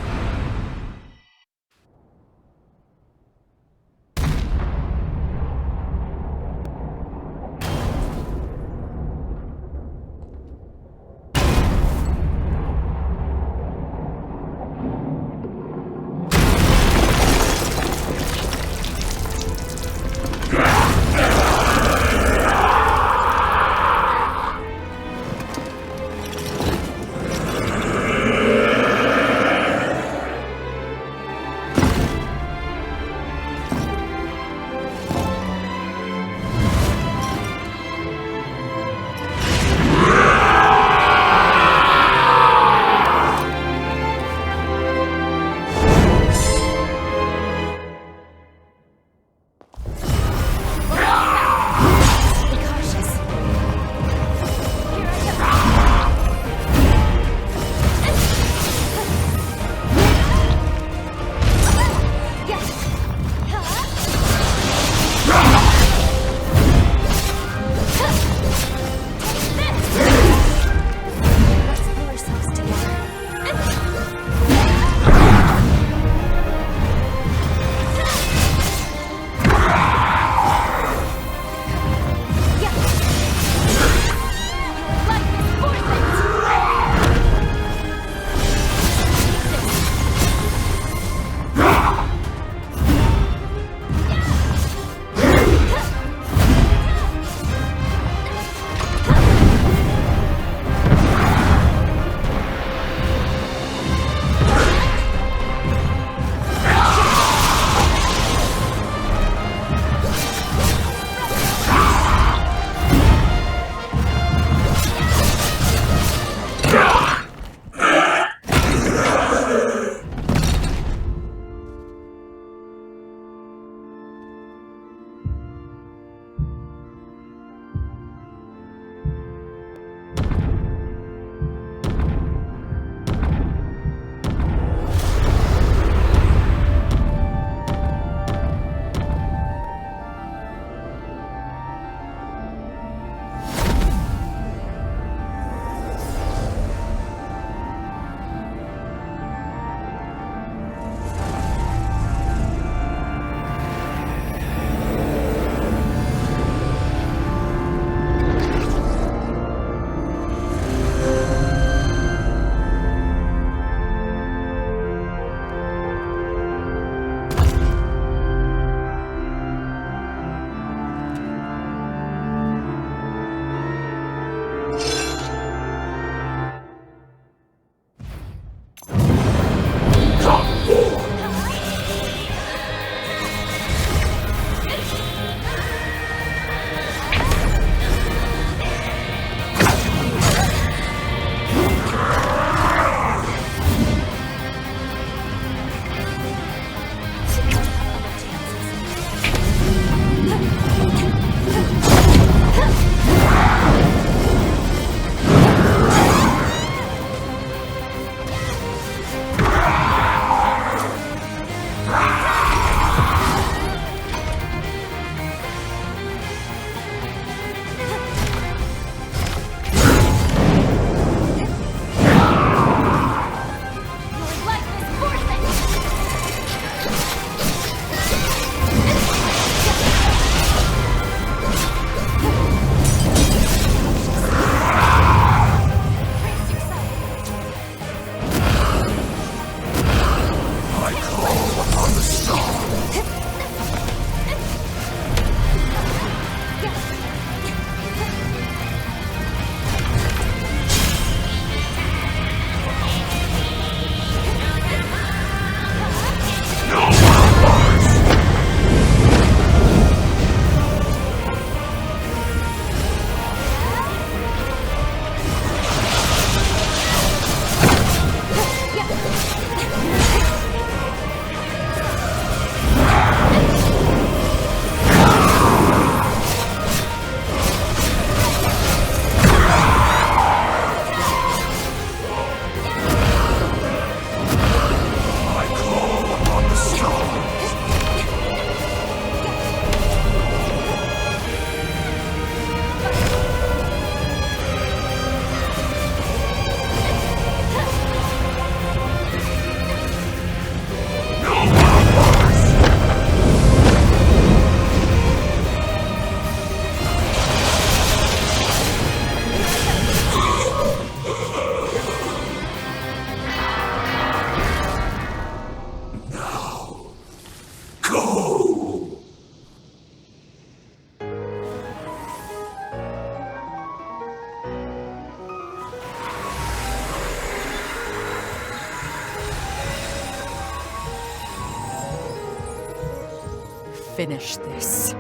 finish this.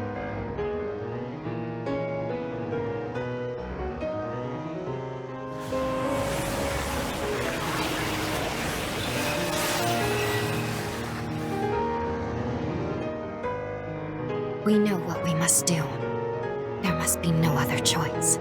We know what we must do. There must be no other choice.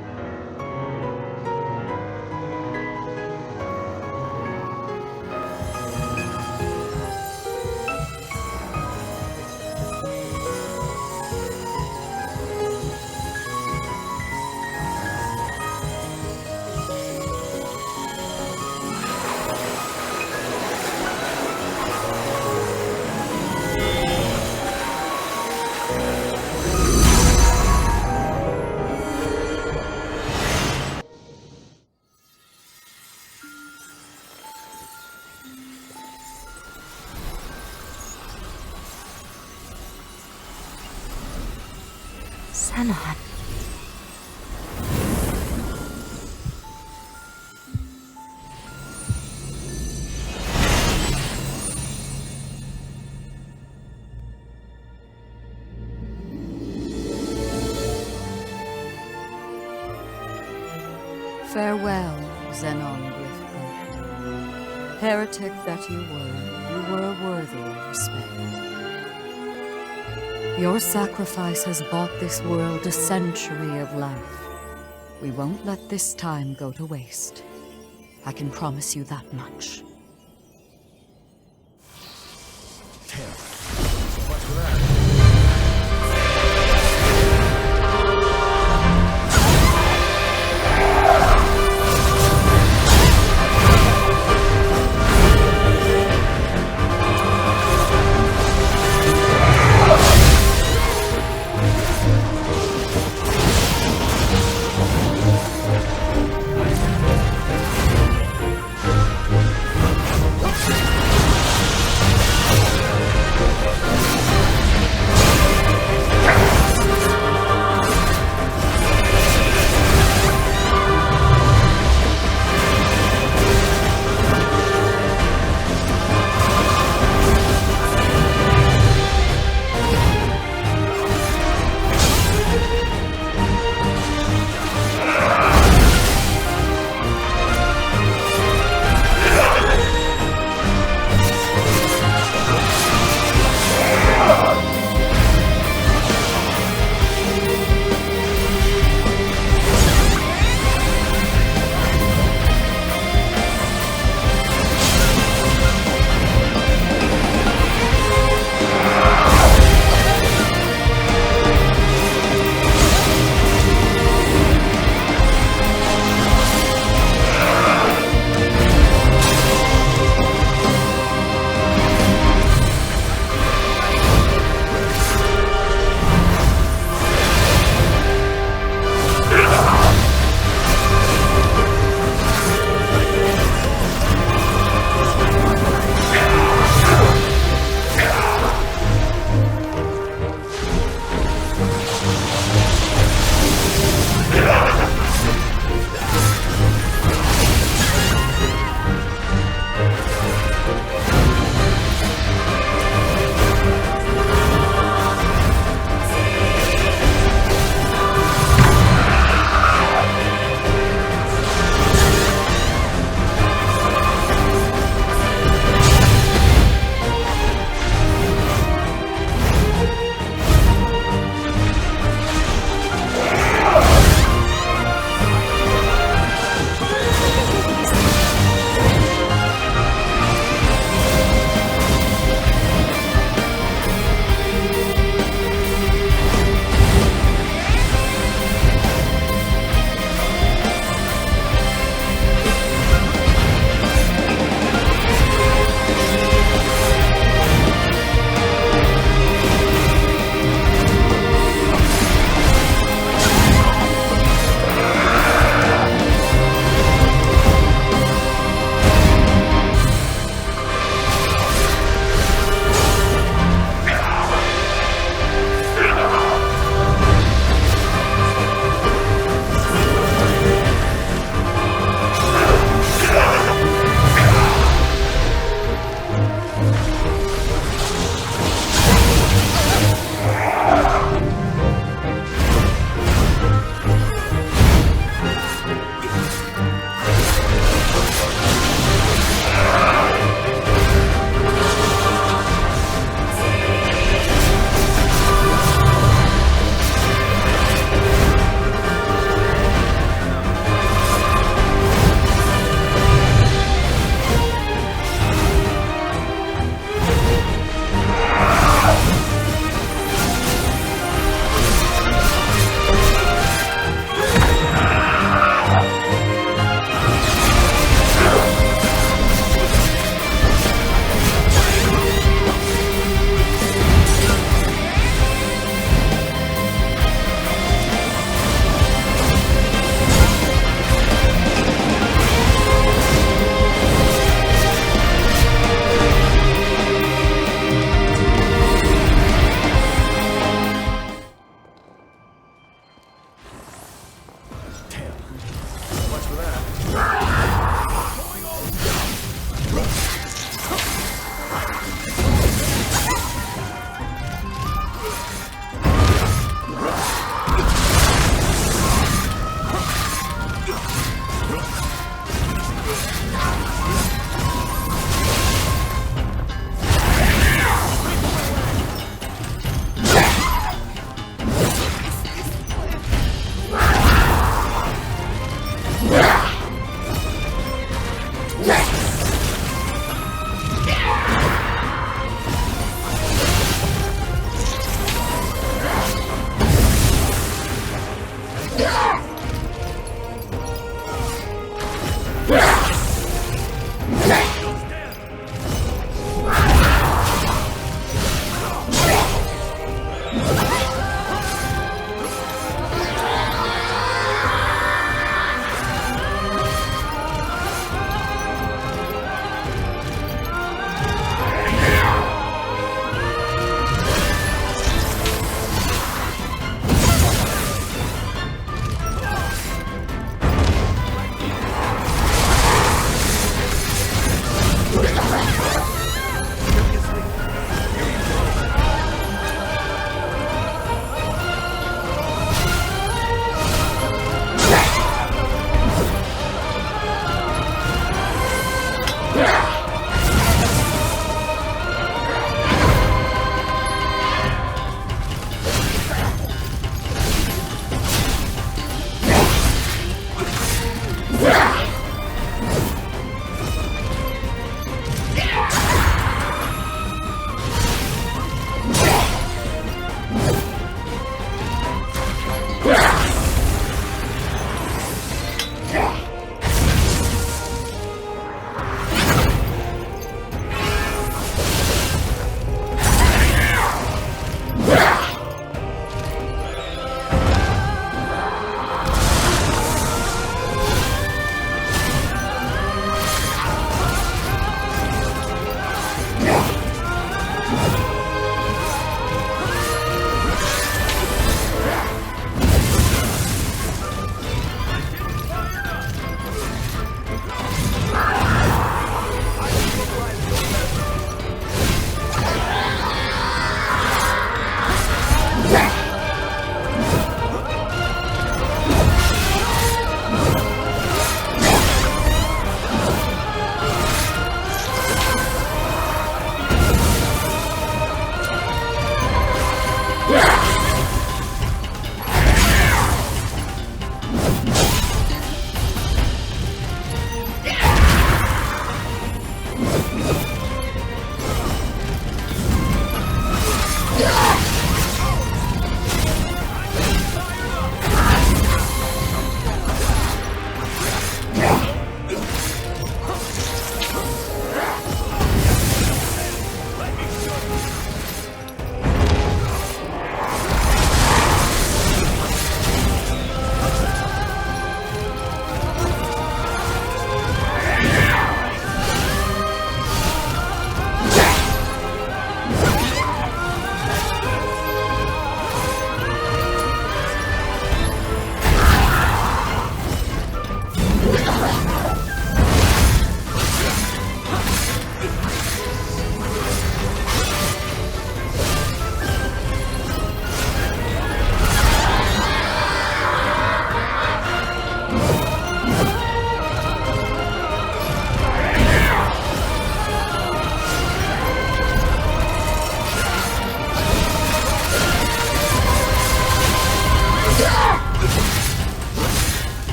Xenon. Farewell, Xenon Griffbrook. Heretic that you were worthy of respect. Your sacrifice has bought this world a century of life. We won't let this time go to waste. I can promise you that much. Damn. So much for that.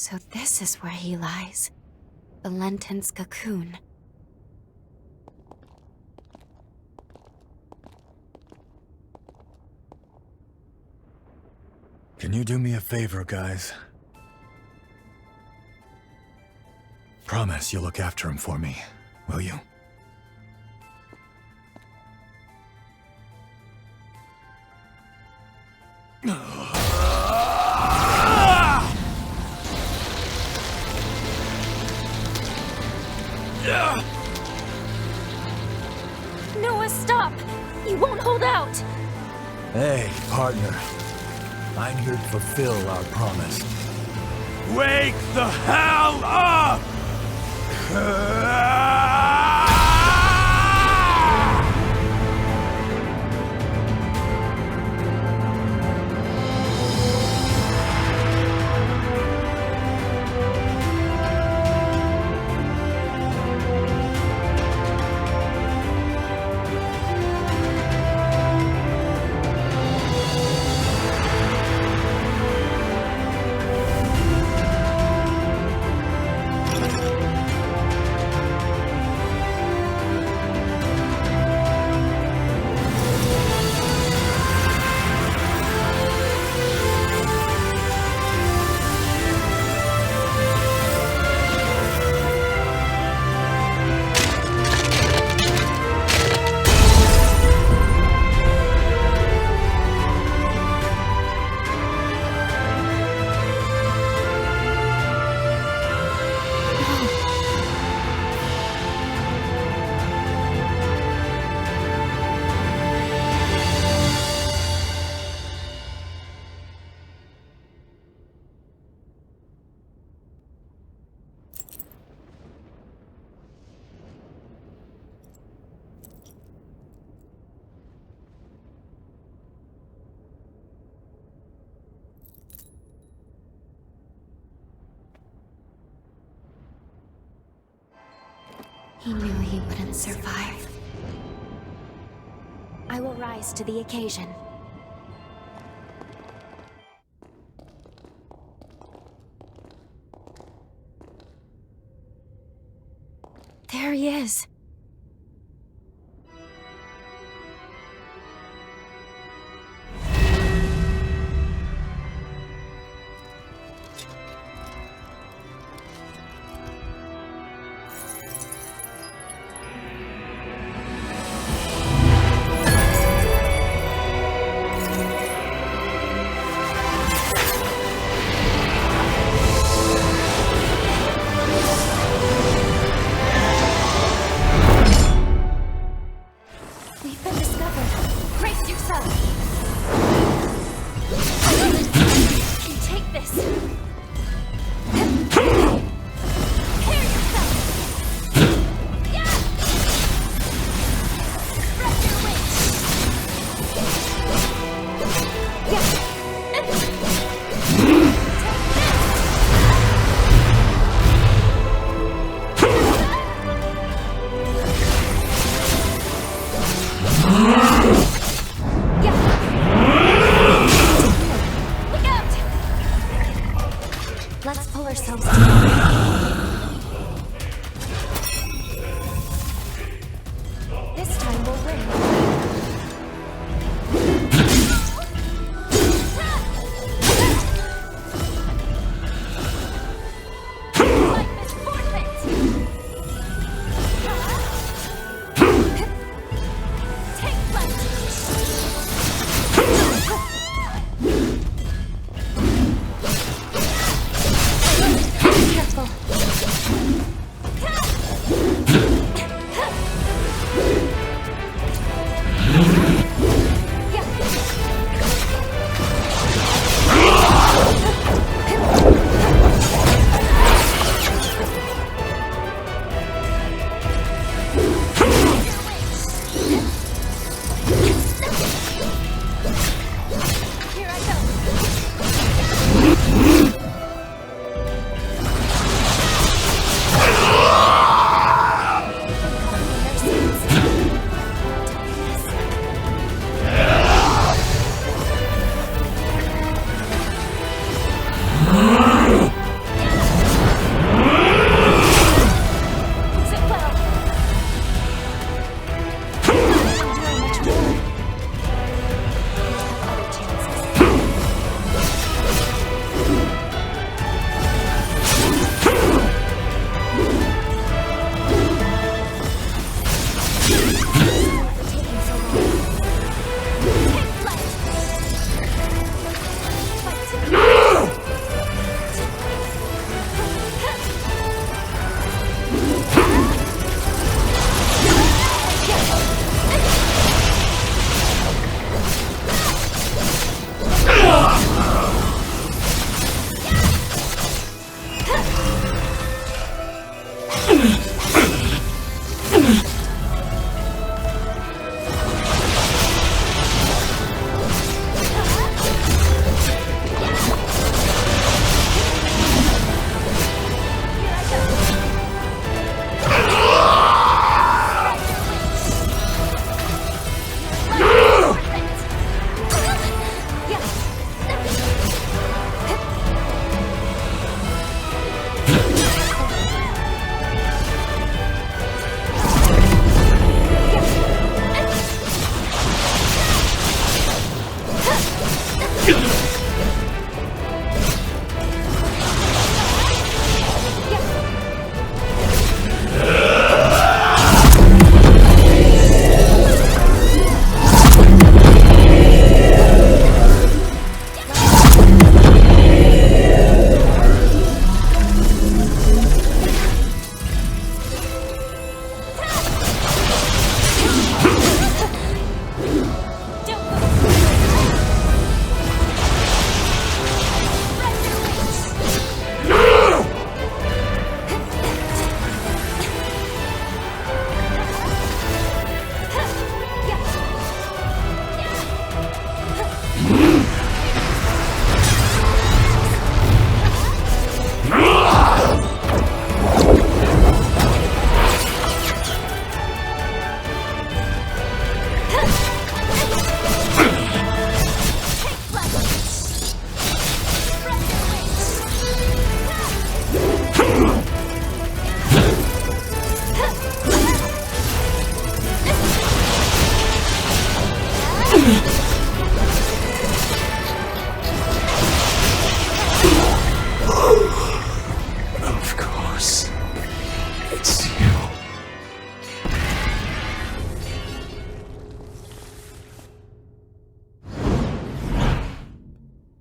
So this is where he lies. Valentin's cocoon. Can you do me a favor, guys? Promise you'll look after him for me, will you? Noah, stop! You won't hold out! Hey, partner. I'm here to fulfill our promise. Wake the hell up! He knew he wouldn't survive. I will rise to the occasion. There he is.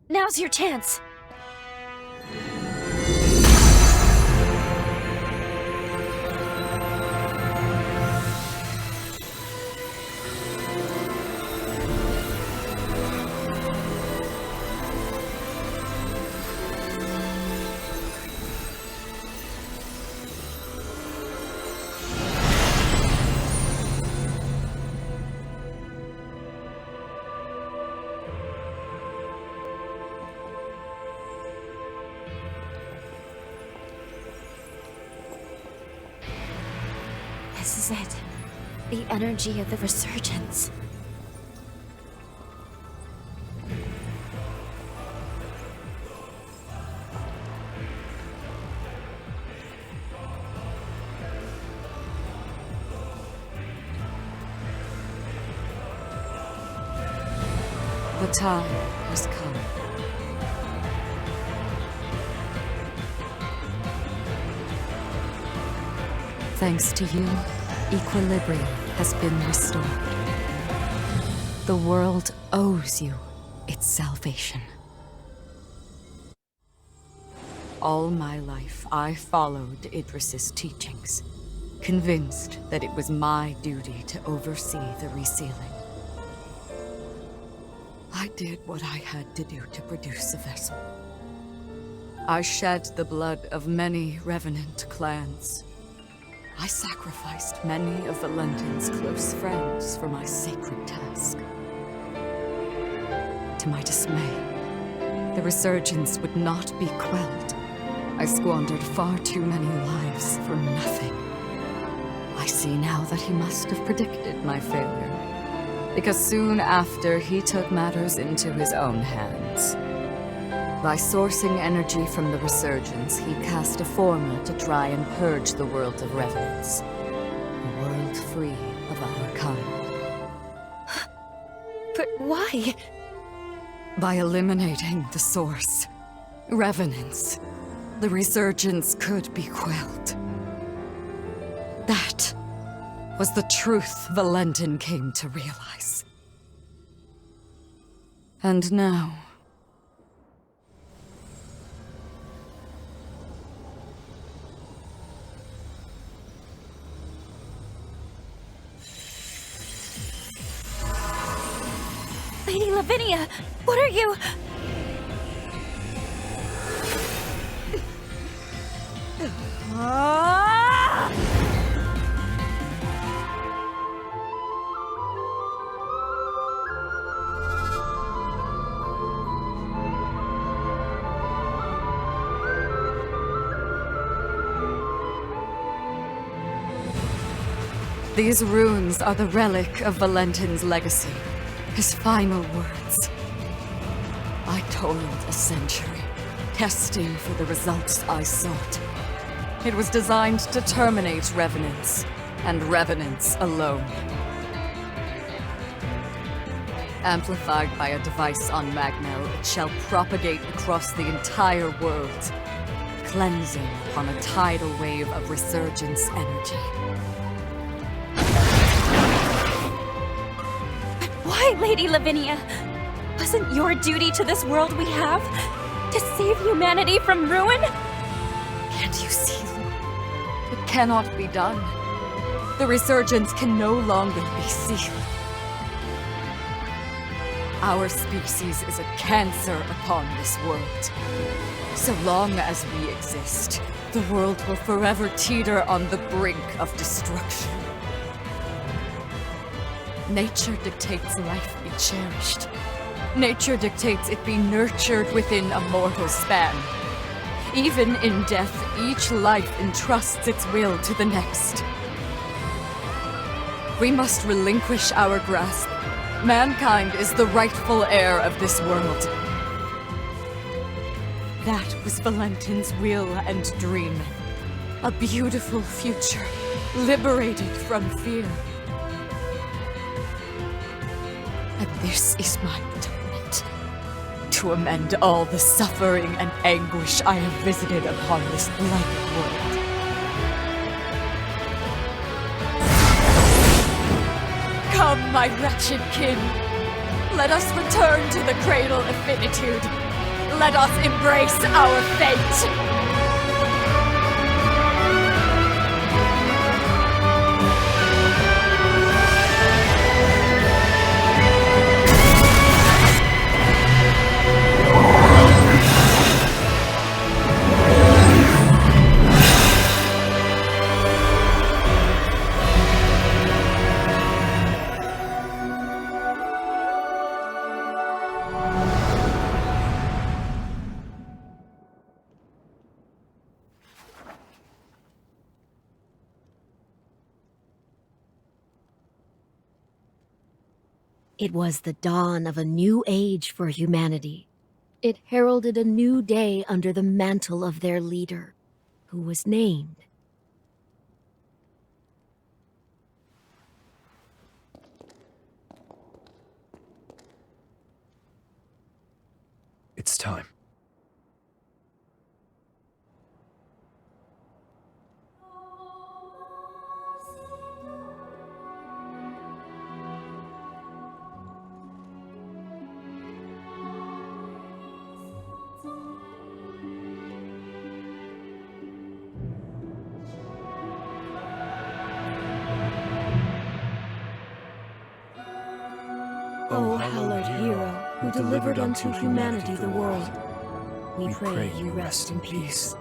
Now's your chance. This is it. The energy of the Resurgence. The time has come. Thanks to you, equilibrium has been restored. The world owes you its salvation. All my life, I followed Idris's teachings, convinced that it was my duty to oversee the resealing. I did what I had to do to produce a vessel. I shed the blood of many revenant clans. I sacrificed many of Valentin's close friends for my sacred task. To my dismay, the resurgence would not be quelled. I squandered far too many lives for nothing. I see now that he must have predicted my failure, because soon after he took matters into his own hands. By sourcing energy from the Resurgence, he cast a Forma to try and purge the world of revenants. A world free of our kind. But why? By eliminating the source, revenants, the Resurgence could be quelled. That was the truth Valentin came to realize. And now... Lady Lavinia, what are you... These runes are the relic of Valentin's legacy, his final words. I toiled a century, testing for the results I sought. It was designed to terminate revenants, and revenants alone. Amplified by a device on Magmel, it shall propagate across the entire world, cleansing upon a tidal wave of resurgence energy. Why, Lady Lavinia? Wasn't your duty to this world we have to save humanity from ruin? Can't you see? It cannot be done. The resurgence can no longer be sealed. Our species is a cancer upon this world. So long as we exist, the world will forever teeter on the brink of destruction. Nature dictates life be cherished. Nature dictates it be nurtured within a mortal span. Even in death, each life entrusts its will to the next. We must relinquish our grasp. Mankind is the rightful heir of this world. That was Valentin's will and dream. A beautiful future, liberated from fear. And this is my atonement. To amend all the suffering and anguish I have visited upon this blighted world. Come, my wretched kin. Let us return to the cradle of finitude. Let us embrace our fate. It was the dawn of a new age for humanity. It heralded a new day under the mantle of their leader, who was named. It's time. O hallowed hero, who delivered unto humanity the world, we pray you rest in peace.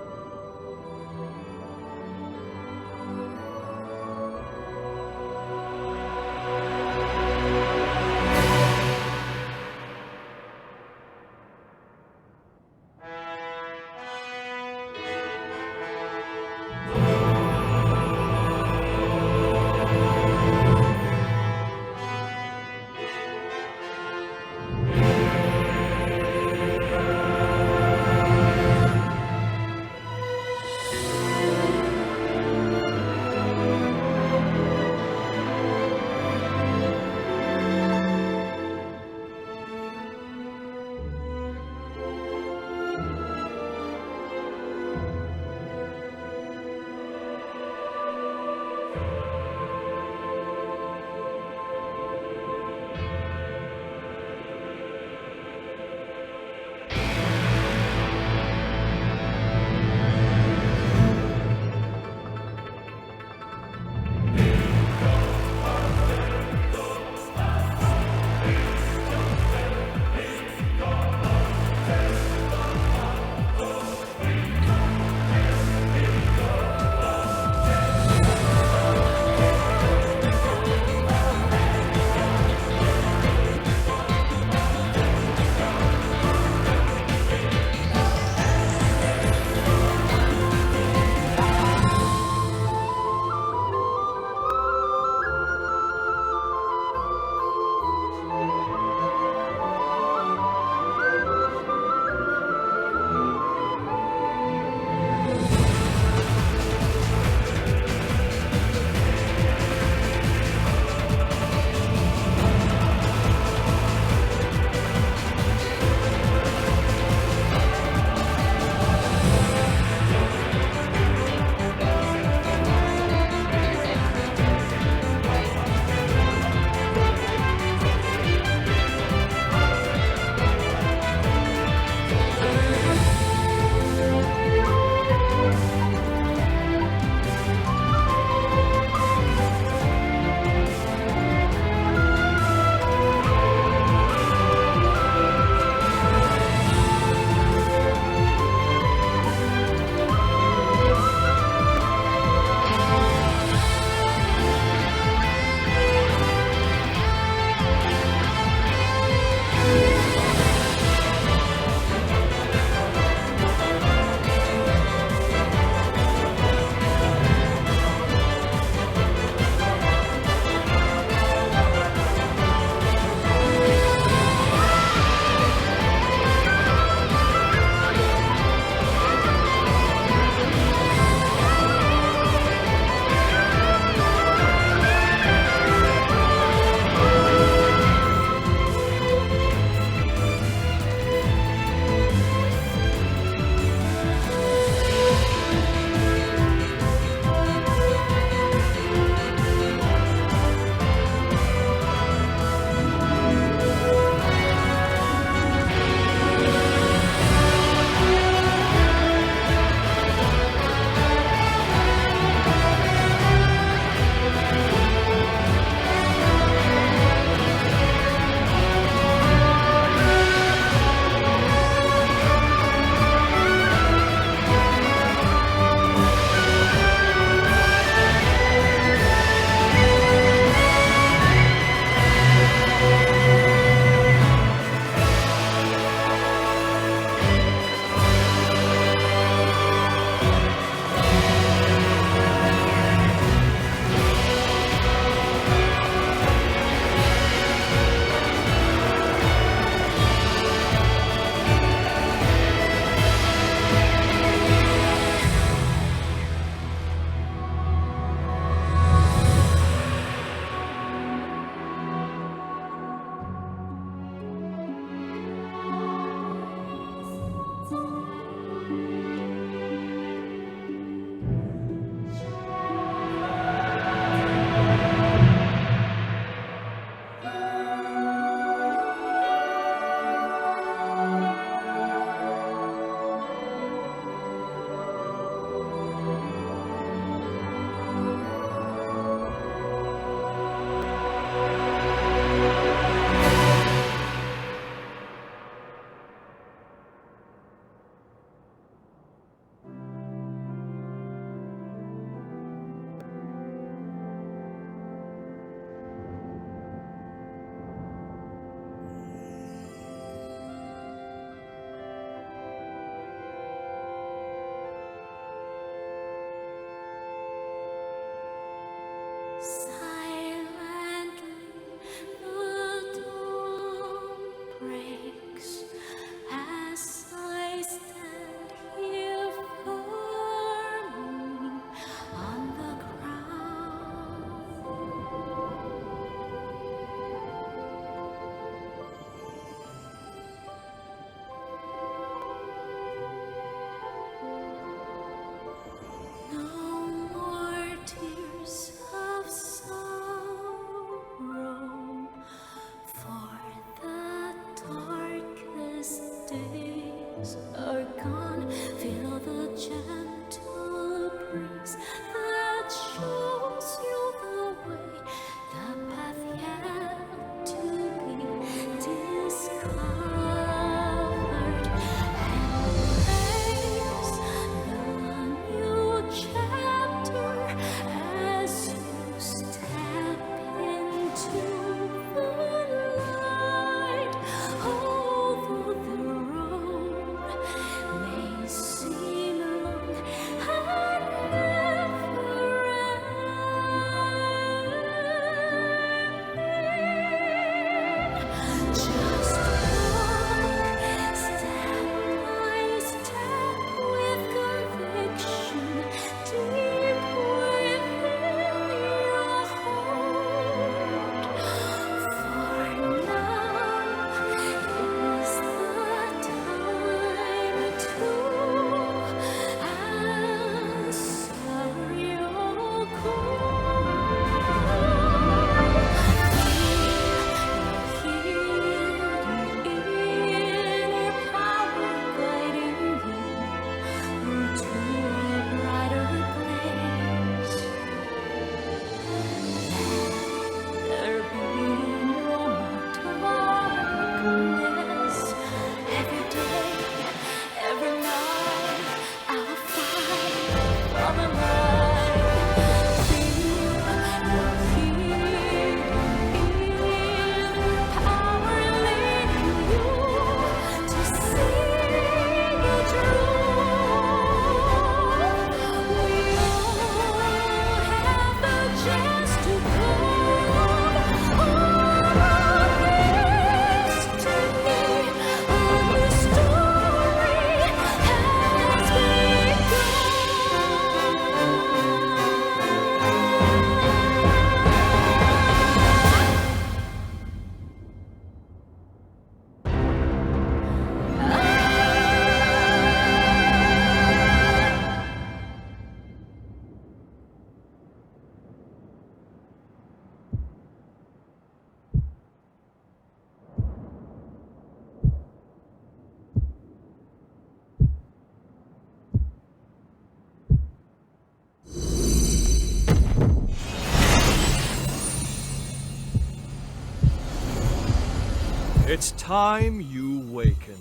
It's time you wakened.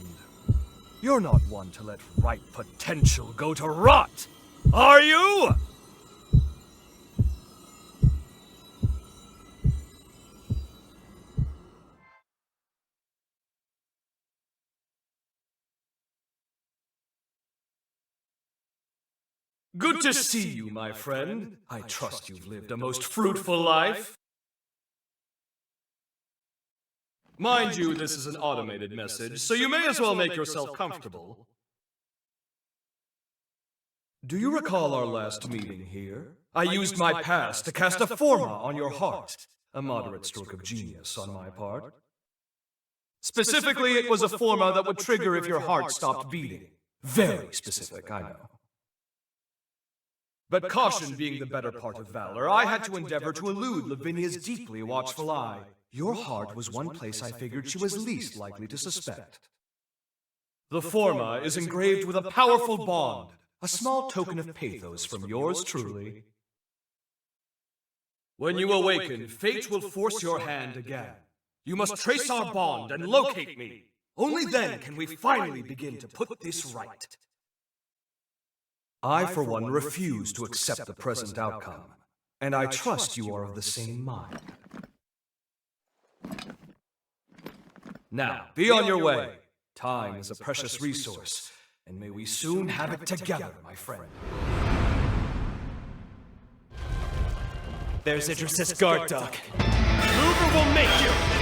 You're not one to let ripe potential go to rot, are you? Good to see you, my friend. I trust you've lived a most fruitful life. Mind you, this is an automated message, so you may as well make yourself comfortable. Do you recall our last meeting here? I used my pass to cast a Forma on your heart. A moderate stroke of genius on my part. Specifically, it was a Forma that would trigger if your heart stopped beating. Very specific, I know. But caution being the better part of valor, I had to endeavor to elude Lavinia's deeply watchful eye. Your heart was one place I figured she was least likely to suspect. The Forma is engraved with a powerful bond, a small token of pathos from yours truly. When you awaken, fate will force your hand again. You must trace our bond and locate me. Only then can we finally begin to put this right. I, for one, refuse to accept the present outcome, and I trust you are of the same mind. Now, be on your way. Time is a precious resource, and may we soon have it together, my friend. There's Idris's guard dog. Hoover will make you!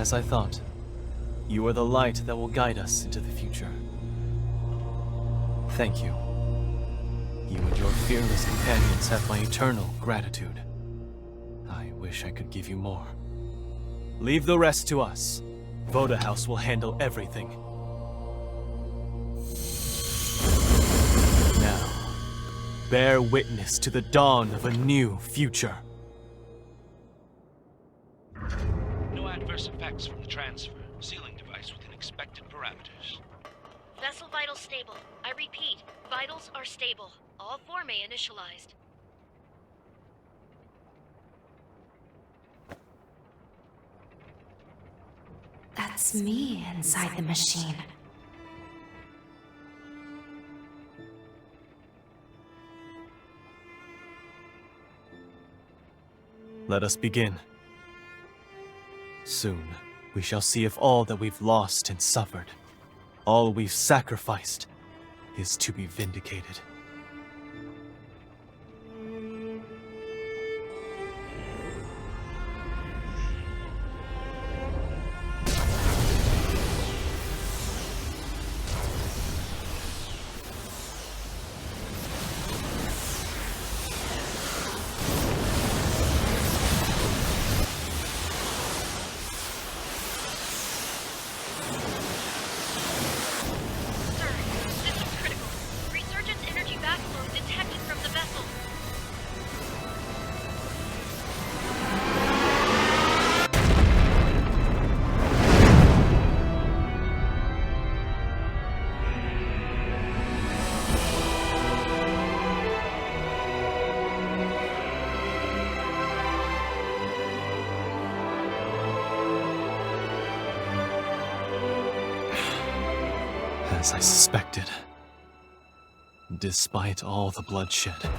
As I thought, you are the light that will guide us into the future. Thank you. You and your fearless companions have my eternal gratitude. I wish I could give you more. Leave the rest to us. Voda House will handle everything. Now, bear witness to the dawn of a new future. No adverse effects from the transfer. Sealing device within expected parameters. Vessel vitals stable. I repeat, vitals are stable. All Forma initialized. That's me inside the machine. Let us begin. Soon, we shall see if all that we've lost and suffered, all we've sacrificed, is to be vindicated. As I suspected. Despite all the bloodshed,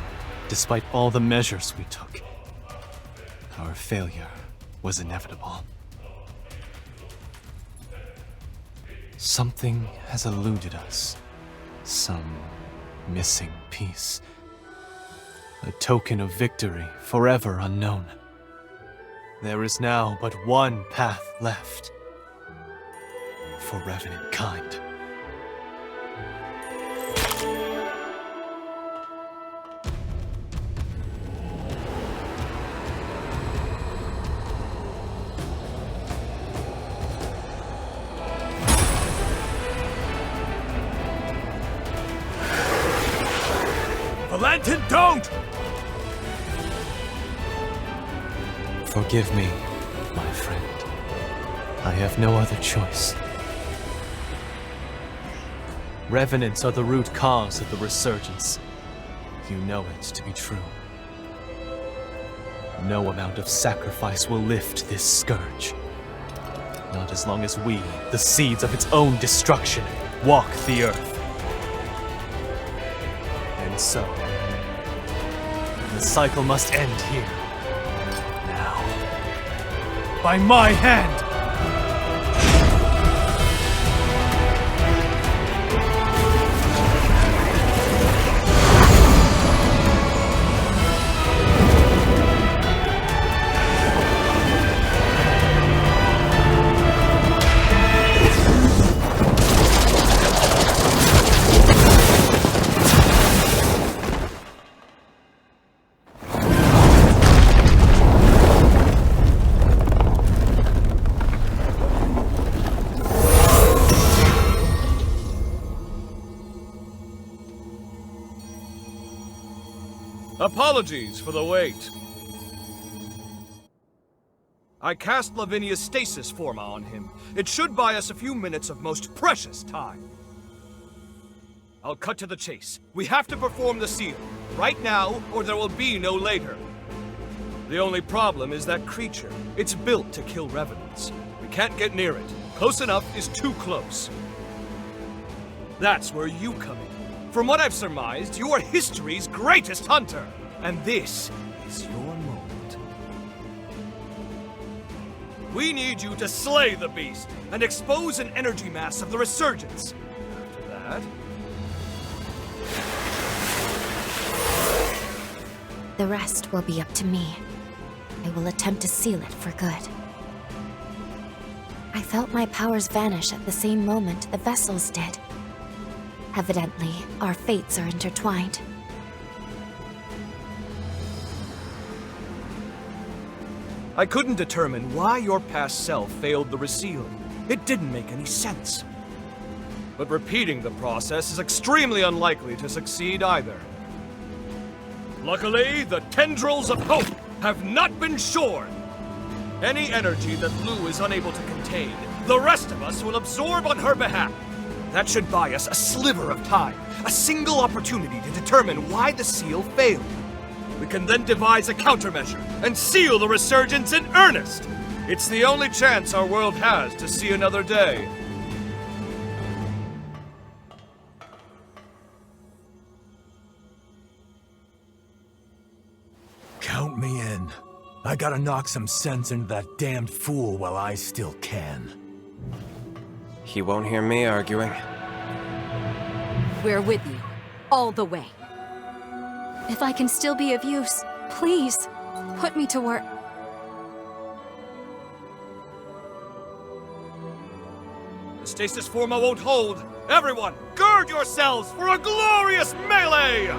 despite all the measures we took, our failure was inevitable. Something has eluded us. Some missing piece. A token of victory forever unknown. There is now but one path left. For revenant kind. Valentin, don't! Forgive me, my friend. I have no other choice. Revenants are the root cause of the Resurgence. You know it to be true. No amount of sacrifice will lift this scourge. Not as long as we, the seeds of its own destruction, walk the earth. And so, the cycle must end here. Now. By my hand! Apologies for the wait. I cast Lavinia's stasis Forma on him. It should buy us a few minutes of most precious time. I'll cut to the chase. We have to perform the seal, right now, or there will be no later. The only problem is that creature. It's built to kill revenants. We can't get near it. Close enough is too close. That's where you come in. From what I've surmised, you are history's greatest hunter, and this is your moment. We need you to slay the beast and expose an energy mass of the Resurgence. After that... The rest will be up to me. I will attempt to seal it for good. I felt my powers vanish at the same moment the vessels did. Evidently, our fates are intertwined. I couldn't determine why your past self failed the resealing. It didn't make any sense. But repeating the process is extremely unlikely to succeed either. Luckily, the tendrils of hope have not been shorn. Any energy that Lou is unable to contain, the rest of us will absorb on her behalf. That should buy us a sliver of time, a single opportunity to determine why the seal failed. We can then devise a countermeasure and seal the resurgence in earnest. It's the only chance our world has to see another day. Count me in. I gotta knock some sense into that damned fool while I still can. He won't hear me arguing. We're with you, all the way. If I can still be of use, please, put me to work. The stasis Forma won't hold. Everyone, gird yourselves for a glorious melee!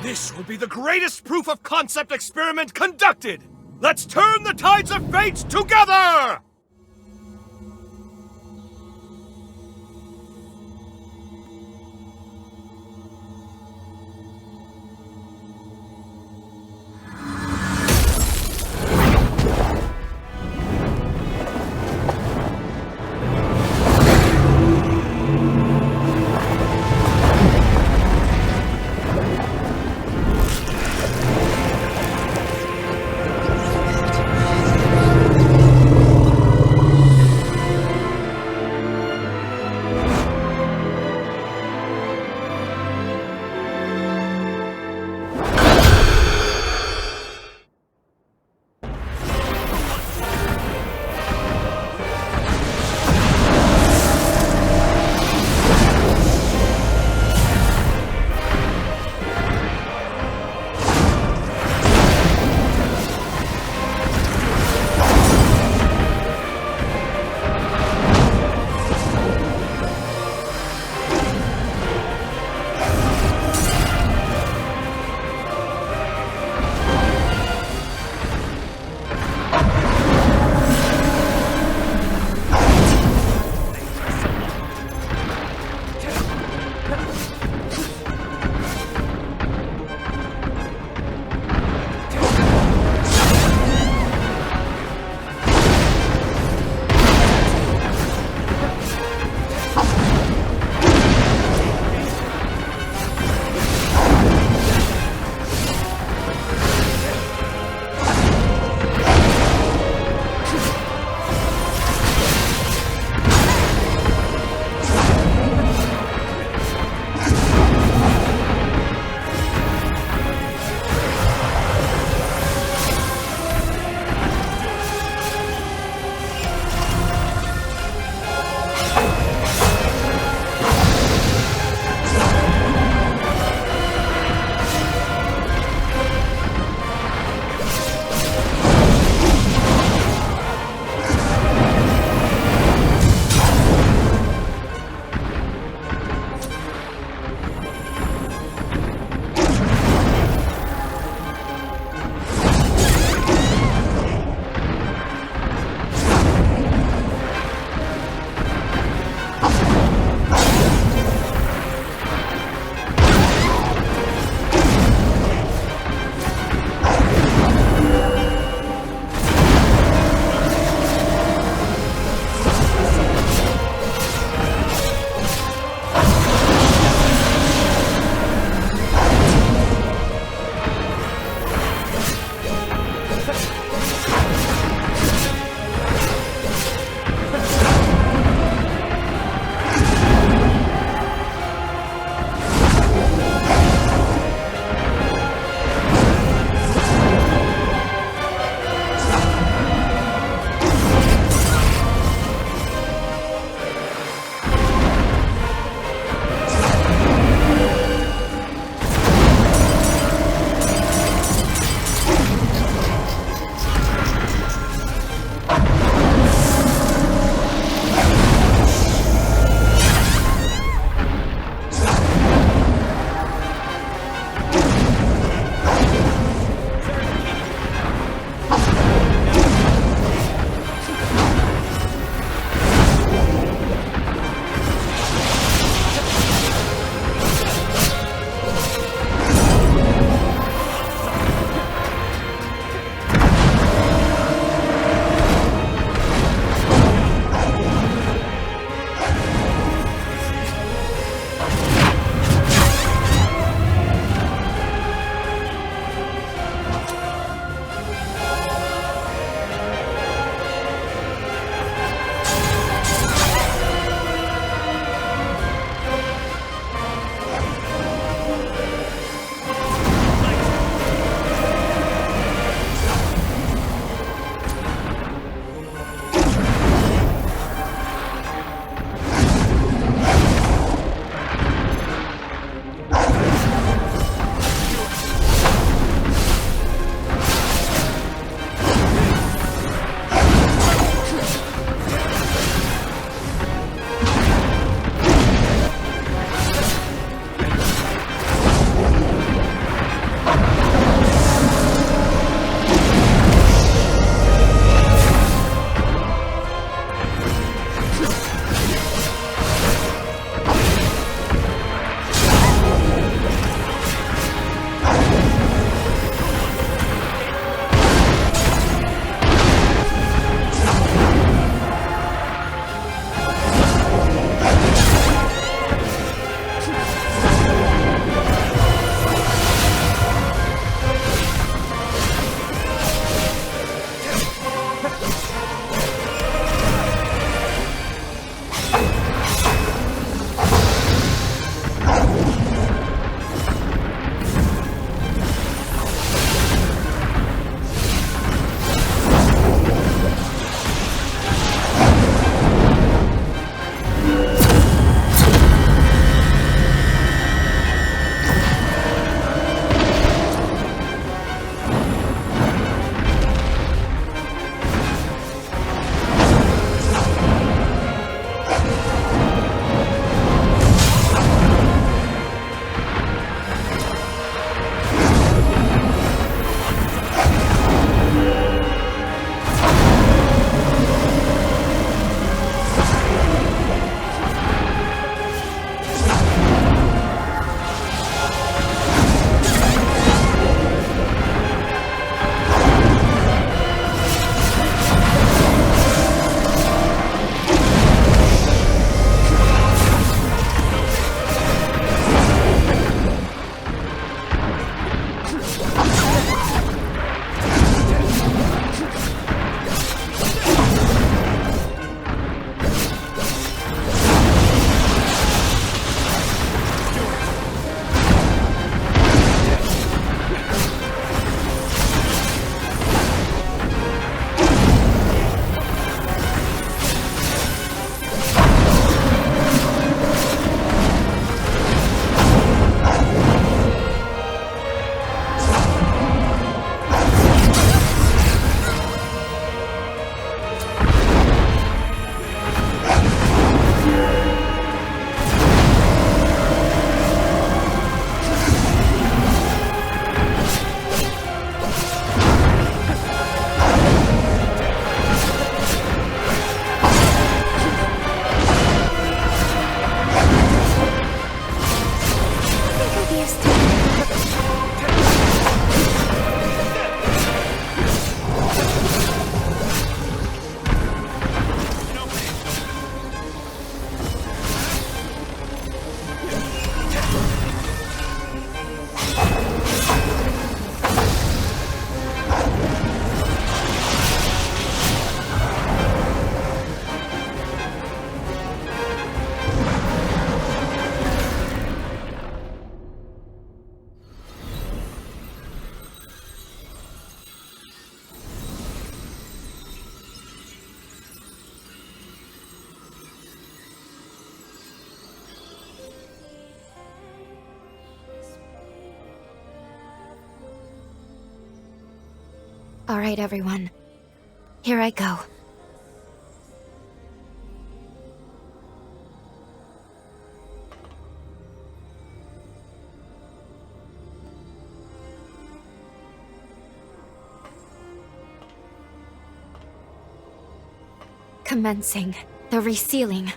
This will be the greatest proof of concept experiment conducted! Let's turn the tides of fate together! All right, everyone. Here I go. Commencing the resealing.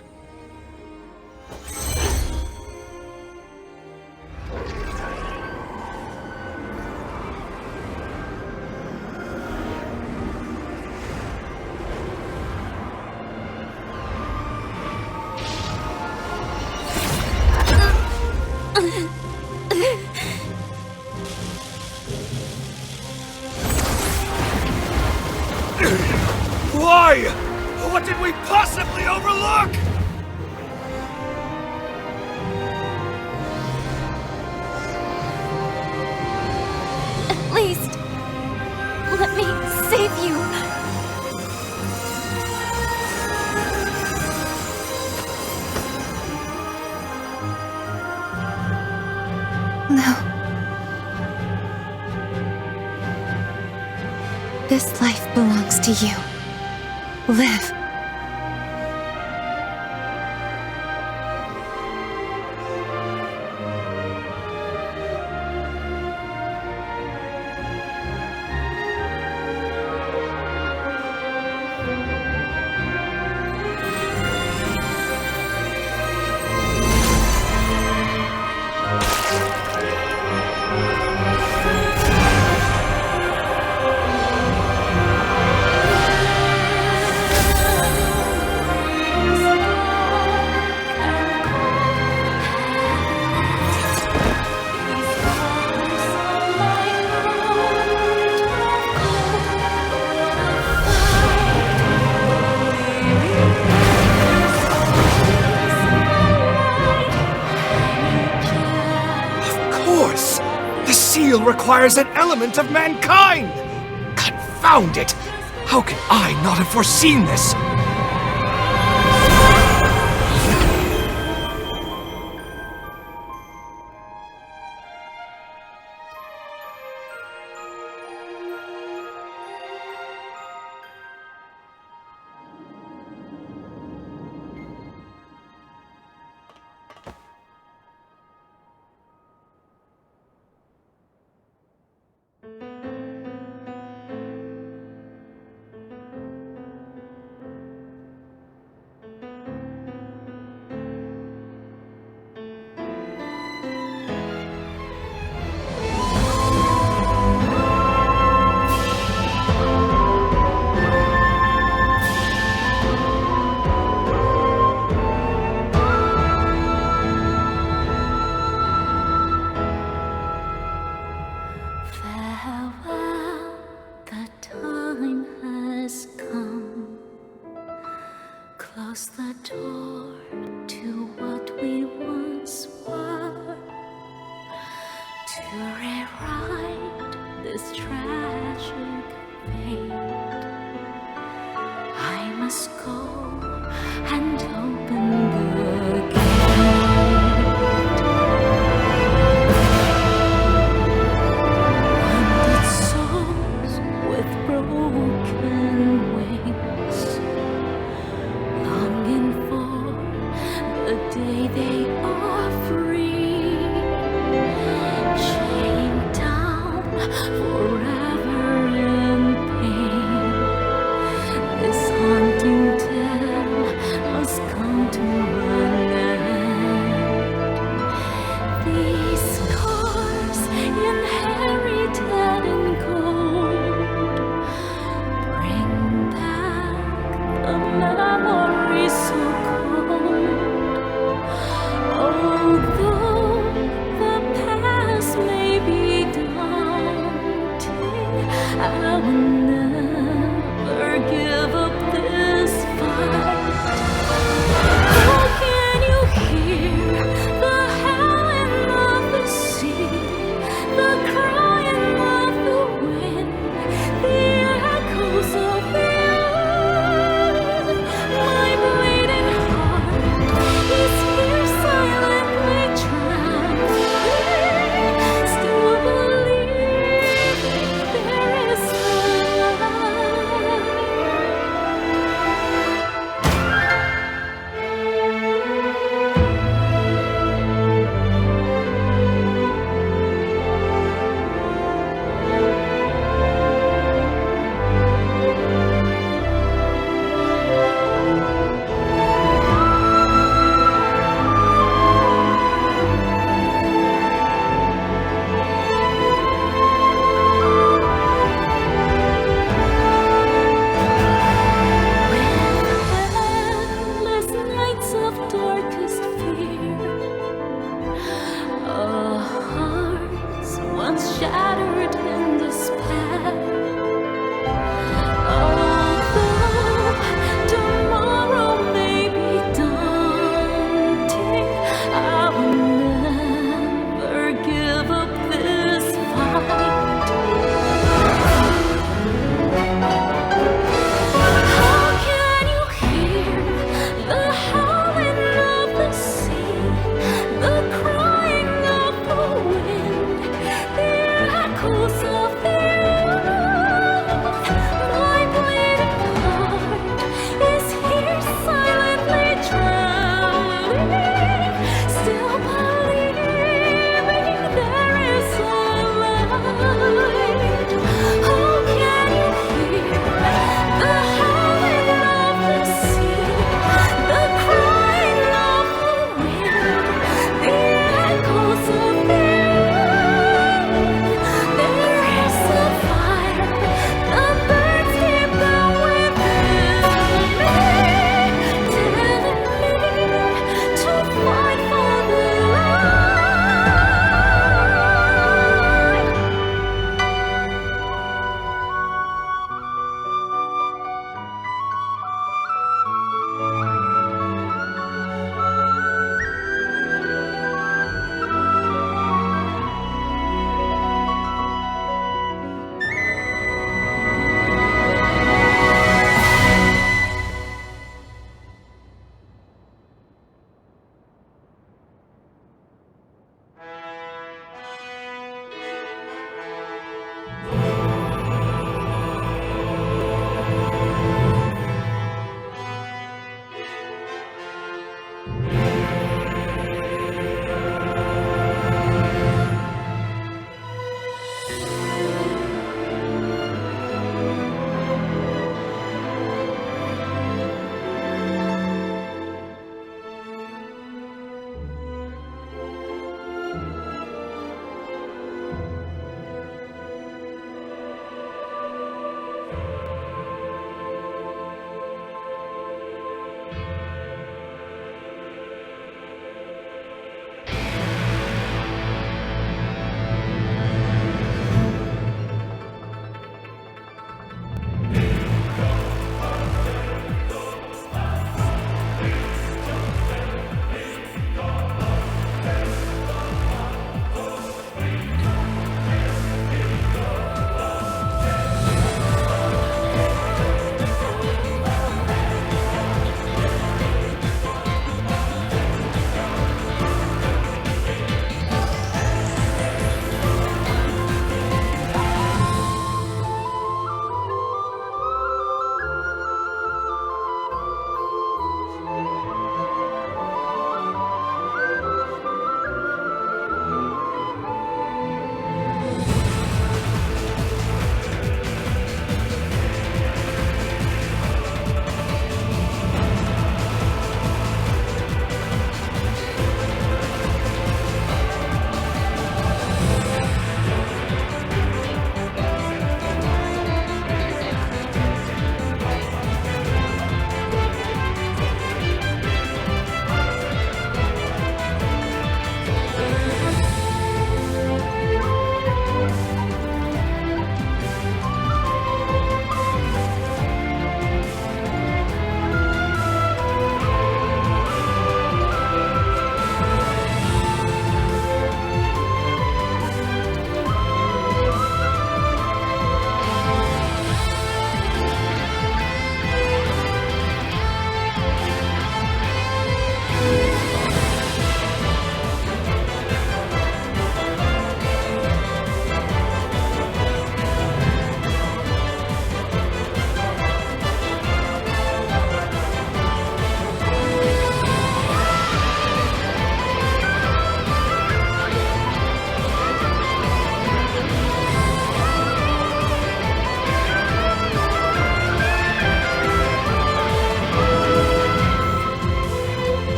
Why? What did we possibly overlook? At least, let me save you. No. This life belongs to you. Live. Requires an element of mankind! Confound it! How can I not have foreseen this? shattered in despair. Although tomorrow may be daunting, I will never give up this fight. How can you hear the howling of the sea, the crying of the wind, the echoes of the earth? My bleeding heart is here silently trembling, still believing there is a light. How can you hear the howling of the sea, the crying of the wind, the echoes of the earth? There is a fire that burns deep down within me, telling me to fight for the light.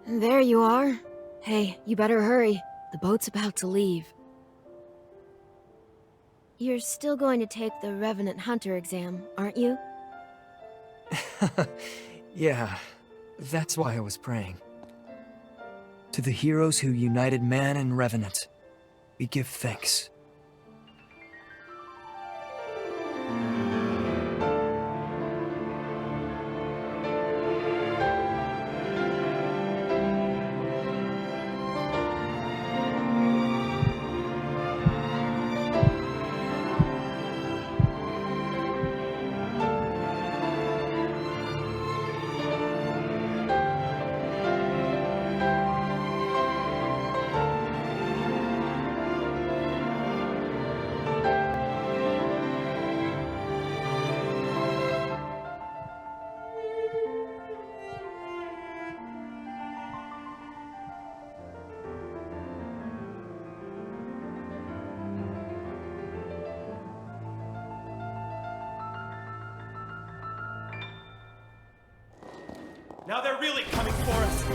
There you are. Hey, you better hurry. The boat's about to leave. You're still going to take the Revenant Hunter exam, aren't you? Yeah, that's why I was praying. To the heroes who united man and Revenant, we give thanks. Now they're really coming for us!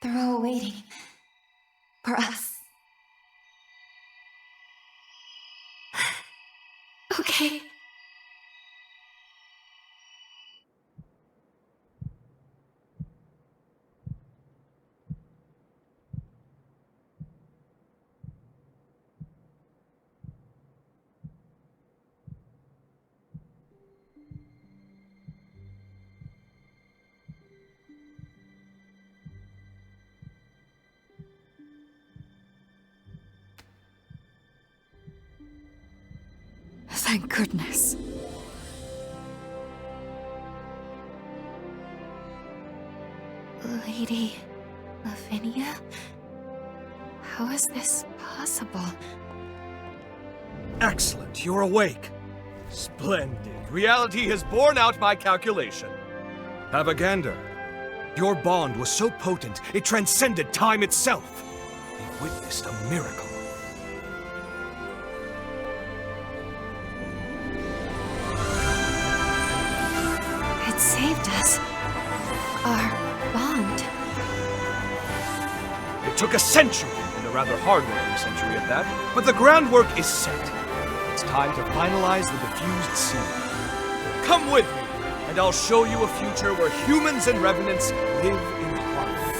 They're all waiting for us. Okay. Thank goodness. Lady Lavinia? How is this possible? Excellent, you're awake. Splendid. Reality has borne out my calculation. Have a gander. Your bond was so potent, it transcended time itself. We witnessed a miracle. It saved us. Our bond. It took a century, and a rather hard-working century at that, but the groundwork is set. It's time to finalize the diffused seed. Come with me, and I'll show you a future where humans and revenants live in harmony.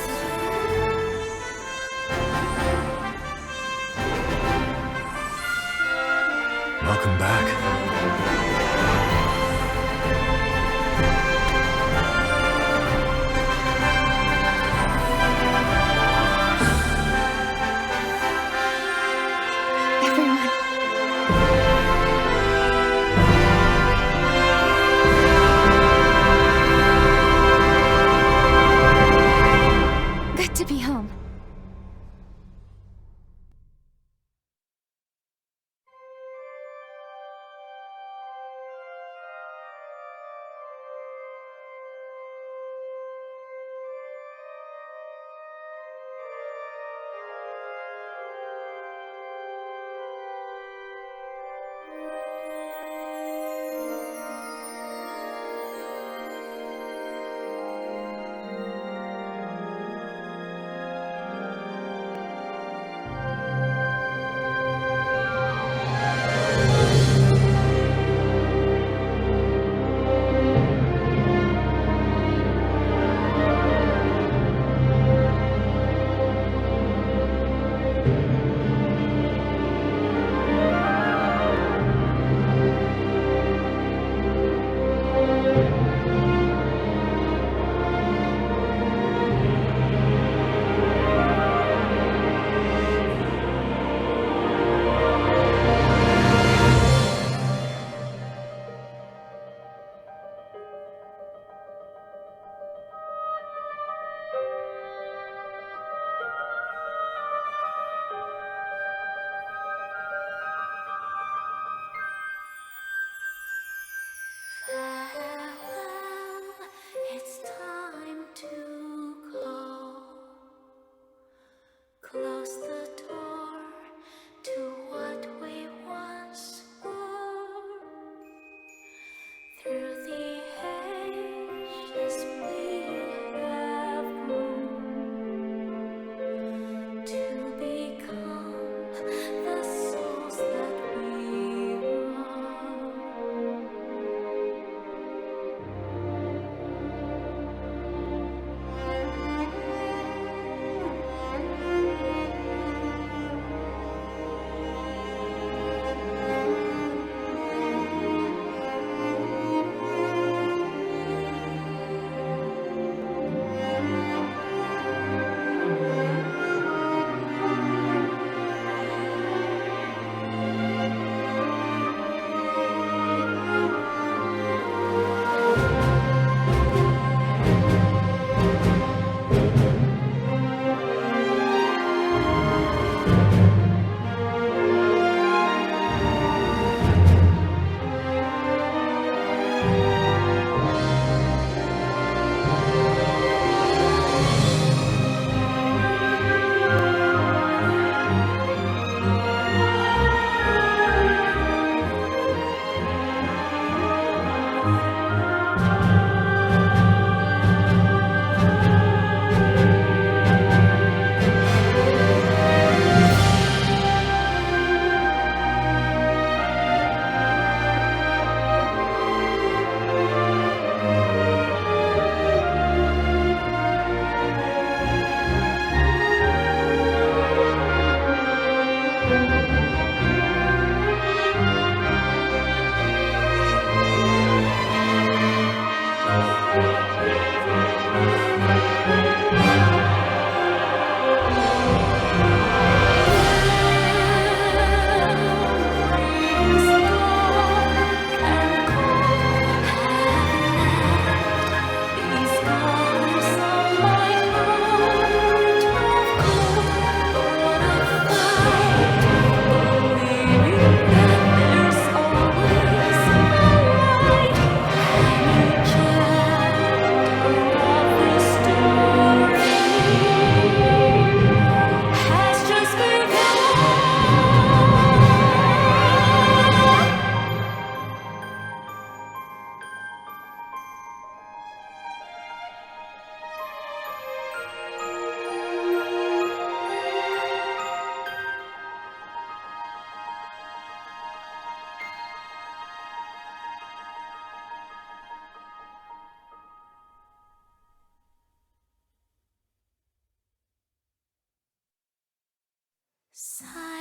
Welcome back. Silence.